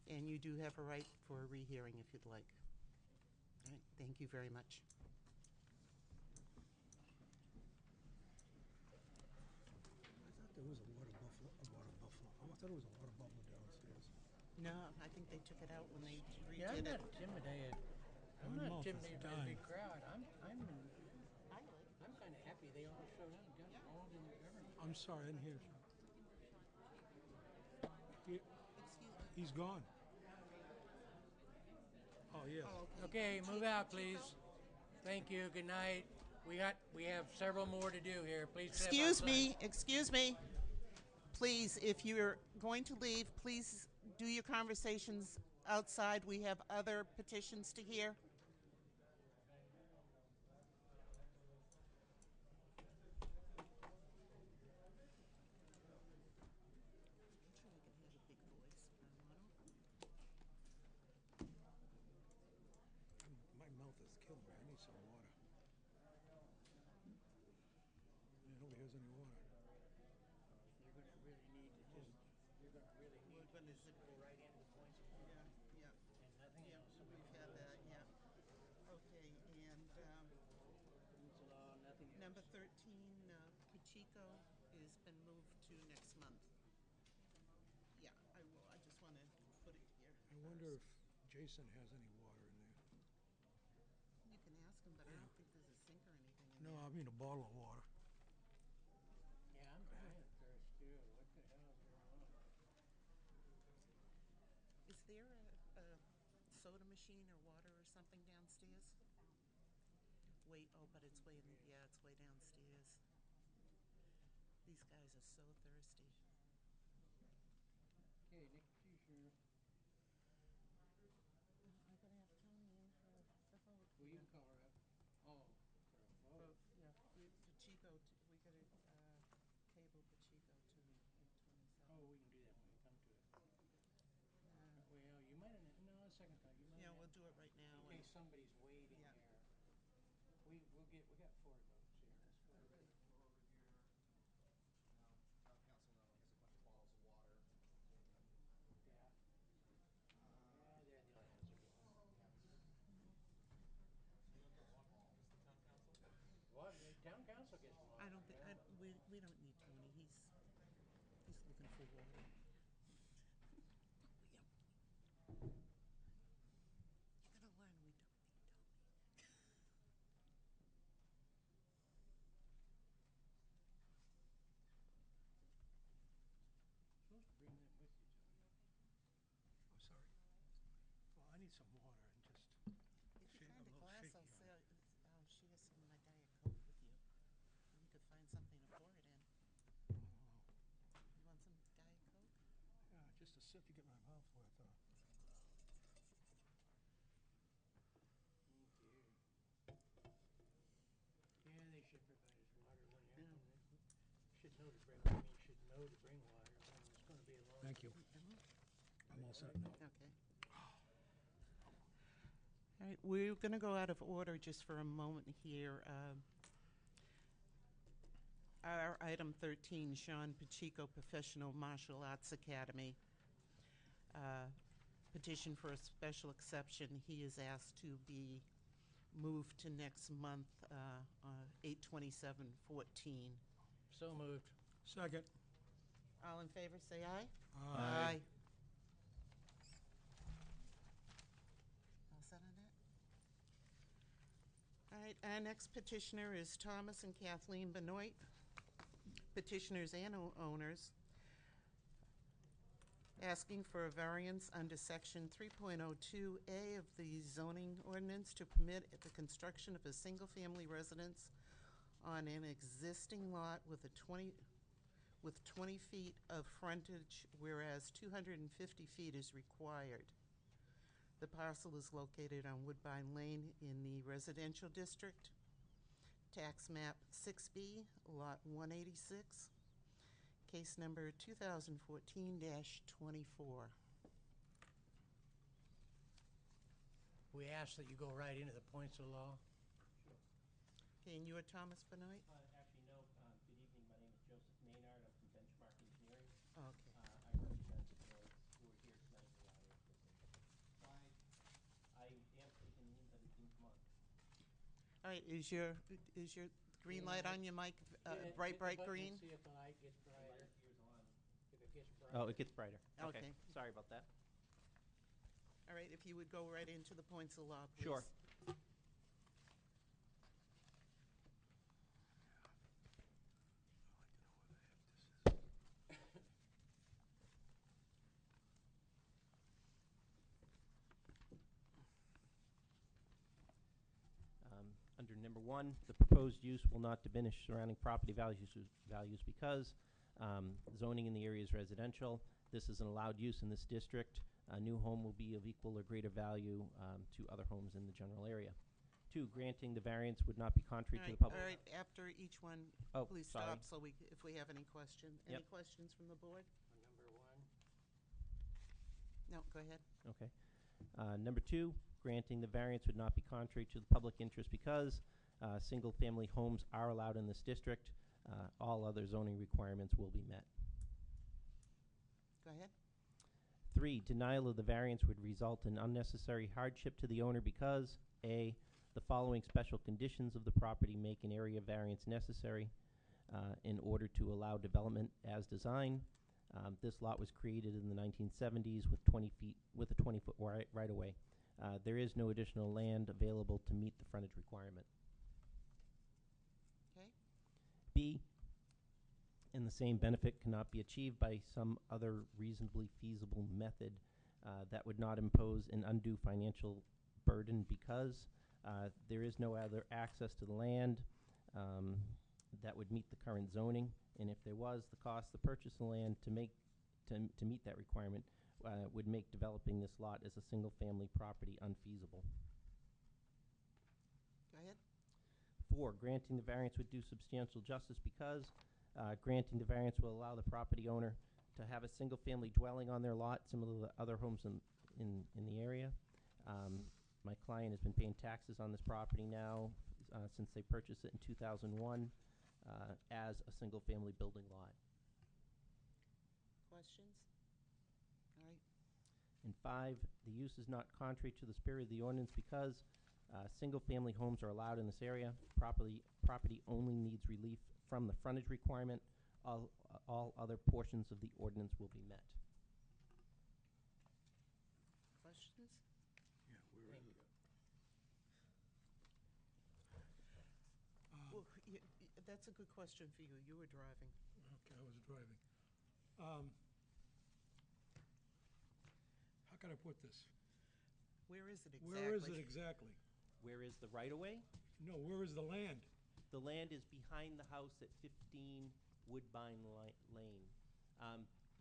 And you do have a right for a rehearing if you'd like. All right, thank you very much. I thought there was a water buffalo. I thought it was a water buffalo downstairs. No, I think they took it out when they Yeah, I'm redid not it. intimidated. I'm My not mouth is intimidated by the big dying. crowd. I'm kind of happy they all showed up and got involved in the government. I'm sorry, I didn't hear you. He's gone. Oh, yes. Okay, move out, please. Thank you. Good night. We have several more to do here. Please step outside. Excuse me. Please, if you're going to leave, please do your conversations outside. We have other petitions to hear. My mouth is killing me. I need some water. Yeah, nobody has any water. You're going to really need to go right into the points of order. Yeah. And nothing else. We've had that, yeah. Okay, and Nothing else. number 13, Pacheco, has been moved to next month. Yeah, I will. I just want to put it here. I wonder if Jason has any water in there. You can ask him, but I don't think there's a sink or anything in No, there. I mean a bottle of water. Yeah, I'm kind of thirsty too. What the hell is going on? Is there a soda machine or water or something downstairs? Wait, oh, but it's way in, yeah, it's way downstairs. These guys are so thirsty. Okay, Nick, choose your. I'm gonna have Tony in for the vote. Well, you can call her up. Oh, for a vote. Yeah, Pacheco, we gotta, table Pacheco to 27. Oh, we somebody's waiting here. We got 4 votes here. What, the town council gets water. I don't think, yeah. we don't need Tony, he's looking for water. You're gonna learn we don't need Tony. Supposed to bring that with you, Tony. I'm sorry. Well, I need some water and just If you shake find a a little glass, shaky I'll on it. share some of my Diet Coke with you. And you could find something to pour it in. You want some Diet Coke? Yeah, just a sip to get my mouth wet, Thank you. Yeah, they should provide us water when you're, should know to bring, should know to bring water when it's gonna be a long. Thank you. I'm all set now. Okay. All right, we're going to go out of order just for a moment here. Our item 13, Sean Pacheco Professional Martial Arts Academy. Petition for a special exception. He is asked to be moved to next month, 8/27/14. So moved. Second. All in favor, say aye. Aye. All set on that? All right, our next petitioner is Thomas and Kathleen Benoit, petitioners and owners, asking for a variance under section 3.02A of the zoning ordinance to permit the construction of a single-family residence on an existing lot with 20 feet of frontage, whereas 250 feet is required. The parcel is located on Woodbine Lane in the residential district. Tax map 6B, lot 186. Case number 2014-24. We ask that you go right into the points of law. Okay, and you are Thomas Benoit? Actually, no. Good evening. My name is Joseph Maynard. I'm from Benchmark Engineering. Okay. I represent the boards who are here tonight in the audience with me. I am speaking, but it didn't come on. All right, is your green light on your mic bright green? See if the light gets brighter. If it gets brighter. Oh, it gets brighter. Okay. Sorry about that. All right, if you would go right into the points of law, please. Sure. Under number 1, the proposed use will not diminish surrounding property values because zoning in the area is residential. This is an allowed use in this district. A new home will be of equal or greater value to other homes in the general area. 2, granting the variance would not be contrary to the public. All right, after each one, Oh, please sorry. stop so if we have any questions. Any Yep. questions from the board? On number 1. No, go ahead. Okay. Number 2, granting the variance would not be contrary to the public interest because single-family homes are allowed in this district. All other zoning requirements will be met. Go ahead. 3, denial of the variance would result in unnecessary hardship to the owner because A, the following special conditions of the property make an area variance necessary in order to allow development as designed. This lot was created in the 1970s with 20-foot right-of-way. There is no additional land available to meet the frontage requirement. Okay. B, and the same benefit cannot be achieved by some other reasonably feasible method that would not impose an undue financial burden because there is no other access to the land that would meet the current zoning, and if there was, the cost to purchase the land to meet that requirement would make developing this lot as a single-family property unfeasible. Go ahead. 4, granting the variance would do substantial justice because granting the variance will allow the property owner to have a single-family dwelling on their lot, similar to other homes in the area. My client has been paying taxes on this property now since they purchased it in 2001 as a single-family building lot. Questions? All right. And 5, the use is not contrary to the spirit of the ordinance because single-family homes are allowed in this area. Property only needs relief from the frontage requirement. All other portions of the ordinance will be met. Questions? Yeah, where is it? Well, that's a good question for you. You were driving. Okay, I was driving. How can I put this? Where is it exactly? Where is it exactly? Where is the right-of-way? No, where is the land? The land is behind the house at 15 Woodbine Lane.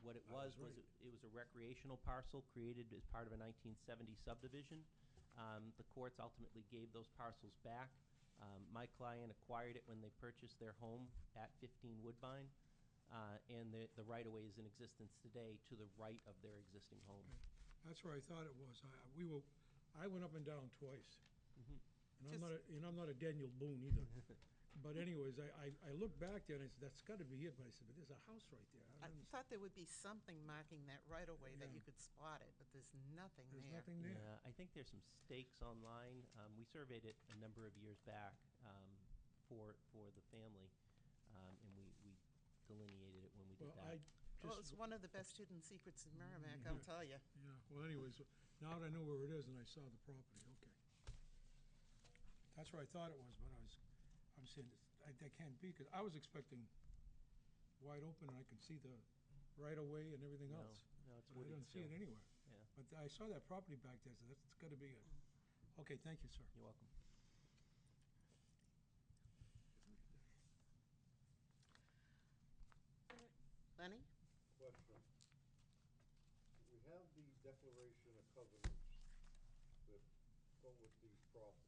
What it was right. it was a recreational parcel created as part of a 1970 subdivision. The courts ultimately gave those parcels back. My client acquired it when they purchased their home at 15 Woodbine, and the right-of-way is in existence today to the right of their existing home. That's where I thought it was. I went up and down twice. Mhm. And I'm not a Daniel Boone either. But anyways, I looked back there and I said, that's got to be it. But I said, but there's a house right there. I thought there would be something marking that right away that Yeah. you could spot it, but there's nothing There's there. nothing there. Yeah, I think there's some stakes online. We surveyed it a number of years back for the family, and we delineated it when we did Well, that. Well, it's one of the best hidden secrets in Merrimack, I'll tell you. Yeah, well anyways, now that I know where it is and I saw the property, okay. That's where I thought it was, but I'm saying, that can't be, because I was expecting wide open and I could see the right-of-way and everything No, else. no, it's But I wooded don't see it still. anywhere. Yeah. But I saw that property back there, so that's got to be it. Okay, thank you, sir. You're welcome. Lenny? Question. We have the declaration of covenants that go with these properties.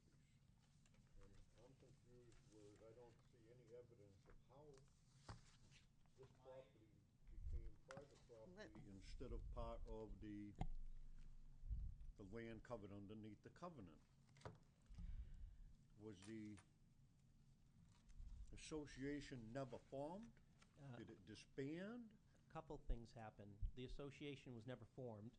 And I'm confused where I don't see any evidence of how this property became private property instead of part of the land covered underneath the covenant. Was the association never formed? Did it disband? A couple things happened. The association was never formed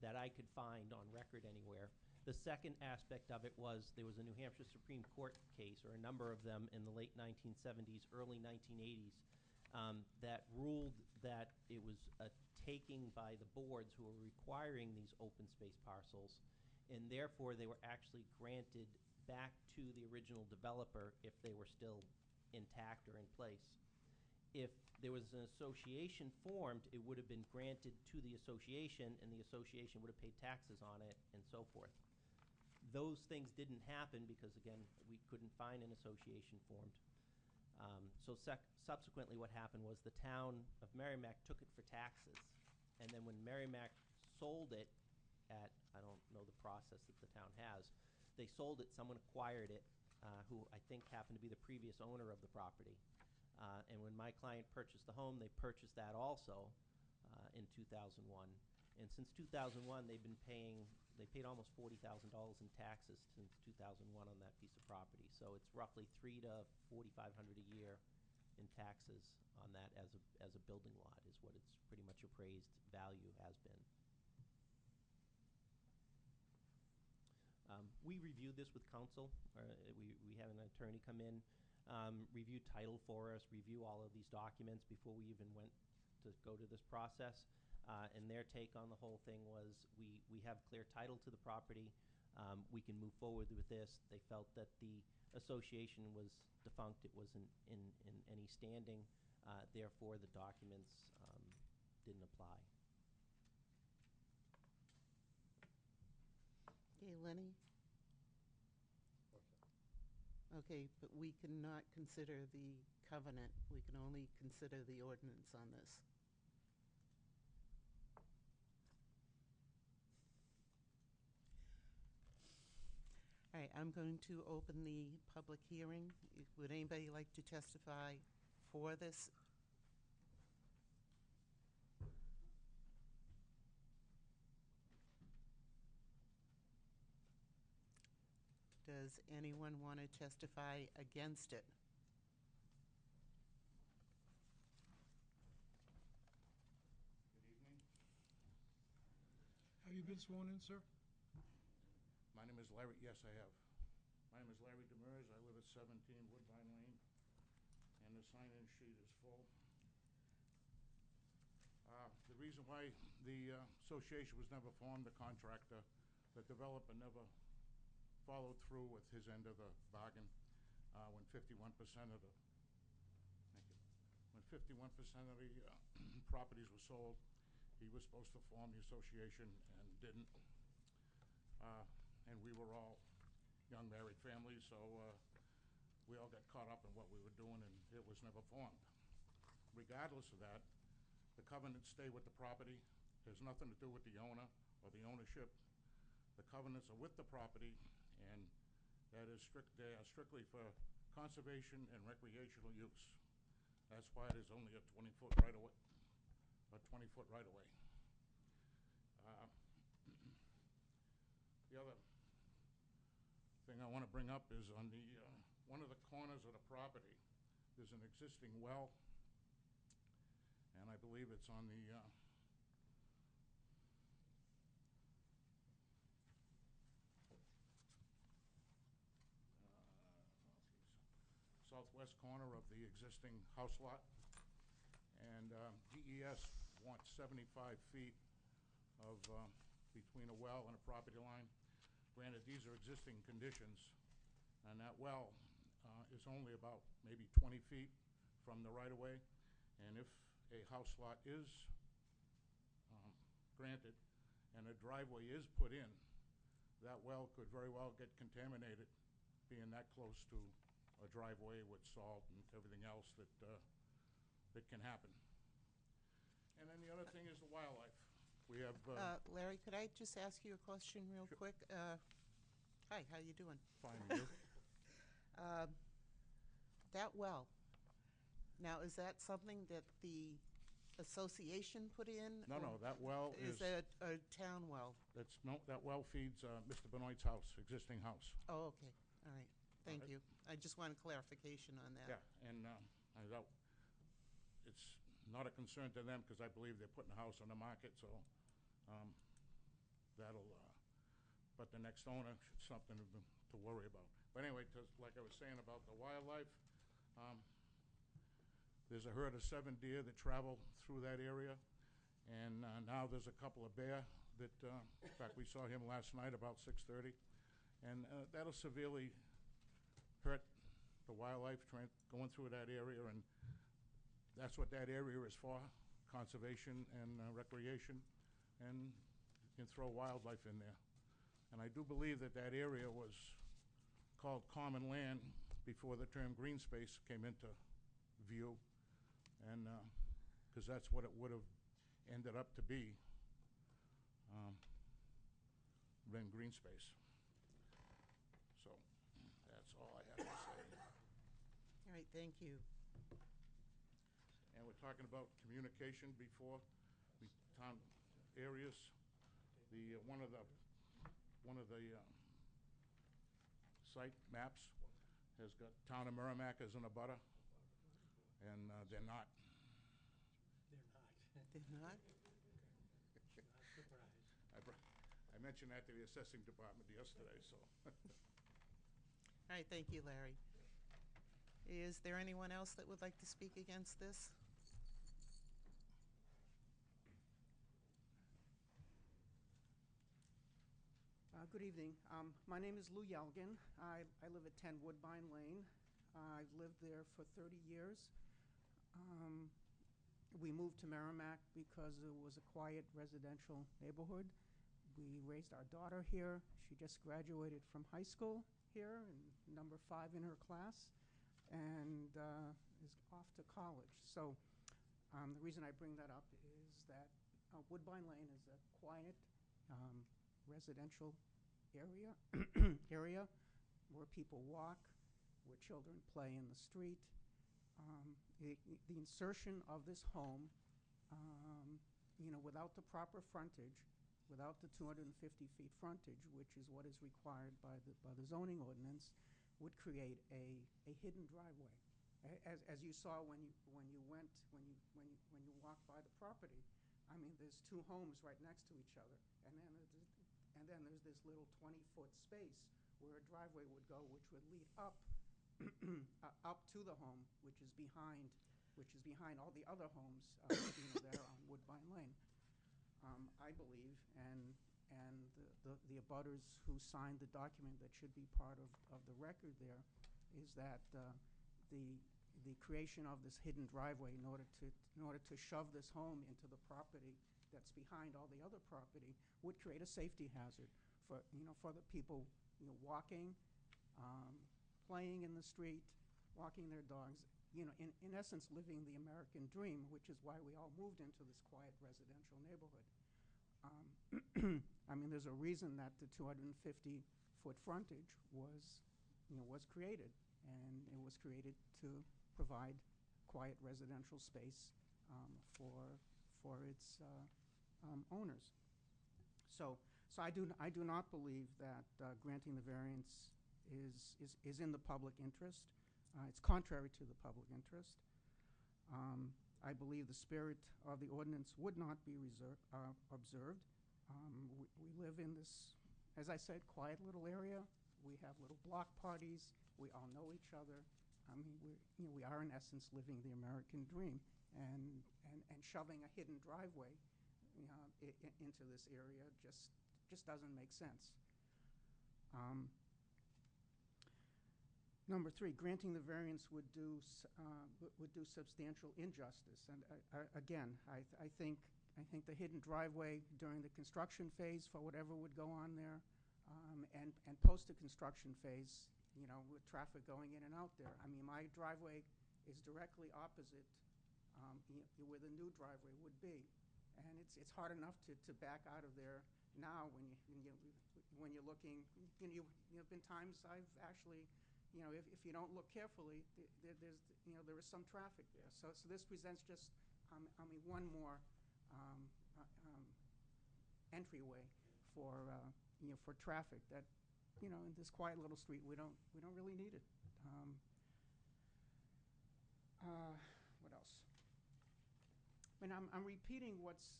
that I could find on record anywhere. The second aspect of it was there was a New Hampshire Supreme Court case, or a number of them in the late 1970s, early 1980s, that ruled that it was a taking by the boards who were requiring these open space parcels, and therefore they were actually granted back to the original developer if they were still intact or in place. If there was an association formed, it would have been granted to the association, and the association would have paid taxes on it, and so forth. Those things didn't happen because, again, we couldn't find an association formed. Subsequently what happened was the town of Merrimack took it for taxes, and then when Merrimack sold it at, I don't know the process that the town has, they sold it, someone acquired it, who I think happened to be the previous owner of the property. And when my client purchased the home, they purchased that also in 2001. And since 2001, they paid almost $40,000 in taxes since 2001 on that piece of property. So it's roughly $300 to $4,500 a year in taxes on that as a building lot is what its pretty much appraised value has been. We reviewed this with counsel. We had an attorney come in, review title for us, review all of these documents before we even went to go to this process. And their take on the whole thing was we have clear title to the property. We can move forward with this. They felt that the association was defunct. It wasn't in any standing. Therefore, the documents didn't apply. Okay, Lenny? Okay, but we cannot consider the covenant. We can only consider the ordinance on this. All right, I'm going to open the public hearing. Would anybody like to testify for this? Does anyone want to testify against it? Good evening. Have you been sworn in, sir? My name is Larry, yes, I have. My name is Larry Demers. I live at 17 Woodbine Lane, and the sign-in sheet is full. The reason why the association was never formed, the contractor, the developer never followed through with his end of the bargain when 51% of the, thank you, when 51% of the properties were sold. He was supposed to form the association and didn't. And we were all young married families, so we all got caught up in what we were doing, and it was never formed. Regardless of that, the covenants stay with the property. There's nothing to do with the owner or the ownership. The covenants are with the property, and that is they are strictly for conservation and recreational use. That's why there's only a 20-foot right-of-way, a 20-foot right-of-way. The other thing I want to bring up is on the one of the corners of the property, there's an existing well, and I believe it's on the southwest corner of the existing house lot, and DES wants 75 feet of between a well and a property line. Granted, these are existing conditions, and that well is only about maybe 20 feet from the right-of-way, and if a house lot is granted and a driveway is put in, that well could very well get contaminated, being that close to a driveway with salt and everything else that that can happen. And then the other thing is the wildlife. We have Larry, could I just ask you a question real quick? Hi, how you doing? Fine, you? That well, now is that something that the association put in? No, no, that well is a town well? That's no, that well feeds Mr. Benoit's house, existing house. Oh, okay, all right, thank right. you. I just wanted clarification on that. Yeah, and it's not a concern to them because I believe they're putting a house on the market, so that'll, but the next owner, something to worry about. But anyway, like I was saying about the wildlife, there's a herd of 7 deer that travel through that area, and now there's a couple of bear that, in fact, we saw him last night about 6:30, and that'll severely hurt the wildlife going through that area, and that's what that area is for, conservation and recreation, and you can throw wildlife in there. And I do believe that that area was called common land before the term green space came into view, and because that's what it would have ended up to be, than green space. So that's all I have to say. All right, thank you. And we're talking about communication before the town areas. The one of the site maps has got town of Merrimack as an abutter, and they're not. They're not. They're not? Not surprised. I mentioned that to the assessing department yesterday, so. All right, thank you, Larry. Is there anyone else that would like to speak against this? Good evening. My name is Lou Yelgin. I live at 10 Woodbine Lane. I've lived there for 30 years. We moved to Merrimack because it was a quiet residential neighborhood. We raised our daughter here. She just graduated from high school here, and number 5 in her class, and is off to college. So the reason I bring that up is that Woodbine Lane is a quiet residential area where people walk, where children play in the street. The insertion of this home, without the proper frontage, without the 250 feet frontage, which is what is required by the zoning ordinance, would create a hidden driveway. As you saw when you walked by the property, I mean, there's two homes right next to each other, and then there's this little 20-foot space where a driveway would go, which would lead up up to the home, which is behind all the other homes there on Woodbine Lane. I believe, and the abutters who signed the document that should be part of the record there, is that the creation of this hidden driveway in order to shove this home into the property that's behind all the other property would create a safety hazard for the people walking, playing in the street, walking their dogs, in essence living the American dream, which is why we all moved into this quiet residential neighborhood. I mean, there's a reason that the 250-foot frontage was created, and it was created to provide quiet residential space for its owners. So I do not believe that granting the variance is in the public interest. It's contrary to the public interest. I believe the spirit of the ordinance would not be observed. We live in this, as I said, quiet little area. We have little block parties. We all know each other. I mean, we are in essence living the American dream, and shoving a hidden driveway into this area just doesn't make sense. Number three, granting the variance would do substantial injustice. And again, I think the hidden driveway during the construction phase for whatever would go on there, and post the construction phase, with traffic going in and out there. I mean, my driveway is directly opposite where the new driveway would be, and it's hard enough to back out of there now when you're looking. There have been times I've actually, if you don't look carefully, there is some traffic there. So this presents just, one more entryway for traffic that, in this quiet little street, we don't really need it. What else? I mean, I'm repeating what's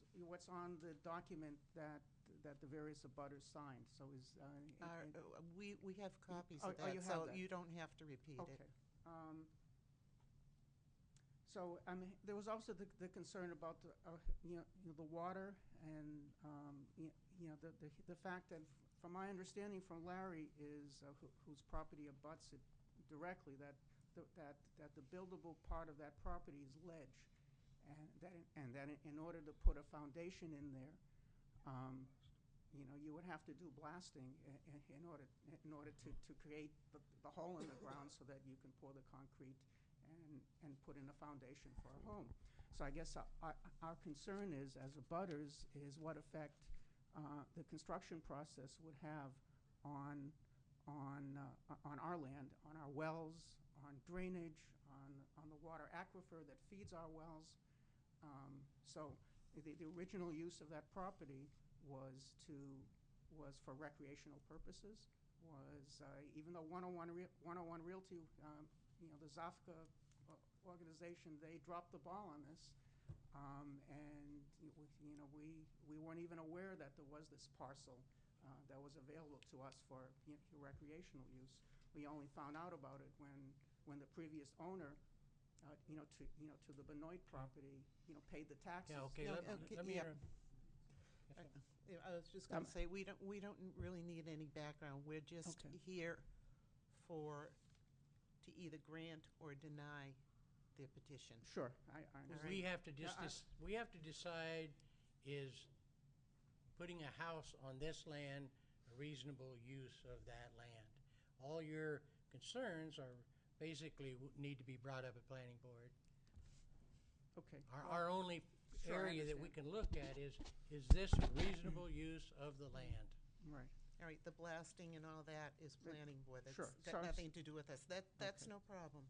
on the document that the various abutters signed. So we have copies of you that, have so that. you don't have to repeat Okay. it. So there was also the concern about the water, and the fact that, from my understanding from Larry, is whose property abuts it directly, that the buildable part of that property is ledge, and that in order to put a foundation in there, you would have to do blasting in order to create the hole in the ground so that you can pour the concrete and put in a foundation for a home. So I guess our concern is, as abutters, is what effect the construction process would have on our land, on our wells, on drainage, on the water aquifer that feeds our wells. So the original use of that property was for recreational purposes. Even though 101 Realty, the Zafka organization, they dropped the ball on this, and we weren't even aware that there was this parcel that was available to us for recreational use. We only found out about it when the previous owner, to the Benoit property, paid the taxes. Yeah, okay, let me yeah. I was just going to say, we don't really need any background. We're just here to either grant or deny their petition. Sure, I understand. We have to we have to decide, is putting a house on this land a reasonable use of that land? All your concerns are basically need to be brought up at planning board. Okay. Our only area that we can look at is this reasonable use of the land? Right. All right, the blasting and all that is planning board. That's Sure. got nothing to do with us. That's no problem.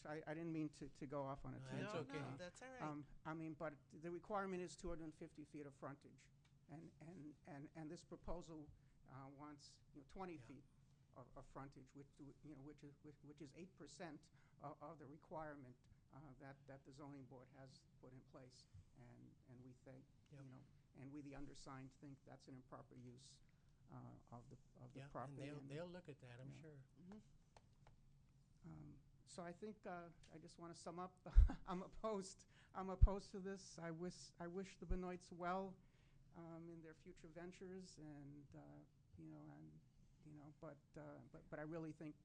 Sorry, I didn't mean to go off on a tangent. No, that's all right. But the requirement is 250 feet of frontage. And this proposal wants 20 feet of frontage, which is 8% of the requirement that the zoning board has put in place. And we think, and we, the undersigned, think that's an improper use of the property. And they'll look at that, I'm yeah. sure. So I think I just want to sum up. I'm opposed to this. I wish the Benoits well in their future ventures, but I really think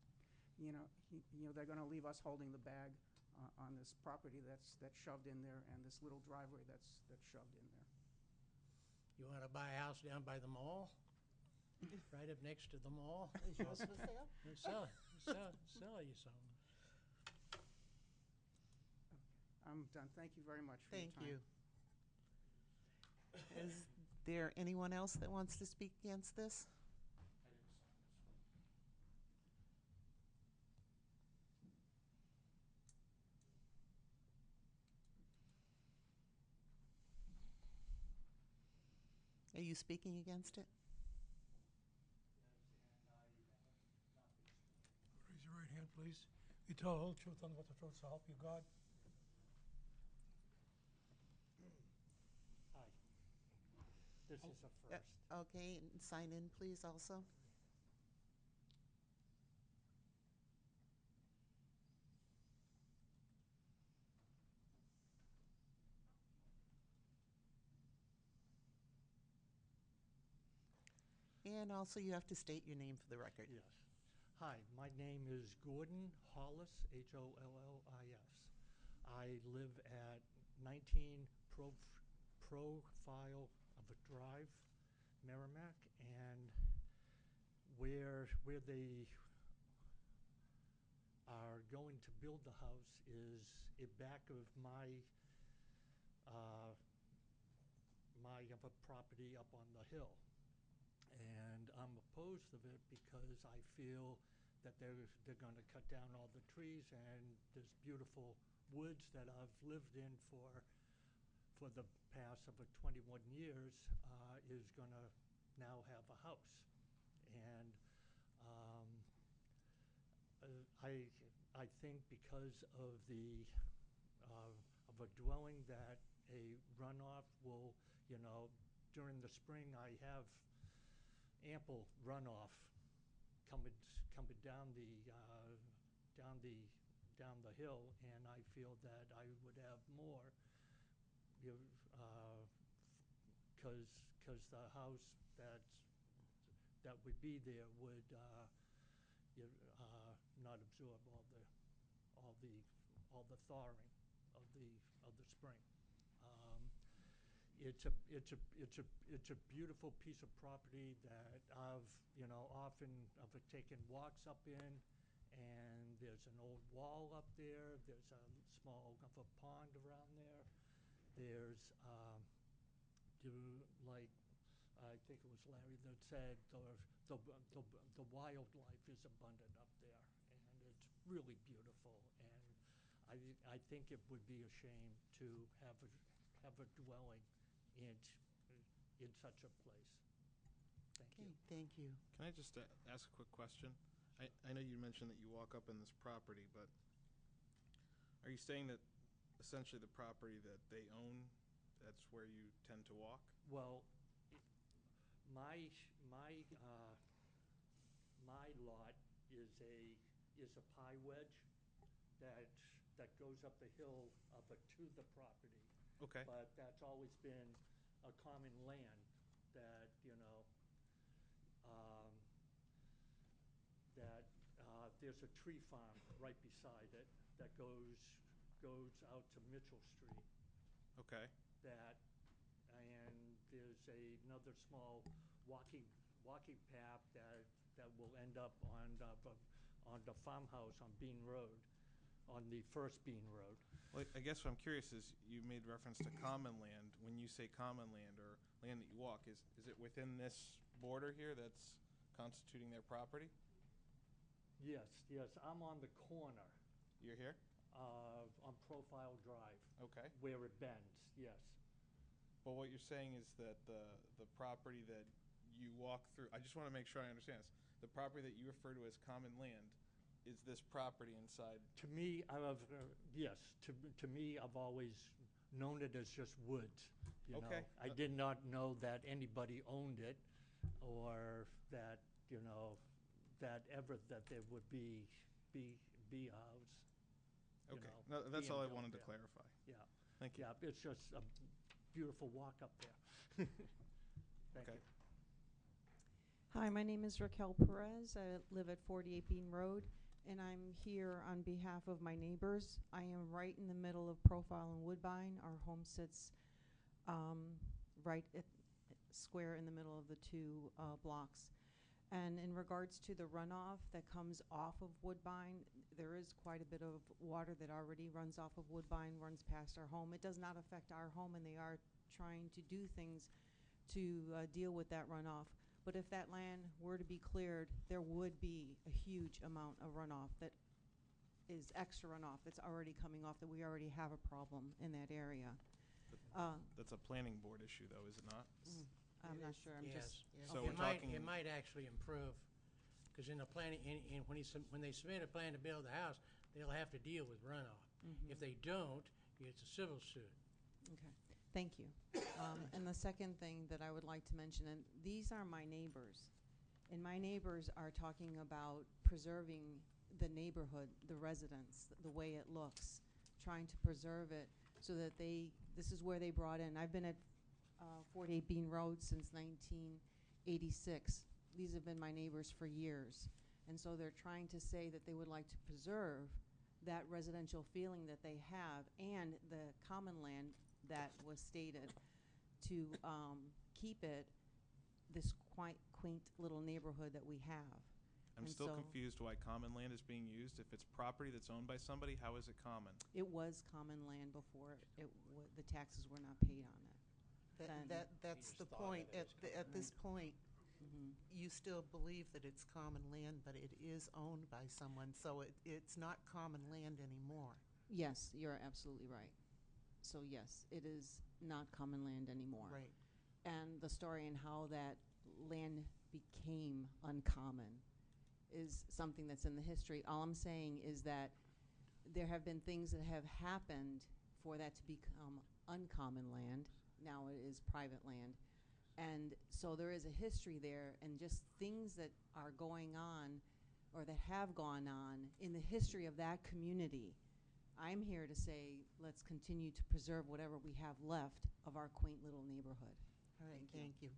they're going to leave us holding the bag on this property that's shoved in there, and this little driveway that's shoved in there. You want to buy a house down by the mall? Right up next to the mall? Is yours for sale? Sell you some. I'm done. Thank you very much for Thank your time. you. Is there anyone else that wants to speak against this? Are you speaking against it? Raise your right hand, please. You tell the whole truth and what the truth, so help you God. Hi. This is a first. Okay, and sign in, please, also. And also, you have to state your name for the record. Yes. Hi, my name is Gordon Hollis, Hollis. I live at 19 Profile of a Drive, Merrimack, and where they are going to build the house is in back of my other property up on the hill. And I'm opposed of it because I feel that they're going to cut down all the trees, and this beautiful woods that I've lived in for the past of 21 years is going to now have a house. And I think because of a dwelling that a runoff will, during the spring I have ample runoff coming down the hill, and I feel that I would have more, because the house that would be there would not absorb all the thawing of the spring. It's a beautiful piece of property that I've often taken walks up in, and there's an old wall up there. There's a small pond around there. There's I think it was Larry that said the wildlife is abundant up there, and it's really beautiful. And I think it would be a shame to have a dwelling in such a place. Thank you. Thank you. Can I just ask a quick question? I know you mentioned that you walk up in this property, but are you saying that essentially the property that they own, that's where you tend to walk? Well, my lot is a pie wedge that goes up the hill to the property. Okay. But that's always been a common land that there's a tree farm right beside it that goes out to Mitchell Street. Okay. And there's another small walking path that will end up on the farmhouse on Bean Road, on the first Bean Road. Well, I guess what I'm curious is you made reference to common land. When you say common land or land that you walk, is it within this border here that's constituting their property? Yes. I'm on the corner. You're here? On Profile Drive. Okay. Where it bends, yes. But what you're saying is that the property that you walk through, I just want to make sure I understand this. The property that you refer to as common land is this property inside. To me, yes, to me, I've always known it as just woods. You Okay. know, I did not know that anybody owned it, or that that there would be a house. Okay, no, that's being all I built wanted to there. clarify. Yeah. Thank you. Yeah, it's just a beautiful walk up there. Thank Okay. you. Hi, my name is Raquel Perez. I live at 48 Bean Road, and I'm here on behalf of my neighbors. I am right in the middle of Profile and Woodbine. Our home sits right at square in the middle of the two blocks. And in regards to the runoff that comes off of Woodbine, there is quite a bit of water that already runs off of Woodbine, runs past our home. It does not affect our home, and they are trying to do things to deal with that runoff. But if that land were to be cleared, there would be a huge amount of runoff that is extra runoff that's already coming off, that we already have a problem in that area. That's a planning board issue, though, is it not? I'm not sure, I'm Yes. just. So It we're might, talking- it might actually improve, because in the planning, when they submit a plan to build a house, they'll have to deal with runoff. If they don't, it's a civil suit. Okay, thank you. And the second thing that I would like to mention, and these are my neighbors, and my neighbors are talking about preserving the neighborhood, the residents, the way it looks, trying to preserve it so that this is where they brought in. I've been at 48 Bean Road since 1986. These have been my neighbors for years. And so they're trying to say that they would like to preserve that residential feeling that they have and the common land that was stated to keep it this quite quaint little neighborhood that we have. I'm And still so confused why common land is being used. If it's property that's owned by somebody, how is it common? It was common land before the taxes were not paid on it. That's the point. At this point, you still believe that it's common land, but it is owned by someone, so it's not common land anymore. Yes, you're absolutely right. So yes, it is not common land anymore. Right. And the story and how that land became uncommon is something that's in the history. All I'm saying is that there have been things that have happened for that to become uncommon land. Now it is private land. And so there is a history there, and just things that are going on or that have gone on in the history of that community. I'm here to say, let's continue to preserve whatever we have left of our quaint little neighborhood. All right, thank you.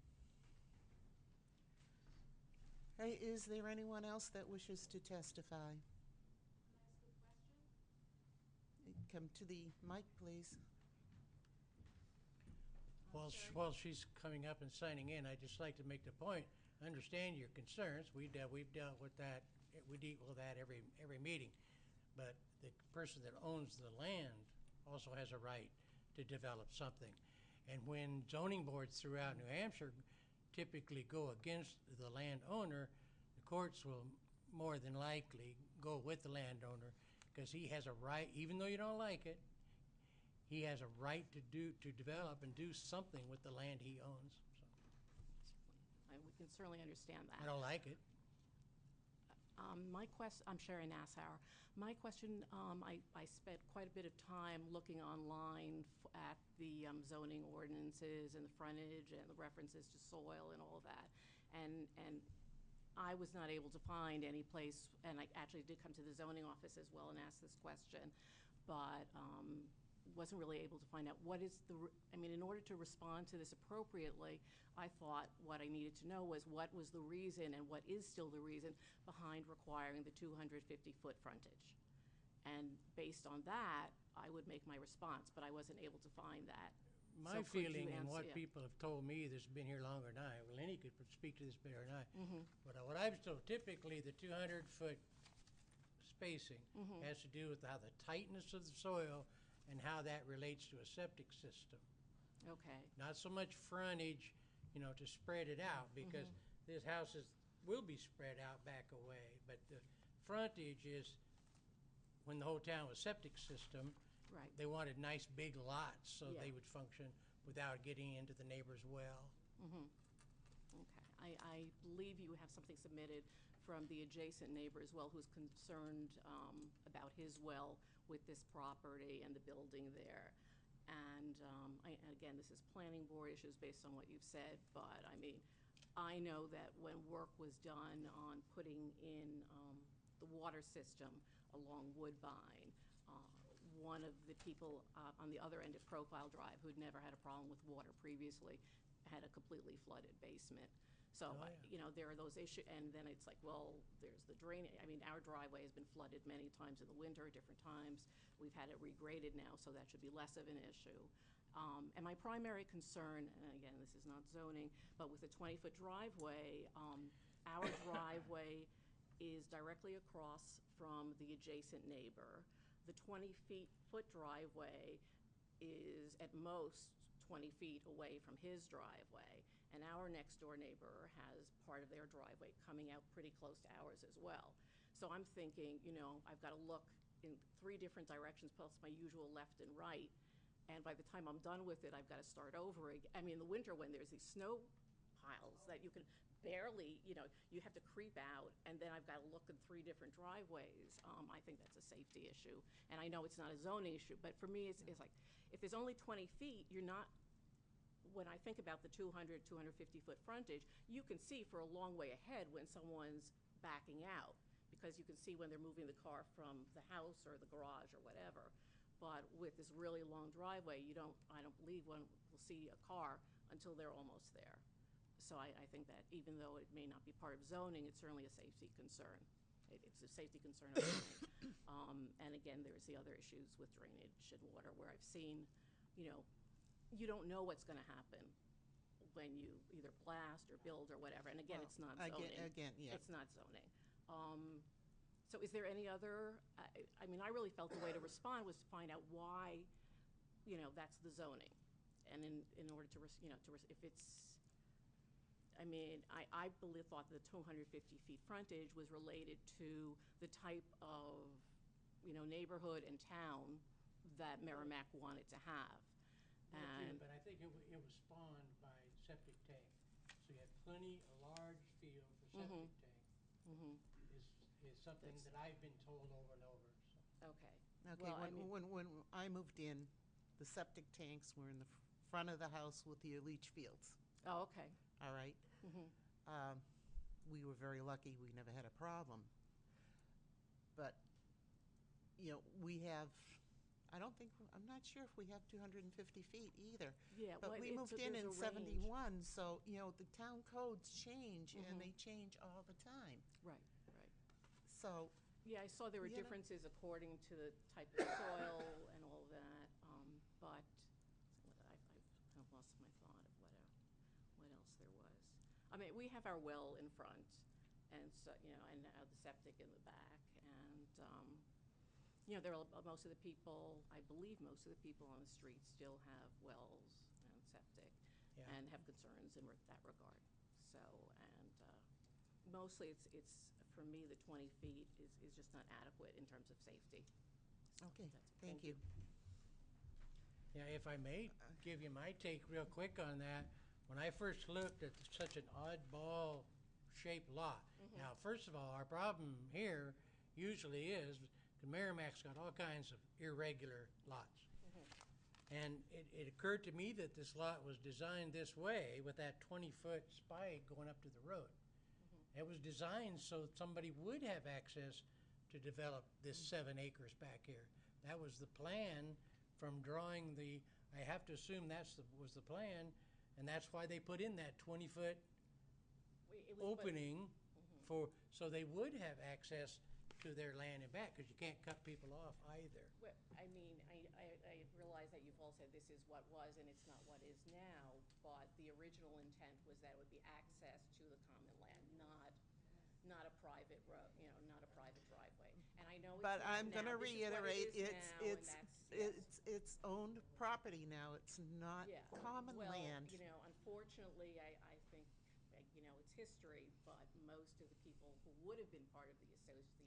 Hey, is there anyone else that wishes to testify? Come to the mic, please. While she's coming up and signing in, I'd just like to make the point, understand your concerns. We've dealt with that, we deal with that every meeting. But the person that owns the land also has a right to develop something. And when zoning boards throughout New Hampshire typically go against the landowner, the courts will more than likely go with the landowner, because he has a right, even though you don't like it, he has a right to develop and do something with the land he owns. We can certainly understand that. I don't like it. I'm Sherry Nassauer. My question, I spent quite a bit of time looking online at the zoning ordinances and the frontage and the references to soil and all of that. And I was not able to find any place, and I actually did come to the zoning office as well and ask this question, but wasn't really able to find out what is in order to respond to this appropriately, I thought what I needed to know was what was the reason and what is still the reason behind requiring the 250-foot frontage. And based on that, I would make my response, but I wasn't able to find that. My So could you feeling and answer- what yeah. people have told me that's been here longer than I, well, Lenny could speak to this better than I. But what I've told, typically the 200-foot spacing has to do with how the tightness of the soil and how that relates to a septic system. Okay. Not so much frontage, to spread it out, because these houses will be spread out back away, but the frontage is, when the whole town was septic system, Right. they wanted nice big lots so Yeah. they would function without getting into the neighbor's well. Mm-hmm. Okay. I believe you have something submitted from the adjacent neighbor as well, who's concerned about his well with this property and the building there. And again, this is planning board issues based on what you've said, but I mean, I know that when work was done on putting in the water system along Woodbine, one of the people on the other end of Profile Drive, who'd never had a problem with water previously, had a completely flooded basement. So, Oh, yeah. you know, there are those issues, and then it's like, well, there's the drain. I mean, our driveway has been flooded many times in the winter, different times. We've had it regraded now, so that should be less of an issue. And my primary concern, and again, this is not zoning, but with a 20-foot driveway, our driveway is directly across from the adjacent neighbor. The 20-foot driveway is at most 20 feet away from his driveway, and our next door neighbor has part of their driveway coming out pretty close to ours as well. So I'm thinking, you know, I've got to look in 3 different directions plus my usual left and right, and by the time I'm done with it, I've got to start over again. I mean, in the winter when there's these snow piles that you can barely, you know, you have to creep out, and then I've got to look in 3 different driveways. I think that's a safety issue, and I know it's not a zoning issue, but for me, it's like, if there's only 20 feet, you're not, when I think about the 200, 250-foot frontage, you can see for a long way ahead when someone's backing out, because you can see when they're moving the car from the house or the garage or whatever. But with this really long driveway, I don't believe one will see a car until they're almost there. So I think that even though it may not be part of zoning, it's certainly a safety concern. It's a safety concern of mine. And again, there's the other issues with drainage and water, where I've seen, you know, you don't know what's going to happen when you either blast or build or whatever. And again, Well, it's not zoning. Again, yeah. It's not zoning. So is there any other, I mean, I really felt the way to respond was to find out why, you know, that's the zoning. And in order to, you know, if it's, I mean, I thought the 250 feet frontage was related to the type of, you know, neighborhood and town that Merrimack wanted to have. And But I think it was spawned by septic tank. So you had plenty, a large field for septic tank. Is something that I've been told over and over. So. Okay. Okay, Well, I mean- when I moved in, the septic tanks were in the front of the house with the leach fields, Oh, okay. all right? We were very lucky, we never had a problem. But, you know, we have, I'm not sure if we have 250 feet either. Yeah, But well, we moved in there's a range. 71, so, you know, the town codes change, and they change all the time. Right. So, Yeah, I saw there were You know- differences according to the type of soil and all of that, but I kind of lost my thought of what else there was. I mean, we have our well in front, and so, you know, and the septic in the back, and, you know, there are most of the people, I believe most of the people on the street still have wells and septic, Yeah. and have concerns in that regard. So, and mostly it's for me, the 20 feet is just not adequate in terms of safety. So okay, that's- thank you. Yeah, if I may give you my take real quick on that, when I first looked at such an oddball shaped lot. Now, first of all, our problem here usually is the Merrimack's got all kinds of irregular lots. And it occurred to me that this lot was designed this way with that 20-foot spike going up to the road. It was designed so somebody would have access to develop this 7 acres back here. That was the plan from drawing I have to assume was the plan, and that's why they put in that 20-foot opening so they would have access to their land and back, because you can't cut people off either. Well, I mean, I realize that you've all said this is what was and it's not what is now, but the original intent was that it would be access to the common land, not a private road, you know, not a private driveway. And I know it's But not I'm now. going to This is what reiterate, it is now, and that's- it's owned property now, it's not Yeah. common Well, land. you know, unfortunately, I think, you know, it's history, but most of the people who would have been part of the association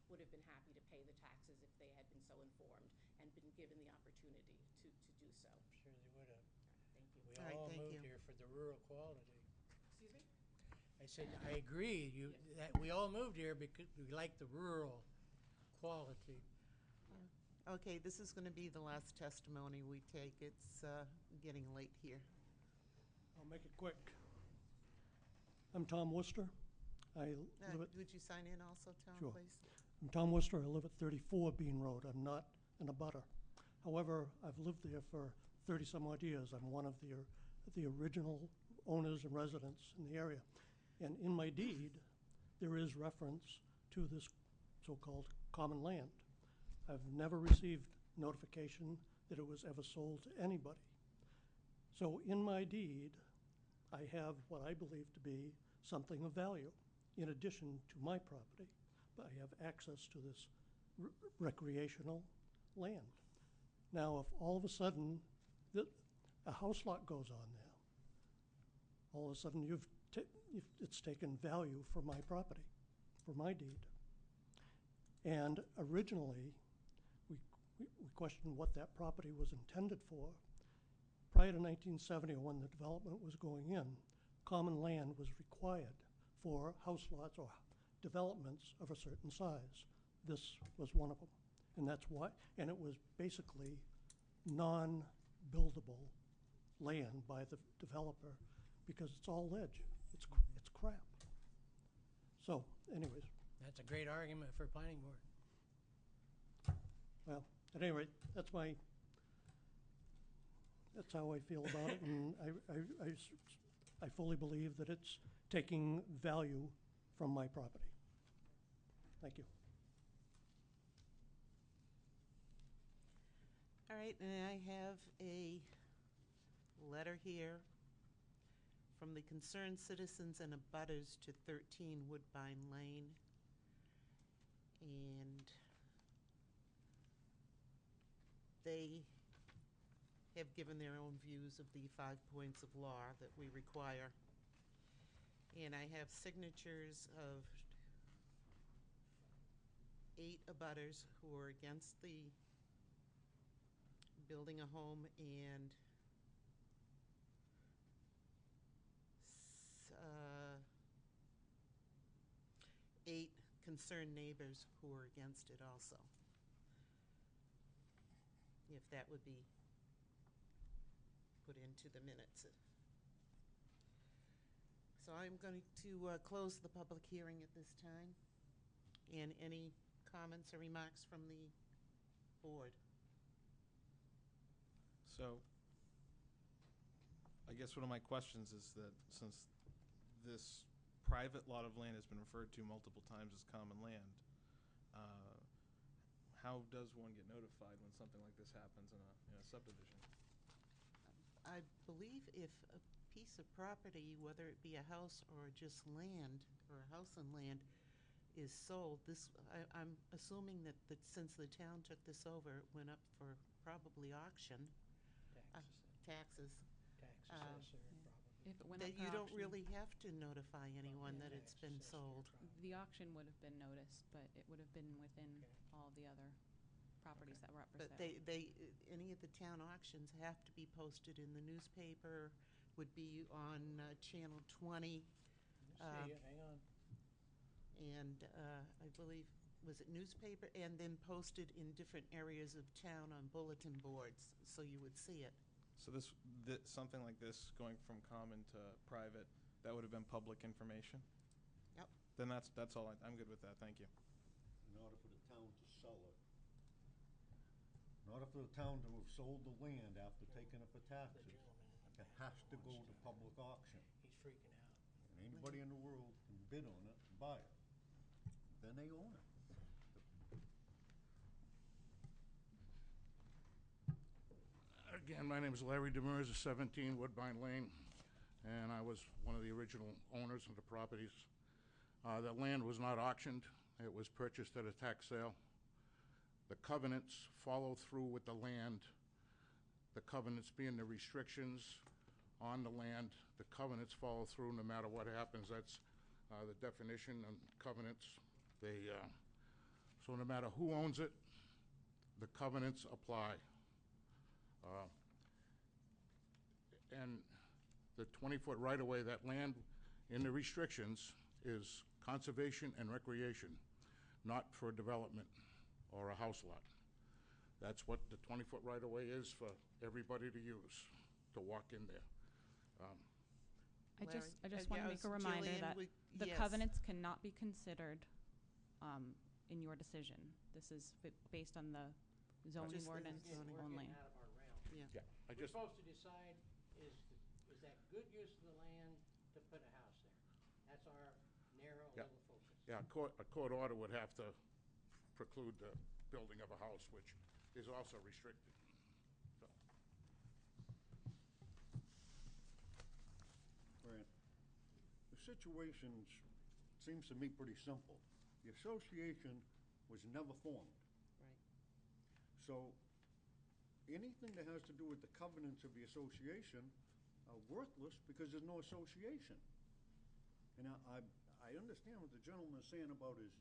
would have been happy to pay the taxes if they had been so informed and been given the opportunity to do so. Sure they would have. We All right, all thank moved you. here for the rural quality. Excuse me? I said, I agree, that we all moved here because we like the rural quality. Okay, this is going to be the last testimony we take. It's getting late here. I'll make it quick. I'm Tom Worcester. I live at, Would you sign in also, Tom, Sure. please? I'm Tom Worcester. I live at 34 Bean Road. I'm not an abutter. However, I've lived there for 30-some-odd years. I'm one of the original owners and residents in the area. And in my deed, there is reference to this so-called common land. I've never received notification that it was ever sold to anybody. So in my deed, I have what I believe to be something of value in addition to my property. But I have access to this recreational land. Now, if all of a sudden a house lot goes on there, all of a sudden it's taken value for my property, for my deed. And originally, we questioned what that property was intended for. Prior to 1970, when the development was going in, common land was required for house lots or developments of a certain size. This was one of them. And that's why, and it was basically non-buildable land by the developer because it's all ledge. It's crap. So, anyways, That's a great argument for planning board. well, at any rate, that's how I feel about it, and I fully believe that it's taking value from my property. Thank you. All right, and I have a letter here from the concerned citizens and abutters to 13 Woodbine Lane. And they have given their own views of the 5 points of law that we require. And I have signatures of 8 abutters who are against the building a home, and 8 concerned neighbors who are against it also. If that would be put into the minutes. So I'm going to close the public hearing at this time. And any comments or remarks from the board? So, I guess one of my questions is that since this private lot of land has been referred to multiple times as common land, how does one get notified when something like this happens in a subdivision? I believe if a piece of property, whether it be a house or just land, or a house and land, is sold, I'm assuming that since the town took this over, it went up for probably auction. Taxes. Tax assessor, probably. If it went That up for you don't auction, really have to notify anyone that it's been sold. the auction would have been noticed, but it would have been within all the other properties that were up for But sale. any of the town auctions have to be posted in the newspaper, would be on Channel 20. See, hang on. And I believe, was it newspaper? And then posted in different areas of town on bulletin boards, so you would see it. So something like this, going from common to private, that would have been public information? Yep. Then that's all. I'm good with that. Thank you. In order for the town to sell it, in order for the town to have sold the land after taking it for taxes, it has to go to public auction. He's freaking out. And anybody in the world can bid on it and buy it. Then they own it. Again, my name is Larry Demers of 17 Woodbine Lane, and I was one of the original owners of the properties. The land was not auctioned. It was purchased at a tax sale. The covenants follow through with the land. The covenants being the restrictions on the land. The covenants follow through no matter what happens. That's the definition of covenants. So no matter who owns it, the covenants apply. and the 20-foot right-of-way, that land in the restrictions is conservation and recreation, not for development or a house lot. That's what the 20-foot right-of-way is for everybody to use, to walk in there. I Larry, just want yeah, to make a reminder Julian, that the yes. covenants cannot be considered in your decision. This is based on the zoning Just the ordinance zoning. We're only. getting out of our realm. Yeah. Yeah, I We're just, supposed to decide, is that good use of the land to put a house there? That's our narrow Yeah. little focus. yeah, a court order would have to preclude the building of a house, which is also restricted. So, Right. The situation seems to me pretty simple. The association was never formed. Right. So anything that has to do with the covenants of the association are worthless because there's no association. And I understand what the gentleman is saying about his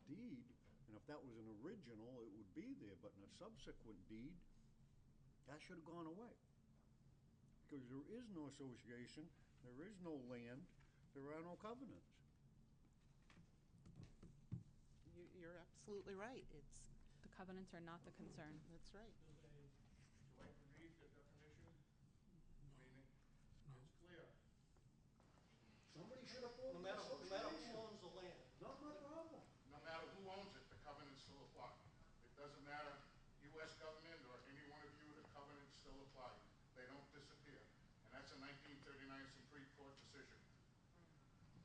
deed, and if that was an original, it would be there, but in a subsequent deed, that should have gone away. Because there is no association, there is no land, there are no covenants. You're absolutely right. It's, The covenants are not the concern. that's right. would you like to read the definition? Meaning, it's clear. Somebody should have formed an association. owns the land. Not my problem. No matter who owns it, the covenants still apply. It doesn't matter, U.S. government or any one of you, the covenants still apply. They don't disappear. And that's a 1939 Supreme Court decision.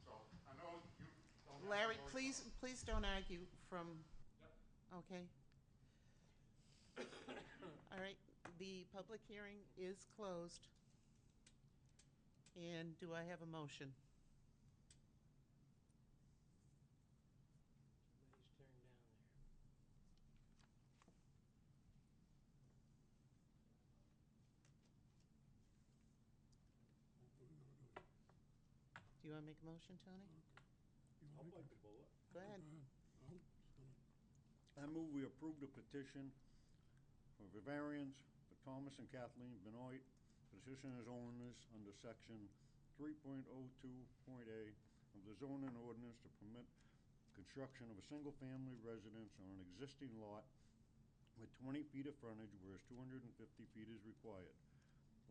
So, I know you don't have Larry, to vote please don't argue from, okay? All right, the public hearing is closed. And do I have a motion? Somebody's turned down there. Do you want to make a motion, Tony? I'll bite the bullet. Go ahead. I move we approve the petition for the variance for Thomas and Kathleen Benoit, petition as owners under section 3.02.a of the zoning ordinance to permit construction of a single-family residence on an existing lot with 20 feet of frontage, whereas 250 feet is required.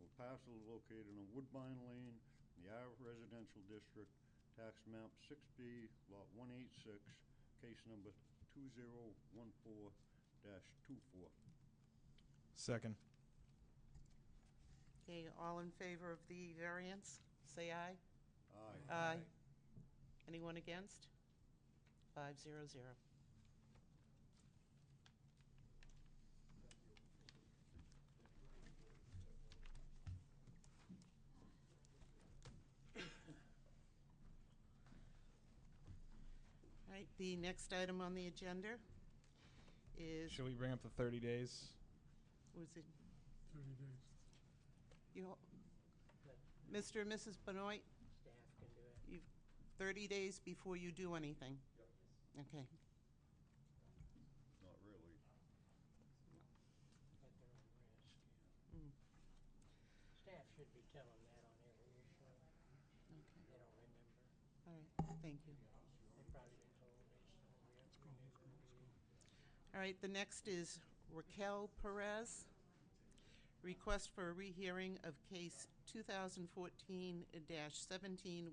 The parcel is located on Woodbine Lane, the R Residential District, tax map 6B, lot 186, case number 2014-24. Second. Okay, all in favor of the variance, say aye. Aye. Aye. Anyone against? 500. All right, the next item on the agenda is, Should we bring up the 30 days? was it, 30 days. you, Mr. and Mrs. Benoit, Staff can do it. you've 30 days before you do anything? Okay. Not really. At their own risk. Mm. Staff should be telling that on every issue. Okay. They don't remember. All right, thank you. They've probably been told they still All right, the next is Raquel Perez. Request for a rehearing of case 2014-17,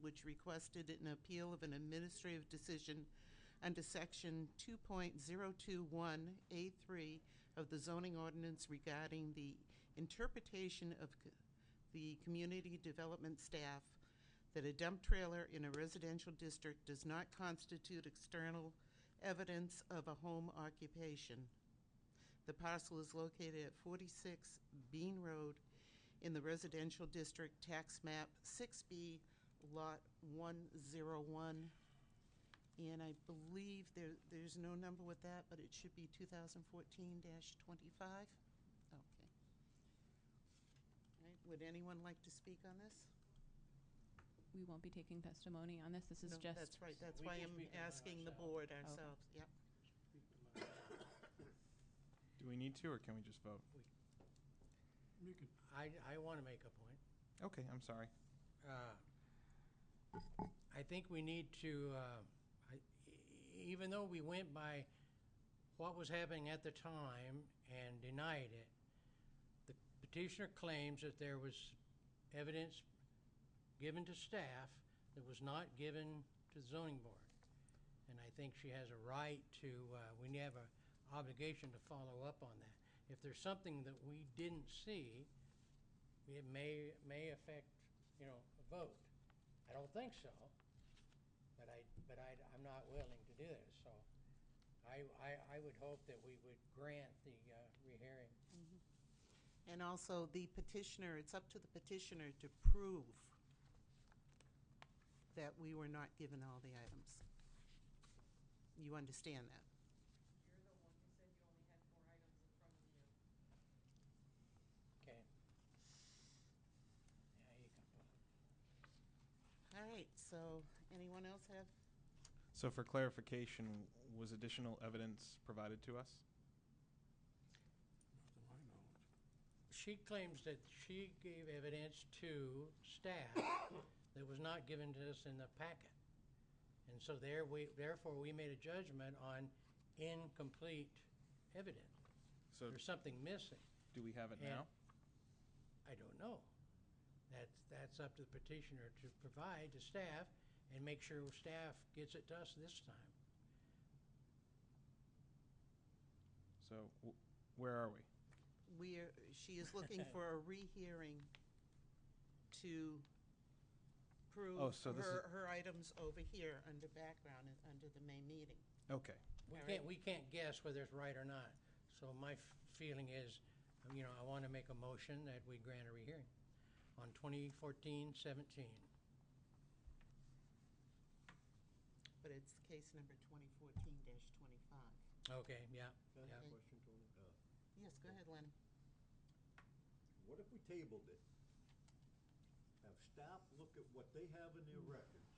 which requested an appeal of an administrative decision under section 2.021A3 of the zoning ordinance regarding the interpretation of the community development staff that a dump trailer in a residential district does not constitute external evidence of a home occupation. The parcel is located at 46 Bean Road in the residential district, tax map 6B, lot 101. And I believe there's no number with that, but it should be 2014-25. Okay. All right, would anyone like to speak on this? We won't be taking testimony on this. This is No, just. That's right, that's We why can I'm speak among asking the ourselves. board ourselves, yep. Do we need to, or can we just vote? I want to make a point. Okay, I'm sorry. I think we need to, even though we went by what was happening at the time and denied it, the petitioner claims that there was evidence given to staff that was not given to the zoning board. And I think she has a right to, we have an obligation to follow up on that. If there's something that we didn't see, it may affect, a vote. I don't think so, but I'm not willing to do this. So I would hope that we would grant the rehearing. And also the petitioner, it's up to the petitioner to prove that we were not given all the items. You understand that? Okay. Yeah, you can vote. All right, so anyone else have? So for clarification, was additional evidence provided to us? She claims that she gave evidence to staff that was not given to us in the packet. And so therefore, we made a judgment on incomplete evidence. So There's something missing. do we have it And now? I don't know. That's up to the petitioner to provide to staff and make sure staff gets it to us this time. So where are we? She is looking for a rehearing to prove Oh, so this is- her items over here under background and under the May meeting. Okay. We can't guess whether it's right or not. So my feeling is, I want to make a motion that we grant a rehearing on 2014-17. But it's case number 2014-25. Okay, yeah. Can I yeah. ask a question, Tony? Yes, go ahead, Lenny. What if we tabled it? Have staff look at what they have in their records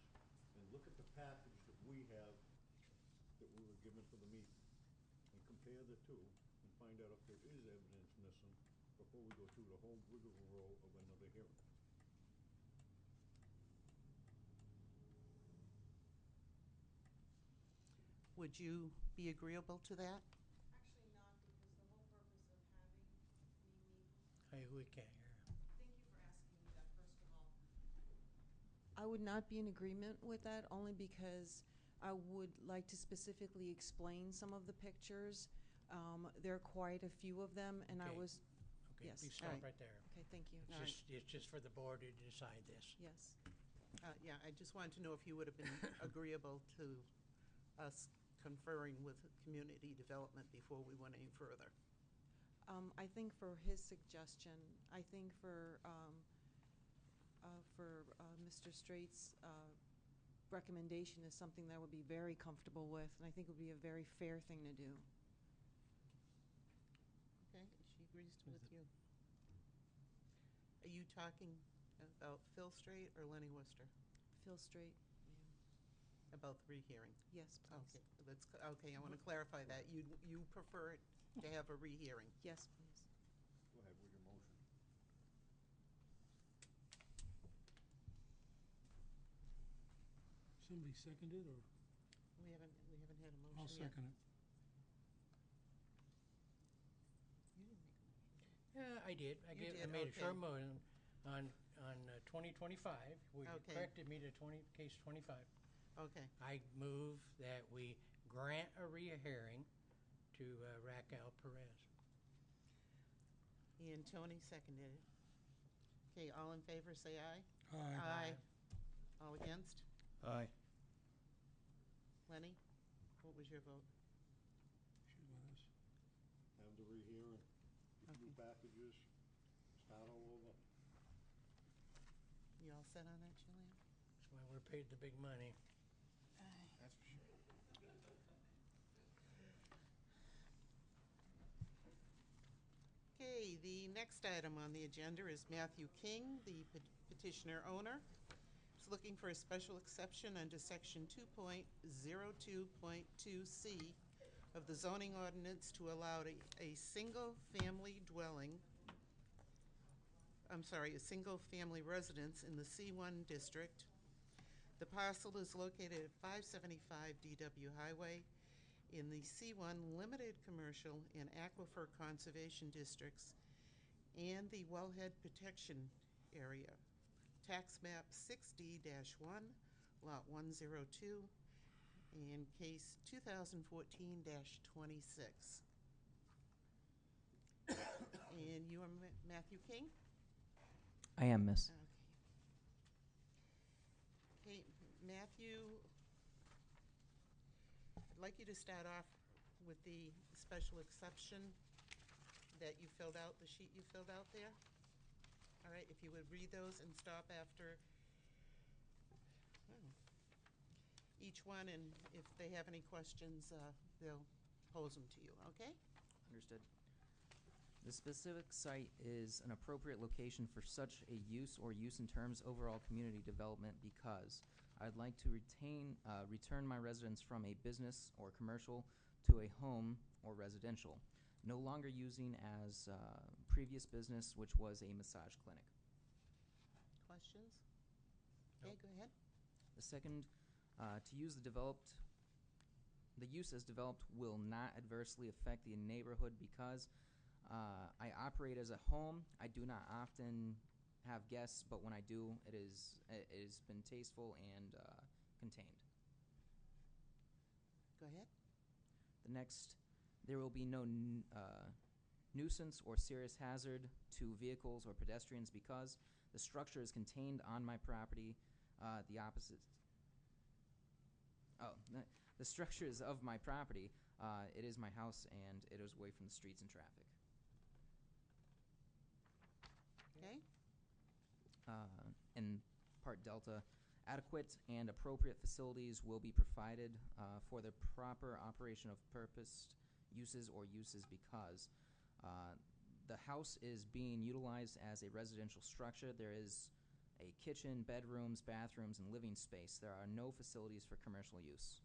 and look at the package that we have that we were given for the meeting and compare the two and find out if there is evidence missing before we go through the whole rigmarole of another hearing. Would you be agreeable to that? Actually not, because the whole purpose of having me meet. Hey, we can't hear. Thank you for asking me that, first of all. I would not be in agreement with that, only because I would like to specifically explain some of the pictures. There are quite a few of them, and I Okay. was, Okay, yes. please stop right there. Okay, thank you. It's just for the board to decide this. Yes. Yeah, I just wanted to know if you would have been agreeable to us conferring with community development before we went any further. I think for his suggestion, I think for Mr. Straight's recommendation is something that I would be very comfortable with, and I think would be a very fair thing to do. Okay, she agrees with you. Are you talking about Phil Strait or Lenny Worcester? Phil Strait, About the rehearing? yes, please. Okay, okay, I want to clarify that. You prefer it to have a rehearing? Yes, please. Go ahead with your motion. Somebody seconded, or? We haven't had a motion I'll yet. second it. You didn't make a motion. Yeah, I did. I You made a did, short okay. motion on 2025. We Okay. corrected me to case 25. Okay, I move that we grant a rehearing to Raquel Perez. and Tony seconded it. Okay, all in favor, say aye. Aye. All against? Aye. Lenny, what was your vote? She's with us. Have the rehearing, get new Okay. packages, start all over. You all set on that, Julian? That's why we're paid the big money. That's for sure. Okay, the next item on the agenda is Matthew King, the petitioner owner. He's looking for a special exception under section 2.02.2C of the zoning ordinance to allow a single-family dwelling a single-family residence in the C1 district. The parcel is located at 575 DW Highway in the C1 Limited Commercial and Aquifer Conservation Districts and the Wellhead Protection Area. Tax map 6D-1, lot 102, and case 2014-26. And you are Matthew King? I am, miss. Okay, Matthew, I'd like you to start off with the special exception that you filled out, the sheet you filled out there. All right, if you would read those and stop after each one, and if they have any questions, they'll pose them to you, okay? Understood. The specific site is an appropriate location for such a use or use in terms overall community development because I'd like to return my residence from a business or commercial to a home or residential, no longer using as previous business, which was a massage clinic. Questions? Okay, go ahead. The second, to use the use as developed will not adversely affect the neighborhood because I operate as a home. I do not often have guests, but when I do, it has been tasteful and contained. Go ahead. The next, there will be no nuisance or serious hazard to vehicles or pedestrians because the structure is contained on my property. The opposite. Oh, the structure is of my property. It is my house, and it is away from the streets and traffic. Okay. In Part Delta, adequate and appropriate facilities will be provided for the proper operation of purposed uses or uses because the house is being utilized as a residential structure. There is a kitchen, bedrooms, bathrooms, and living space. There are no facilities for commercial use.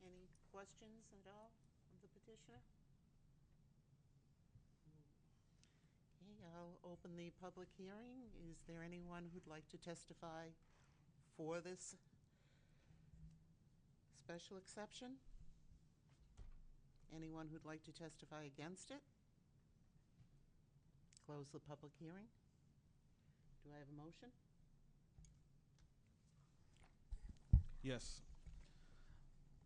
Any questions at all of the petitioner? Okay, I'll open the public hearing. Is there anyone who'd like to testify for this special exception? Anyone who'd like to testify against it? Close the public hearing. Do I have a motion? Yes.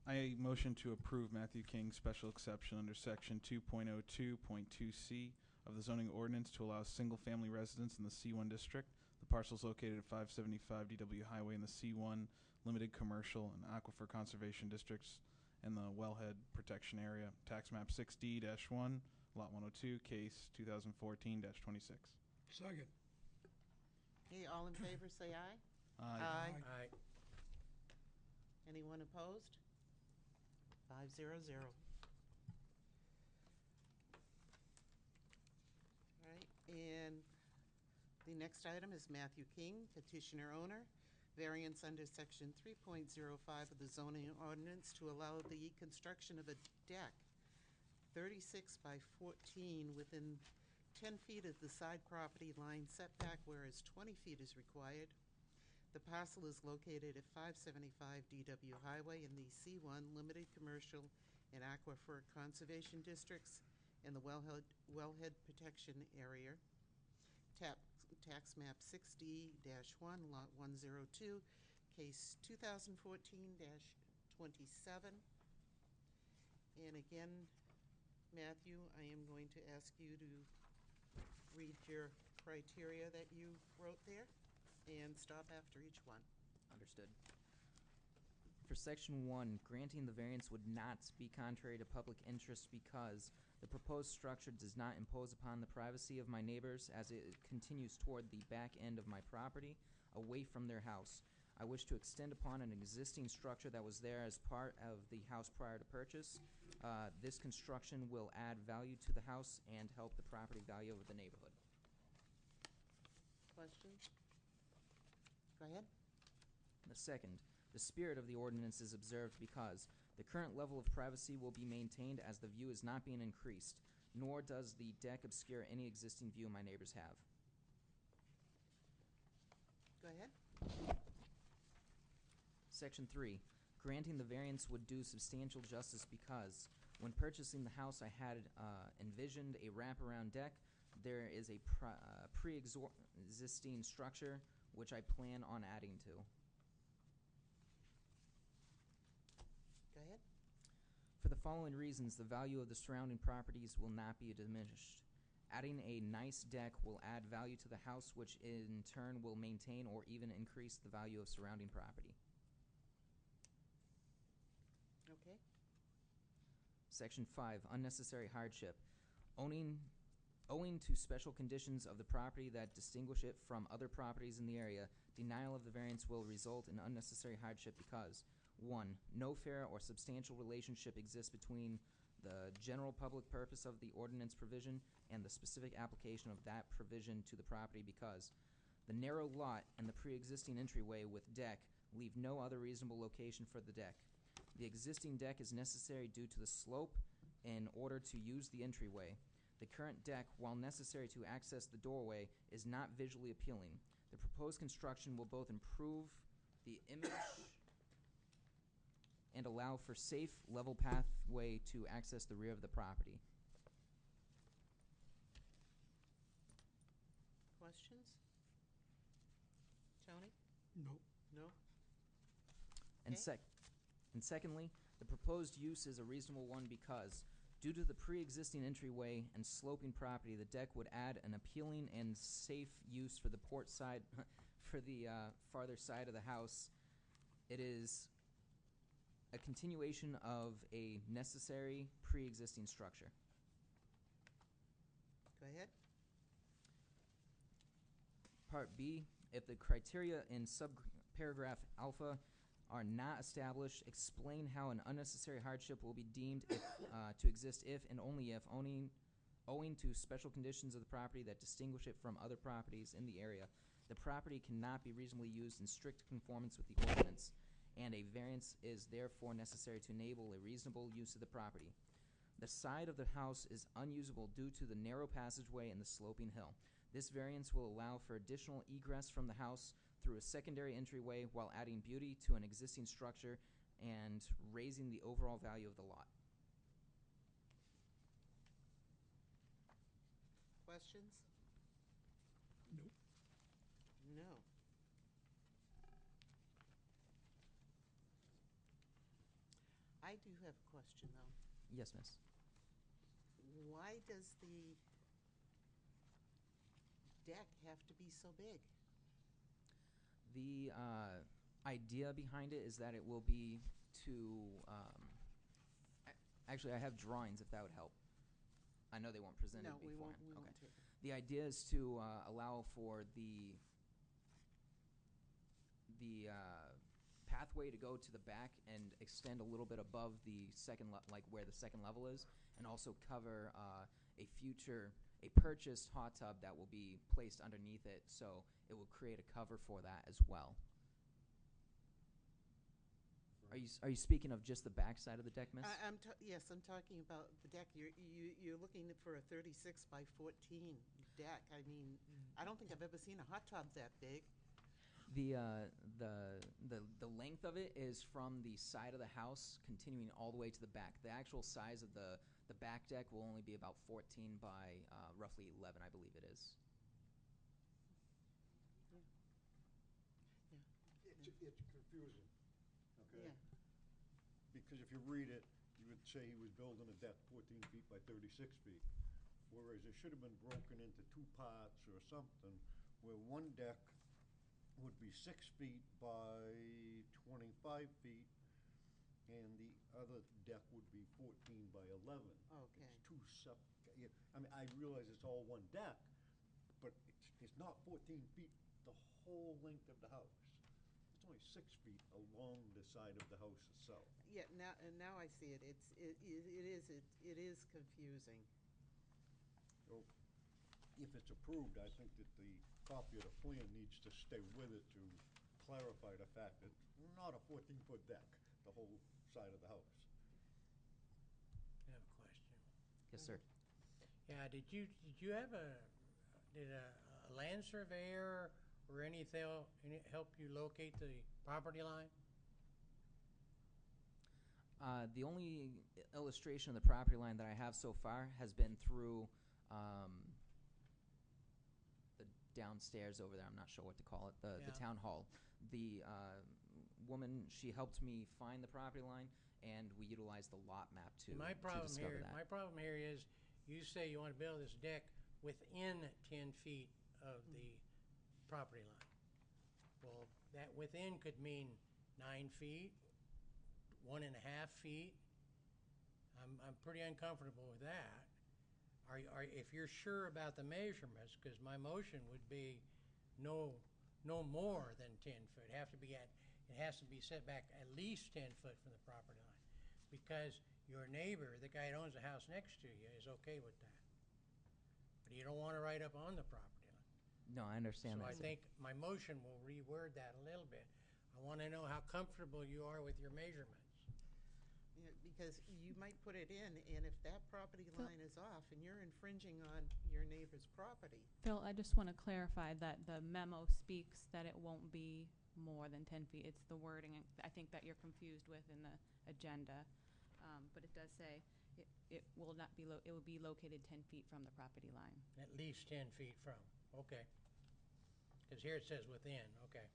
I motion to approve Matthew King's special exception under section 2.02.2C of the zoning ordinance to allow single-family residence in the C1 district. The parcel is located at 575 DW Highway in the C1 Limited Commercial and Aquifer Conservation Districts and the Wellhead Protection Area. Tax map 6D-1, lot 102, case 2014-26. Second. Okay, all in favor say aye. Aye. Aye. Anyone opposed? 500. All right, and the next item is Matthew King, petitioner owner. Variance under section 3.05 of the zoning ordinance to allow the construction of a deck 36 by 14 within 10 feet of the side property line setback, whereas 20 feet is required. The parcel is located at 575 DW Highway in the C1 Limited Commercial and Aquifer Conservation Districts and the Wellhead Protection Area. Tax map 6D-1, lot 102, case 2014-27. And again, Matthew, I am going to ask you to read your criteria that you wrote there and stop after each one. Understood. For section 1, granting the variance would not be contrary to public interest because the proposed structure does not impose upon the privacy of my neighbors as it continues toward the back end of my property, away from their house. I wish to extend upon an existing structure that was there as part of the house prior to purchase. This construction will add value to the house and help the property value of the neighborhood. Questions? Go ahead. The second, The spirit of the ordinance is observed because the current level of privacy will be maintained as the view is not being increased, nor does the deck obscure any existing view my neighbors have. Go ahead. Section 3. Granting the variance would do substantial justice because when purchasing the house I had envisioned a wraparound deck. There is a pre-existing structure which I plan on adding to. Go ahead. For the following reasons, the value of the surrounding properties will not be diminished. Adding a nice deck will add value to the house, which in turn will maintain or even increase the value of surrounding property. Okay. Section 5, unnecessary hardship. Owing to special conditions of the property that distinguish it from other properties in the area, denial of the variance will result in unnecessary hardship because 1. No fair or substantial relationship exists between the general public purpose of the ordinance provision and the specific application of that provision to the property because the narrow lot and the pre-existing entryway with deck leave no other reasonable location for the deck. The existing deck is necessary due to the slope in order to use the entryway. The current deck, while necessary to access the doorway, is not visually appealing. The proposed construction will both improve the image and allow for safe, level pathway to access the rear of the property. Questions? Tony? No. No? And, Okay. and secondly, the proposed use is a reasonable one because due to the pre-existing entryway and sloping property, the deck would add an appealing and safe use for the port side, for the farther side of the house. It is a continuation of a necessary pre-existing structure. Go ahead. Part B, if the criteria in subparagraph alpha are not established, explain how an unnecessary hardship will be deemed if, to exist if and only if owing to special conditions of the property that distinguish it from other properties in the area, the property cannot be reasonably used in strict conformance with the ordinance, and a variance is therefore necessary to enable a reasonable use of the property. The side of the house is unusable due to the narrow passageway and the sloping hill. This variance will allow for additional egress from the house through a secondary entryway while adding beauty to an existing structure and raising the overall value of the lot. Questions? Nope. No. I do have a question, though. Yes, miss. Why does the deck have to be so big? The idea behind it is that it will be to, actually I have drawings if that would help. I know they weren't presented No, we before. won't, we won't take them. The idea is to allow for the pathway to go to the back and extend a little bit above the second, like where the second level is, and also cover a purchased hot tub that will be placed underneath it, so it will create a cover for that as well. Are you speaking of just the back side of the deck, miss? Yes, I'm talking about the deck. You're looking for a 36 by 14 deck. I mean, I don't think I've ever seen a hot tub that big. The length of it is from the side of the house continuing all the way to the back. The actual size of the back deck will only be about 14 by roughly 11, I believe it is. It's confusing, okay? Yeah. Because if you read it, you would say he was building a deck 14 feet by 36 feet, whereas it should have been broken into two parts or something, where one deck would be 6 feet by 25 feet, and the other deck would be 14 by 11. Okay. It's two I mean, I realize it's all one deck, but it's not 14 feet the whole length of the house. It's only 6 feet along the side of the house itself. Yeah, now I see it. It is confusing. So, if it's approved, I think that the copy of the plan needs to stay with it to clarify the fact that not a 14-foot deck, the whole side of the house. I have a question. Yes, sir. Yeah, did you have did a land surveyor or anything help you locate the property line? The only illustration of the property line that I have so far has been through the downstairs over there. I'm not sure what to call it, the Yeah. town hall. The woman, she helped me find the property line, and we utilized the lot map to discover that. My problem here is, you say you want to build this deck within 10 feet of the property line. Well, that within could mean 9 feet, 1.5 feet. I'm pretty uncomfortable with that. If you're sure about the measurements, because my motion would be no more than 10 foot. It has to be set back at least 10 foot from the property line, because your neighbor, the guy that owns the house next to you, is okay with that. But you don't want to right up on the property line. No, I understand So that. I think my motion will reword that a little bit. I want to know how comfortable you are with your measurements. Yeah, because you might put it in, and if that property line is off and you're infringing on your neighbor's property, Phil, I just want to clarify that the memo speaks that it won't be more than 10 feet. It's the wording I think that you're confused with in the agenda. But it does say it will not be, it will be located 10 feet from the property line. At least 10 feet from, okay. Because here it says within, okay.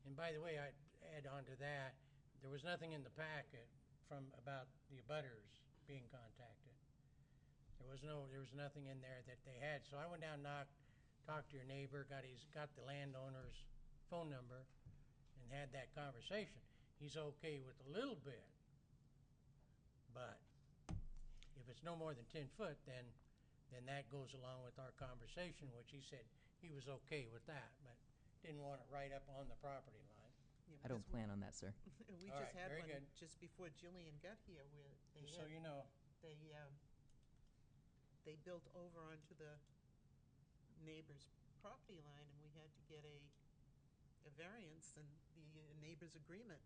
And by the way, I'd add on to that, there was nothing in the packet about the abutters being contacted. There was nothing in there that they had. So I went down and talked to your neighbor, got the landowner's phone number, and had that conversation. He's okay with a little bit, but if it's no more than 10 foot, then that goes along with our conversation, which he said he was okay with that, but didn't want it right up on the property line. I don't plan on that, sir. we All just right, had very one good. just before Jillian got here, where they Just so had- you know. they built over onto the neighbor's property line, and we had to get a variance and the neighbor's agreement,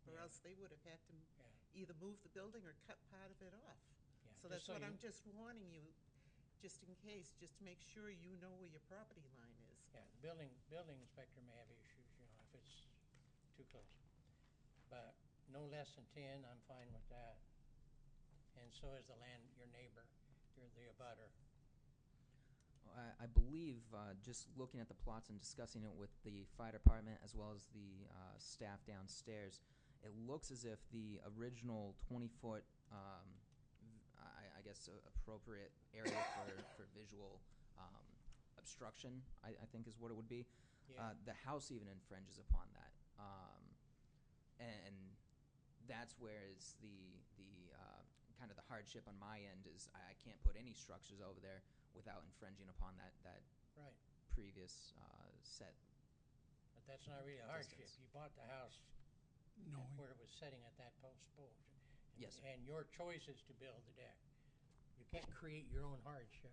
or Yeah. else they would have had to Yeah. either move the building or cut part of it off. Yeah, So just that's so what you- I'm just warning you, just in case, just to make sure you know where your property line is. Yeah, the building inspector may have issues, if it's too close. But no less than 10, I'm fine with that. And so is your neighbor, the abutter. I believe, just looking at the plots and discussing it with the fire department as well as the staff downstairs, it looks as if the original 20-foot, I guess, appropriate area for visual obstruction, I think is what it would be. Yeah. The house even infringes upon that. And that's where is the kind of the hardship on my end is I can't put any structures over there without infringing upon that Right. previous set. But that's not really a hardship. Distance. You bought the house where it was setting at that post. Yes, sir. And your choice is to build the deck. You can't create your own hardship.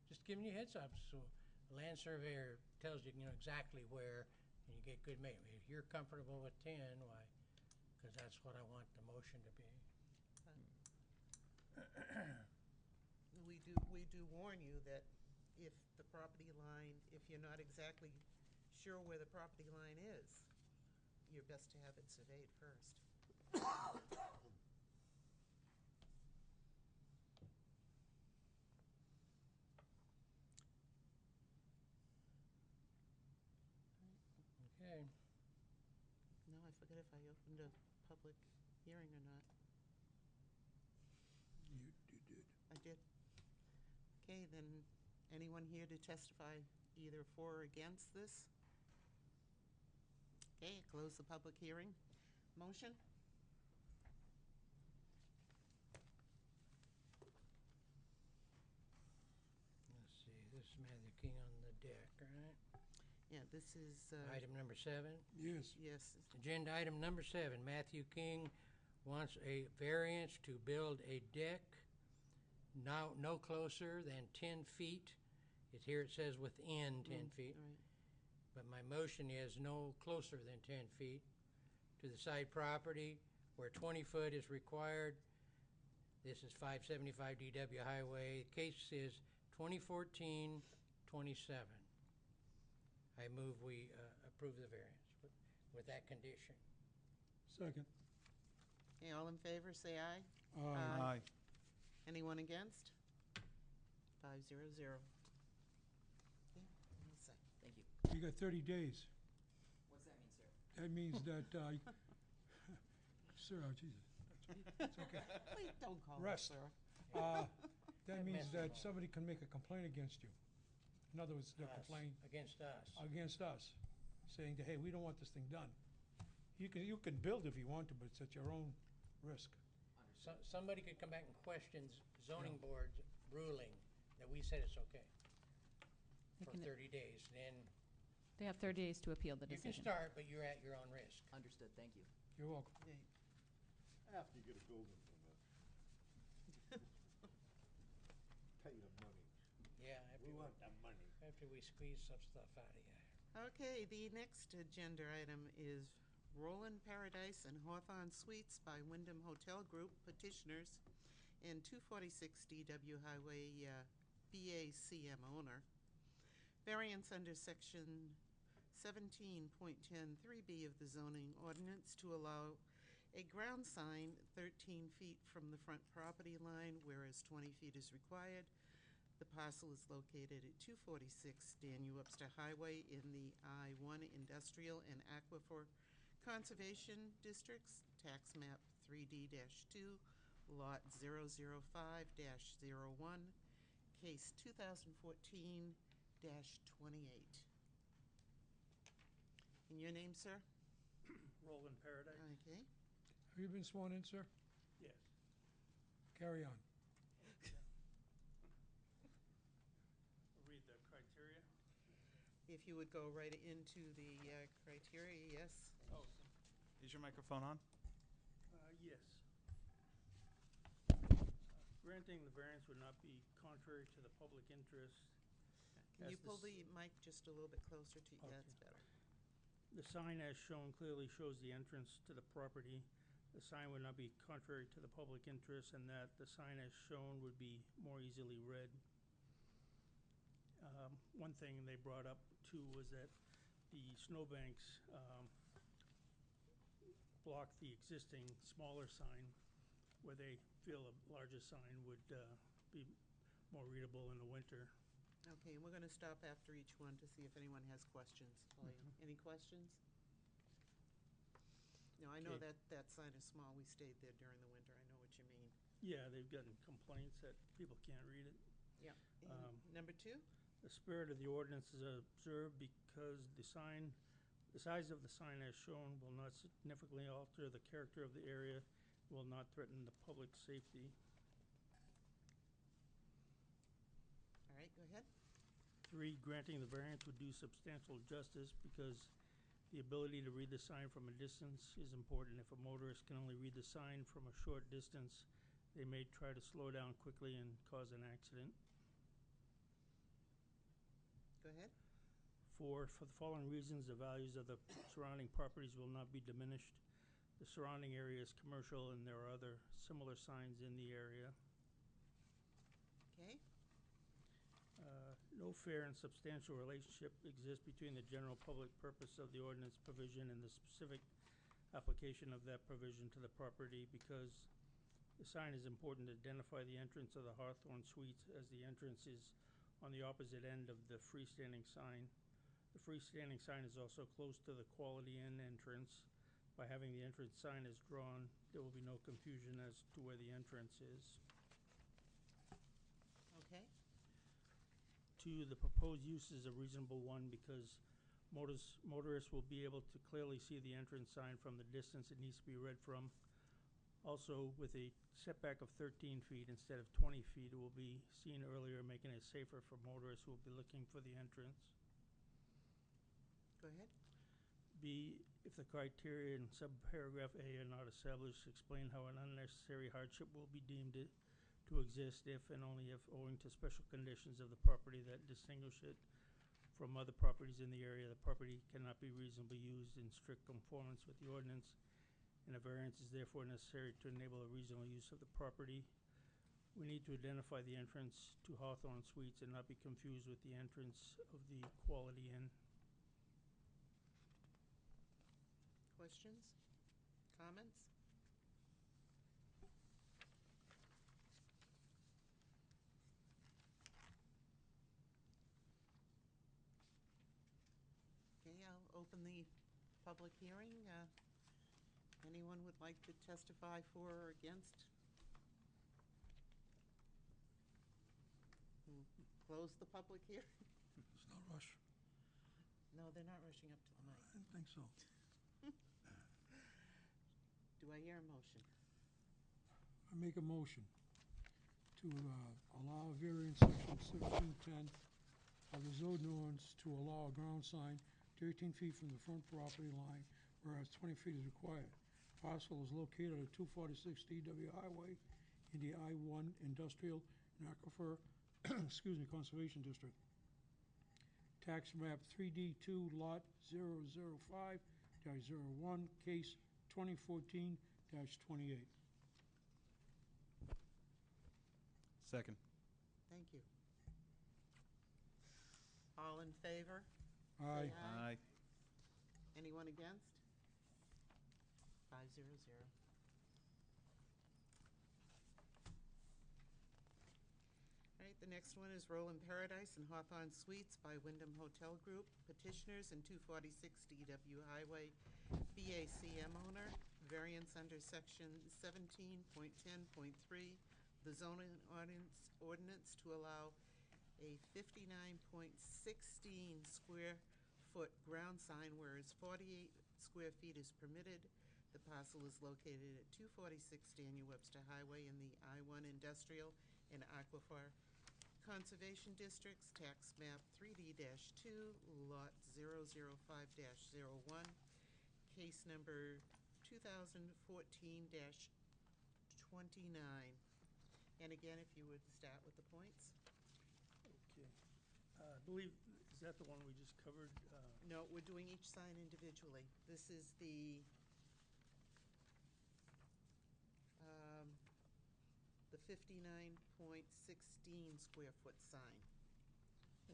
Just giving you a heads up, so the land surveyor tells you, exactly where, and you get good measurement. If you're comfortable with 10, why? Because that's what I want the motion to be. We do warn you that if the property line, if you're not exactly sure where the property line is, you're best to have it surveyed first. Okay. No, I forget if I opened a public hearing or not. You did. I did. Okay, then, anyone here to testify either for or against this? Okay, close the public hearing. Motion? Let's see, this is Matthew King on the deck, right? Yeah, this is, Item number 7. Yes. yes, Agenda item number 7, Matthew King wants a variance to build a deck no closer than 10 feet Here it says within 10 feet. All right. But my motion is no closer than 10 feet to the side property where 20 foot is required. This is 575 DW Highway. Case is 2014-27. I move we approve the variance with that condition. Second. Okay, all in favor, say aye. Aye. Anyone against? 500. Okay, all set. Thank you. You got 30 days. What's that mean, sir? That means that, sir, oh, Jesus. It's okay. Please don't call us, Rest. sir. That means that somebody can make a complaint against you. In other words, they'll Us, complain against us. against us, saying that, hey, we don't want this thing done. You can build if you want to, but it's at your own risk. Somebody could come back and question zoning board's ruling that we said it's okay They for can- 30 days. Then They have 30 days to appeal the you can decision. start, but you're at your own risk. Understood, thank you. You're welcome. Okay. After you get a building permit. Pay the money. Yeah, We want the money. after we squeeze some stuff out of you. Okay, the next agenda item is Roland Paradise and Hawthorne Suites by Wyndham Hotel Group petitioners and 246 DW Highway BACM owner. Variance under section 17.10(3)B of the zoning ordinance to allow a ground sign 13 feet from the front property line, whereas 20 feet is required. The parcel is located at 246 Daniel Webster Highway in the I-1 Industrial and Aquifer Conservation Districts, tax map 3D-2, lot 005-01, case 2014-28. And your name, sir? Roland Paradise? Okay. Have you been sworn in, sir? Yes. Carry on. Read the criteria. If you would go right into the criteria, yes. Oh, Is your microphone on? yes. Granting the variance would not be contrary to the public interest. Can you as pull this- the mic just a little bit closer to you? Yeah, that's better. The sign as shown clearly shows the entrance to the property. The sign would not be contrary to the public interest, and that the sign as shown would be more easily read. One thing they brought up too was that the snowbanks block the existing smaller sign, where they feel a larger sign would be more readable in the winter. Okay, and we're going to stop after each one to see if anyone has questions for you. Any questions? No, I know Okay. that sign is small. We stayed there during the winter. I know what you mean. Yeah, they've gotten complaints that people can't read it. Yeah. Number two? The spirit of the ordinance is observed because the size of the sign as shown will not significantly alter the character of the area, will not threaten the public safety. All right, go ahead. 3, granting the variance would do substantial justice because the ability to read the sign from a distance is important. If a motorist can only read the sign from a short distance, they may try to slow down quickly and cause an accident. Go ahead. 4, for the following reasons, the values of the surrounding properties will not be diminished. The surrounding area is commercial and there are other similar signs in the area. Okay. No fair and substantial relationship exists between the general public purpose of the ordinance provision and the specific application of that provision to the property because the sign is important to identify the entrance of the Hawthorne Suites as the entrance is on the opposite end of the freestanding sign. The freestanding sign is also close to the Quality Inn entrance. By having the entrance sign as drawn, there will be no confusion as to where the entrance is. Okay. 2, the proposed use is a reasonable one because motorists will be able to clearly see the entrance sign from the distance it needs to be read from. Also, with a setback of 13 feet instead of 20 feet, it will be seen earlier, making it safer for motorists who will be looking for the entrance. Go ahead. B, if the criteria in subparagraph A are not established, explain how an unnecessary hardship will be deemed to to exist if and only if owing to special conditions of the property that distinguish it from other properties in the area, the property cannot be reasonably used in strict conformance with the ordinance, and a variance is therefore necessary to enable a reasonable use of the property. We need to identify the entrance to Hawthorne Suites and not be confused with the entrance of the Quality Inn. Questions? Comments? Okay, I'll open the public hearing. Anyone would like to testify for or against? Close the public hearing? It's no rush. No, they're not rushing up to the mic. I didn't think so. Do I hear a motion? I make a motion to allow a variance section 1710 of the zoning ordinance to allow a ground sign 13 feet from the front property line, whereas 20 feet is required. Parcel is located at 246 DW Highway in the I-1 Industrial and Aquifer Conservation District. Tax map 3D2 Lot 005-01, case 2014-28. Second. Thank you. All in favor? Aye. Say Aye. Anyone against? 500. All right, the next one is Roland Paradise and Hawthorne Suites by Wyndham Hotel Group. Petitioners and 246 DW Highway, BACM owner, variance under section 17.10.3, the zoning ordinance to allow a 59.16 square foot ground sign, whereas 48 square feet is permitted. The parcel is located at 246 Daniel Webster Highway in the I-1 Industrial and Aquifer Conservation Districts, tax map 3D-2, lot 005-01, case number 2014-29. And again, if you would start with the points. Okay. I believe, is that the one we just covered? No, we're doing each sign individually. This is the 59.16 square foot sign.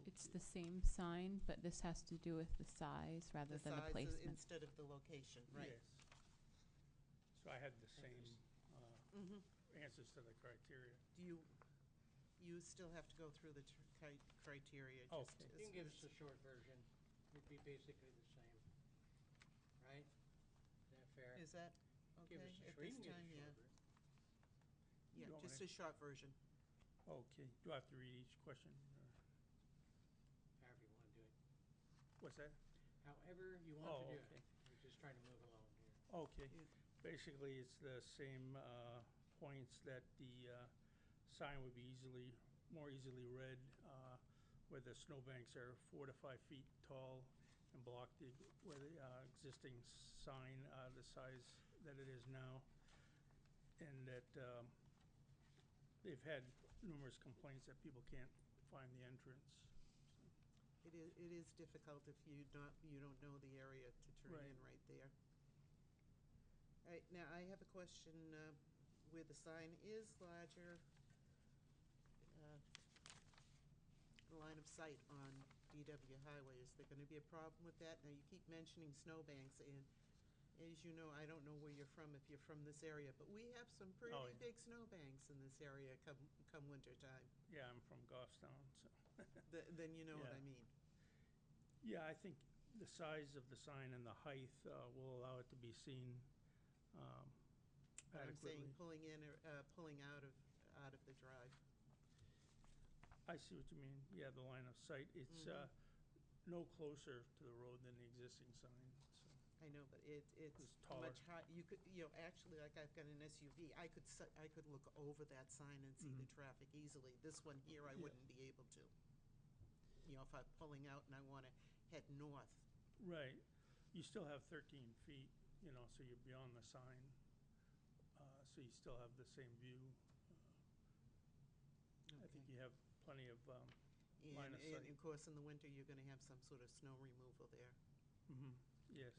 It's the same sign, but this has to do with the size rather than the size placement. instead of the location, right? Yes. So I had the same answers to the criteria. Do you still have to go through the criteria? Just Okay. You can give us a short version. It'd be basically the same, right? Is that fair? Is that Give okay us a at short- this you can give us time? a Yeah. short version. Yeah, You want just me a short version. Okay. Do I have to read each question? However you want to do it. What's that? However you want to do okay. it. We're just trying to move along here. Okay. Basically, it's the same points that the sign would be more easily read, where the snowbanks are 4 to 5 feet tall and block where the existing sign the size that it is now, and that they've had numerous complaints that people can't find the entrance. It is difficult if you don't know the area to turn Right. in right there. All right, now I have a question where the sign is larger, line of sight on DW Highway. Is there going to be a problem with that? Now, you keep mentioning snowbanks, and as you know, I don't know where you're from, if you're from this area, but we have some pretty yeah. big snowbanks in this area come winter time. Yeah, I'm from Goffstown, so. Then you know what Yeah. I mean. Yeah, I think the size of the sign and the height will allow it to be seen But I'm saying adequately. pulling in or pulling out of the drive. I see what you mean. Yeah, the line of sight. It's no closer to the road than the existing sign. So. I know, but it's taller. much high. You could, actually, like I've got an SUV, I could look over that sign and see the traffic easily. This one here, I wouldn't be able to. If I'm pulling out and I want to head north. Right. You still have 13 feet, so you're beyond the sign. So you still have the same view. I think Okay. you have plenty of line of And sight. of course, in the winter, you're gonna have some sort of snow removal there. Yes.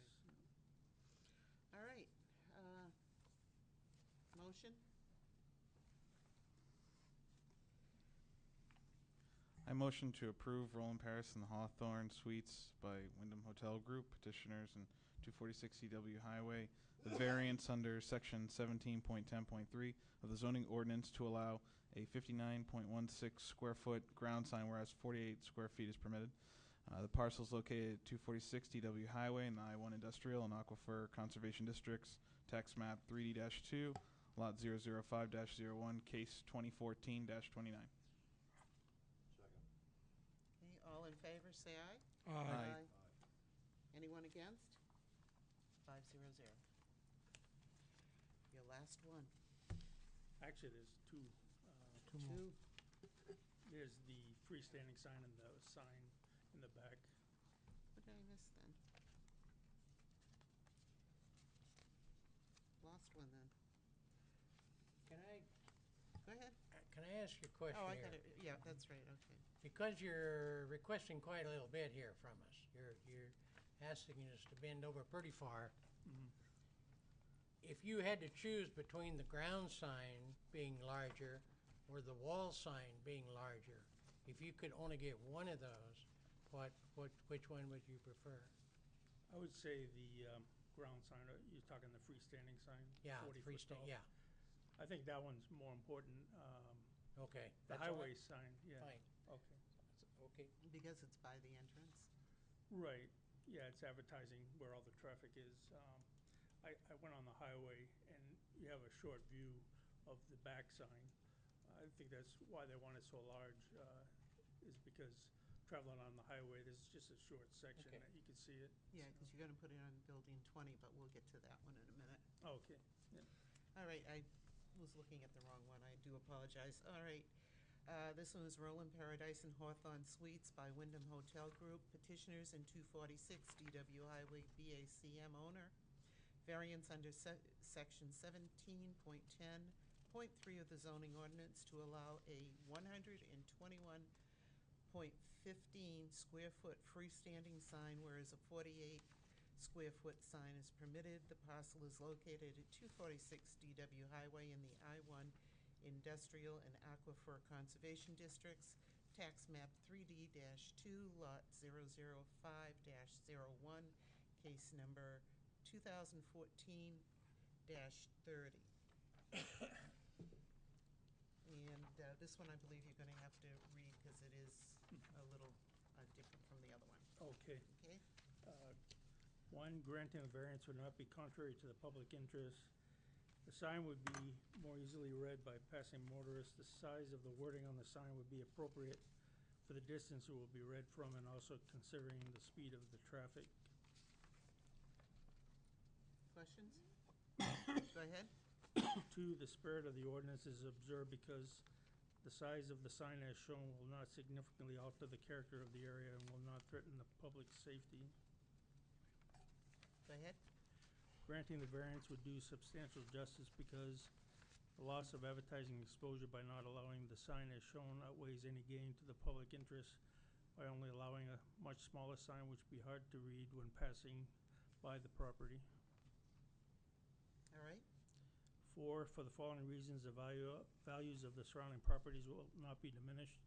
All right, motion? I motion to approve Roland Paris and the Hawthorne Suites by Wyndham Hotel Group petitioners and 246 CW Highway, the variance under section 17.10.3 of the zoning ordinance to allow a 59.16 square foot ground sign, whereas 48 square feet is permitted. The parcel is located at 246 DW Highway in the I-1 Industrial and Aquifer Conservation Districts, tax map 3D-2, lot 005-01, case 2014-29. Okay, all in favor, say aye. Aye. Anyone against? 500. Your last one. Actually, there's two. Two more. There's the freestanding sign and the sign in the back. What did I miss then? Lost one then. Can I, Go ahead. can I ask you a question Oh, I here? got it, yeah, that's right, okay. Because you're requesting quite a little bit here from us. You're asking us to bend over pretty far. If you had to choose between the ground sign being larger or the wall sign being larger, if you could only get one of those, which one would you prefer? I would say the ground sign, you're talking the freestanding sign? Yeah, 40 foot freestanding, tall. yeah. I think that one's more important. Okay. The that's all highway right. sign, yeah. Fine. Okay. Okay. Because it's by the entrance? Right, yeah, it's advertising where all the traffic is. I went on the highway and you have a short view of the back sign. I think that's why they want it so large, is because traveling on the highway, there's just a short section Okay. that you can see it. Yeah, because you're gonna put it on building 20, but we'll get to that one in a minute. Okay, yeah. All right, I was looking at the wrong one, I do apologize. All right, this one is Roland Paradise and Hawthorne Suites by Wyndham Hotel Group, petitioners in 246 DW Highway, BACM owner. Variance under section 17.10.3 of the zoning ordinance to allow a 121.15 square foot freestanding sign, whereas a 48 square foot sign is permitted. The parcel is located at 246 DW Highway in the I-1 Industrial and Aquifer Conservation Districts, tax map 3D-2, lot 005-01, case number 2014-30. And this one I believe you're gonna have to read because it is a little different from the other one. Okay. Okay? One, granting a variance would not be contrary to the public interest. The sign would be more easily read by passing motorists. The size of the wording on the sign would be appropriate for the distance it will be read from and also considering the speed of the traffic. Questions? Go ahead. Two, the spirit of the ordinance is observed because the size of the sign as shown will not significantly alter the character of the area and will not threaten the public safety. Go ahead. Granting the variance would do substantial justice because the loss of advertising exposure by not allowing the sign as shown outweighs any gain to the public interest by only allowing a much smaller sign which would be hard to read when passing by the property. All right. Four, for the following reasons, the values of the surrounding properties will not be diminished.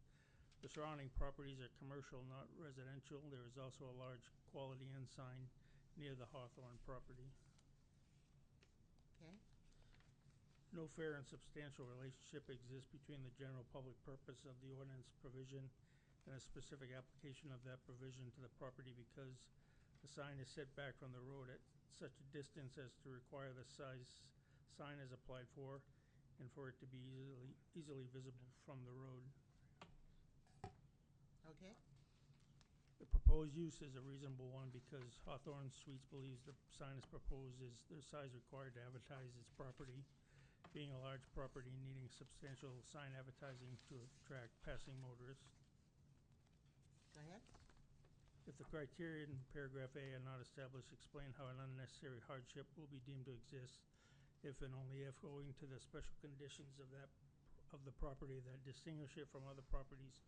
The surrounding properties are commercial, not residential. There is also a large Quality Inn sign near the Hawthorne property. Okay. No fair and substantial relationship exists between the general public purpose of the ordinance provision and a specific application of that provision to the property because the sign is set back from the road at such a distance as to require the size sign is applied for and for it to be easily visible from the road. Okay. The proposed use is a reasonable one because Hawthorne Suites believes the sign is proposed is the size required to advertise its property, being a large property needing substantial sign advertising to attract passing motorists. Go ahead. If the criteria in paragraph A are not established, explain how an unnecessary hardship will be deemed to exist if and only if owing to the special conditions of that of the property that distinguish it from other properties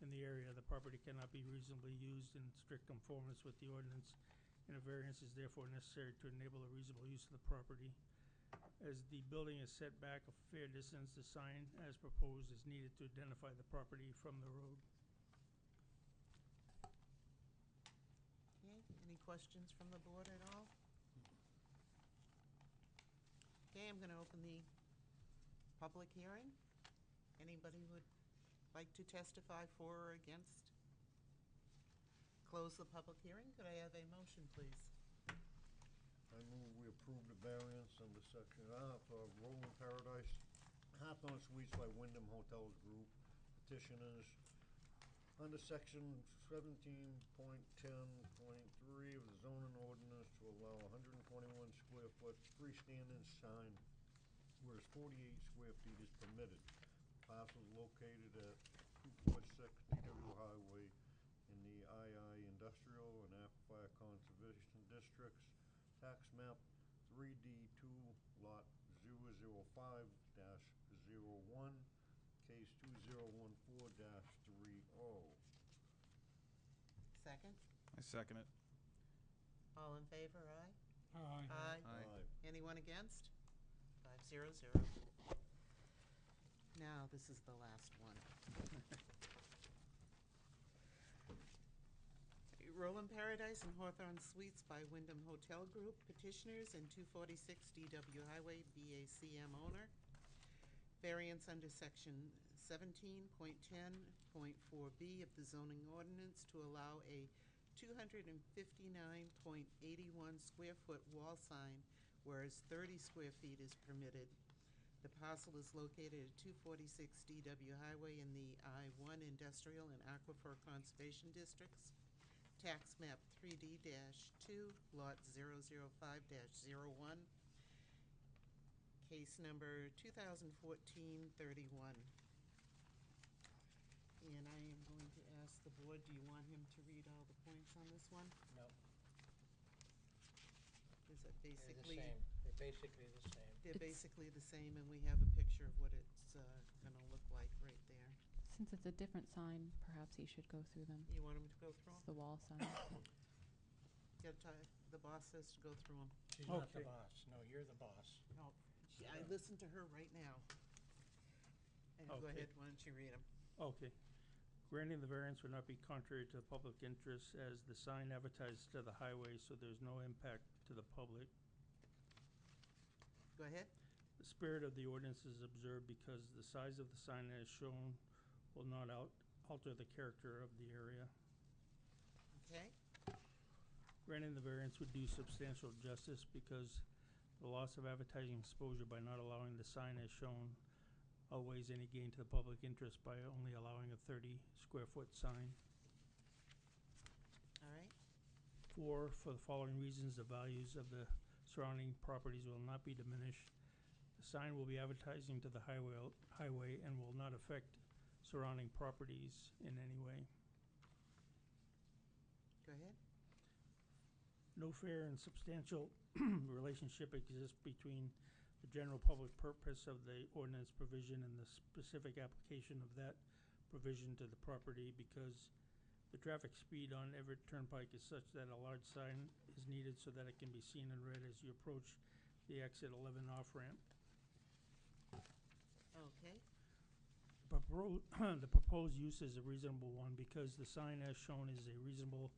in the area. The property cannot be reasonably used in strict conformance with the ordinance, and a variance is therefore necessary to enable a reasonable use of the property. As the building is set back a fair distance, the sign as proposed is needed to identify the property from the road. Okay, any questions from the board at all? Okay, I'm gonna open the public hearing. Anybody would like to testify for or against? Close the public hearing. Could I have a motion, please? I move we approve the variance under section for Rolling Paradise, Hawthorne Suites by Wyndham Hotels Group. Petitioners under section 17.10.3 of the zoning ordinance to allow 121 square foot freestanding sign, whereas 48 square feet is permitted. Parcel located at 246 DW Highway in the II Industrial and Aquifer Conservation Districts. Tax map 3D2 lot 005-01, case 2014-30. Second? I second it. All in favor, aye? Aye. Aye. Anyone against? 5-0-0. Now, this is the last one. Roland Paradise and Hawthorne Suites by Wyndham Hotel Group, petitioners and 246 DW Highway, BACM owner. Variance under section 17.10.4B of the zoning ordinance to allow a 259.81 square foot wall sign, whereas 30 square feet is permitted. The parcel is located at 246 DW Highway in the I-1 Industrial and Aquifer Conservation Districts. Tax map 3D-2, lot 005-01, case number 2014-31. And I am going to ask the board, do you want him to read all the points on this one? No, Is it they're the basically? same. They're basically the same. They're It's- basically the same, and we have a picture of what it's gonna look like right there. Since it's a different sign, perhaps he should go through them. You want him to go through It's them? the wall sign. The boss says to go through them. She's not the Okay. boss. No, you're the boss. No, I listened to her right now. And go Okay. ahead, why don't you read them? Okay. Granting the variance would not be contrary to the public interest as the sign advertised to the highway, so there's no impact to the public. Go ahead. The spirit of the ordinance is observed because the size of the sign as shown will not alter the character of the area. Okay, Granting the variance would do substantial justice because the loss of advertising exposure by not allowing the sign as shown outweighs any gain to the public interest by only allowing a 30 square foot sign. all right. For the following reasons, the values of the surrounding properties will not be diminished. The sign will be advertising to the highway and will not affect surrounding properties in any way. Go ahead. No fair and substantial relationship exists between the general public purpose of the ordinance provision and the specific application of that provision to the property because the traffic speed on Everett Turnpike is such that a large sign is needed so that it can be seen and read as you approach the exit 11 off-ramp. Okay, The proposed use is a reasonable one because the sign as shown is a reasonable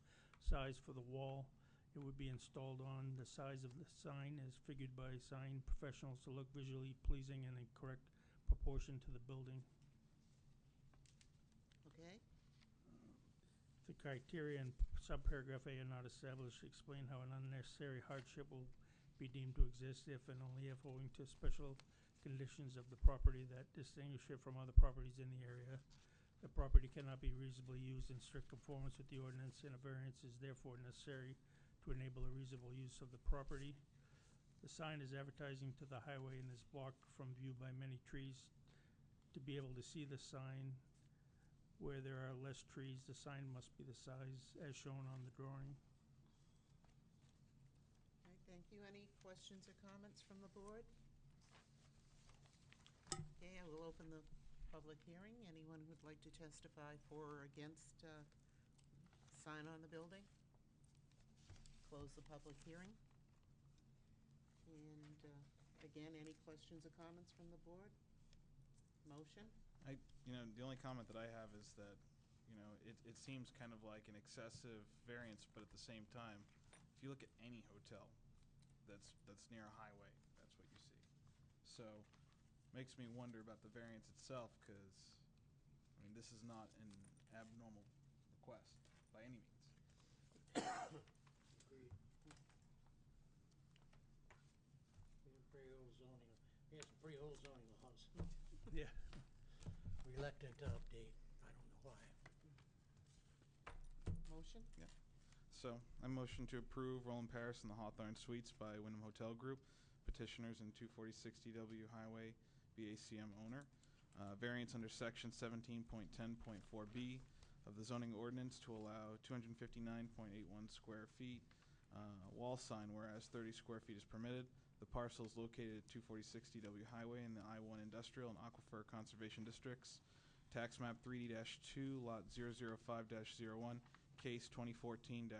size for the wall it would be installed on. The size of the sign is figured by sign professionals to look visually pleasing and in correct proportion to the building. okay, The criteria in subparagraph A are not established. Explain how an unnecessary hardship will be deemed to exist if and only if owing to special conditions of the property that distinguish it from other properties in the area. The property cannot be reasonably used in strict conformance with the ordinance, and a variance is therefore necessary to enable a reasonable use of the property. The sign is advertising to the highway and is blocked from view by many trees. To be able to see the sign where there are less trees, the sign must be the size as shown on the drawing. all right, thank you. Any questions or comments from the board? Okay, I will open the public hearing. Anyone who'd like to testify for or against sign on the building? Close the public hearing. And again, any questions or comments from the board? Motion? The only comment that I have is that, it seems kind of like an excessive variance, but at the same time, if you look at any hotel that's near a highway, that's what you see. So, makes me wonder about the variance itself, because, this is not an abnormal request by any means. Agreed. We have pretty old zoning, we have some pretty old zoning laws. Yeah. Reluctant to update, I don't know why. Motion? Yeah. So, I motion to approve Roland Paris and the Hawthorne Suites by Wyndham Hotel Group, petitioners and 24060W Highway BACM owner. Variance under section 17.10.4B of the zoning ordinance to allow 259.81 square feet wall sign, whereas 30 square feet is permitted. The parcel is located at 24060W Highway in the I-1 Industrial and Aquifer Conservation Districts. Tax map 3D-2, lot 005-01, case 2014-31.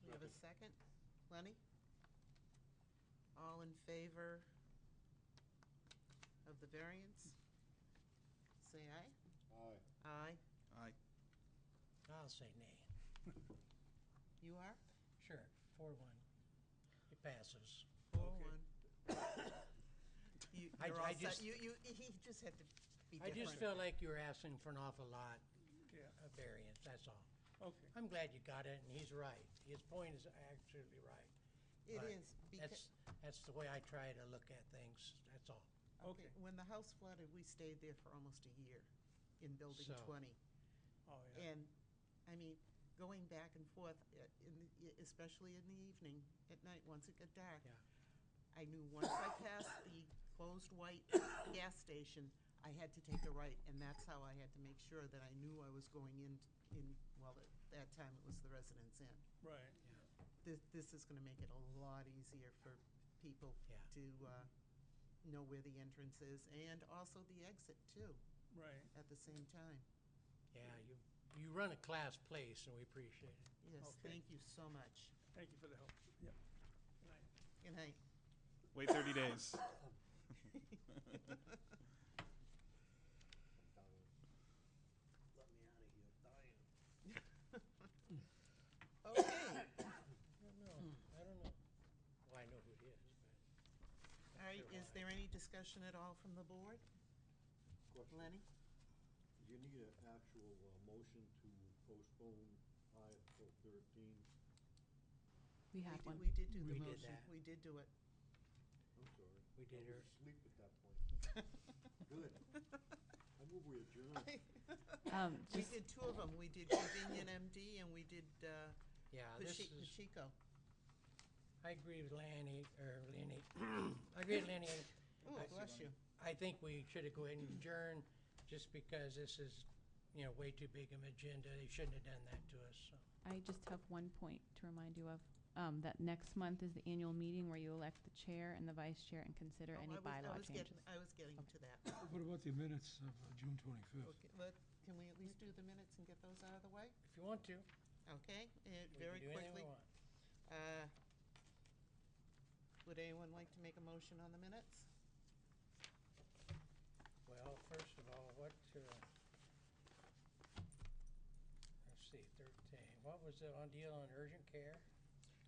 We have a second? Lenny? All in favor of the variance? Say aye. Aye. Aye. Aye. I'll say nay. You are? Sure, 4-1. It passes. 4-1. I You're all just- set. He just had to be I different. just felt like you were asking for an awful lot Yeah. of variance, that's all. Okay. I'm glad you got it, and he's right. His point is absolutely right. It But is, because, That's the way I try to look at things, that's all. okay, when the house flooded, we stayed there for almost a year in building So- 20. Oh, yeah. And, going back and forth, especially in the evening, at night, once it got dark, Yeah. I knew once I passed the closed white gas station, I had to take a right, and that's how I had to make sure that I knew I was going well, at that time, it was the Residence Inn. Right. This is gonna make it a lot easier for people Yeah. to know where the entrance is, and also the exit, too, Right. at the same time. Yeah, you run a class place, and we appreciate it. Yes, Okay. thank you so much. Thank you for the help. Yep. Good night. Good night. Wait 30 days. Let me out of here, dying. Okay. I don't know. Well, I know who it is, but. All right, is there any discussion at all from the board? Question. Lenny? Do you need an actual motion to postpone I till 13? We have one. We did do the We did motion. that. We did do it. I'm sorry. We did I her. was asleep at that point. Good. I move we adjourn. We did two of them. We did Convenient MD and we did Yeah, this is, Pacheco. I agree with Lanny, I agree with Lanny. Oh, bless you. I think we should have go ahead and adjourn, just because this is, way too big of an agenda. They shouldn't have done that to us, so. I just have one point to remind you of, that next month is the annual meeting where you elect the chair and the vice chair and consider Oh, any bylaw changes. I was getting to that. What about the minutes of June 25th? Okay, can we at least do the minutes and get those out of the way? If you want to, Okay, we very can do anything quickly. we want. Would anyone like to make a motion on the minutes? Well, first of all, let's see, 13. What was the deal on urgent care?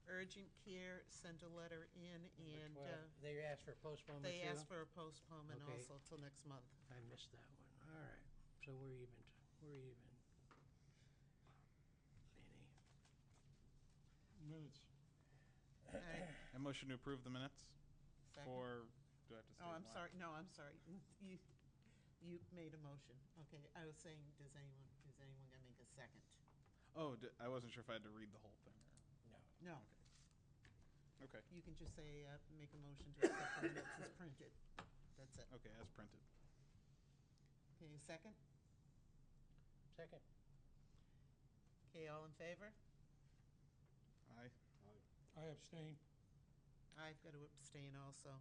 Urgent Care sent a letter in and Number 12. They asked for a postponement they too? asked for a postponement Okay. also till next month. I missed that one. All right, so we're even. Lenny. Minutes. I motion to approve the minutes Second. for, do I have to state Oh, I'm why? sorry, no, I'm sorry. You made a motion. Okay, I was saying, is anyone gonna make a second? Oh, I wasn't sure if I had to read the whole thing. No. No. Okay. You can just say, make a motion to accept the minutes as printed. That's it. Okay, as printed. Okay, second? Second. Okay, all in favor? Aye. I abstain. I've got to abstain also.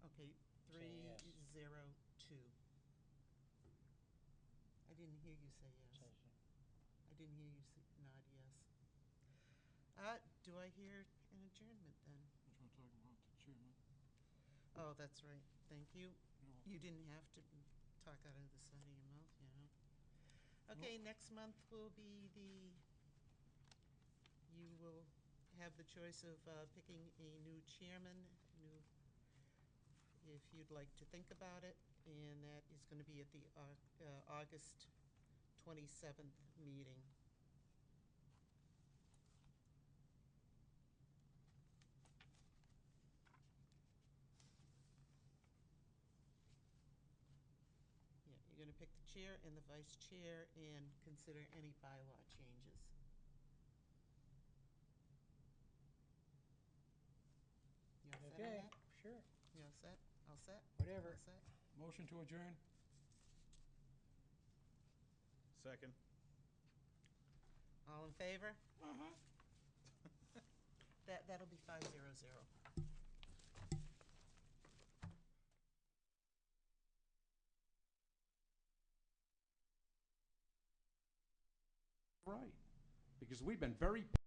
Okay, yes. 302. I didn't hear you say yes. I didn't hear you nod yes. Do I hear an adjournment then? Which one talking about, the chairman? Oh, that's right. Thank you. No. You didn't have to talk out of the side of your mouth, you know. Okay, next month will be you will have the choice of picking a new chairman, if you'd like to think about it, and that is going to be at the August 27th meeting. Yeah, you're going to pick the chair and the vice chair and consider any bylaw changes. You all set on Okay, that? sure. You all set? All set? Whatever. All set? Motion to adjourn? Second. All in favor? That'll be 500. Right. Because we've been very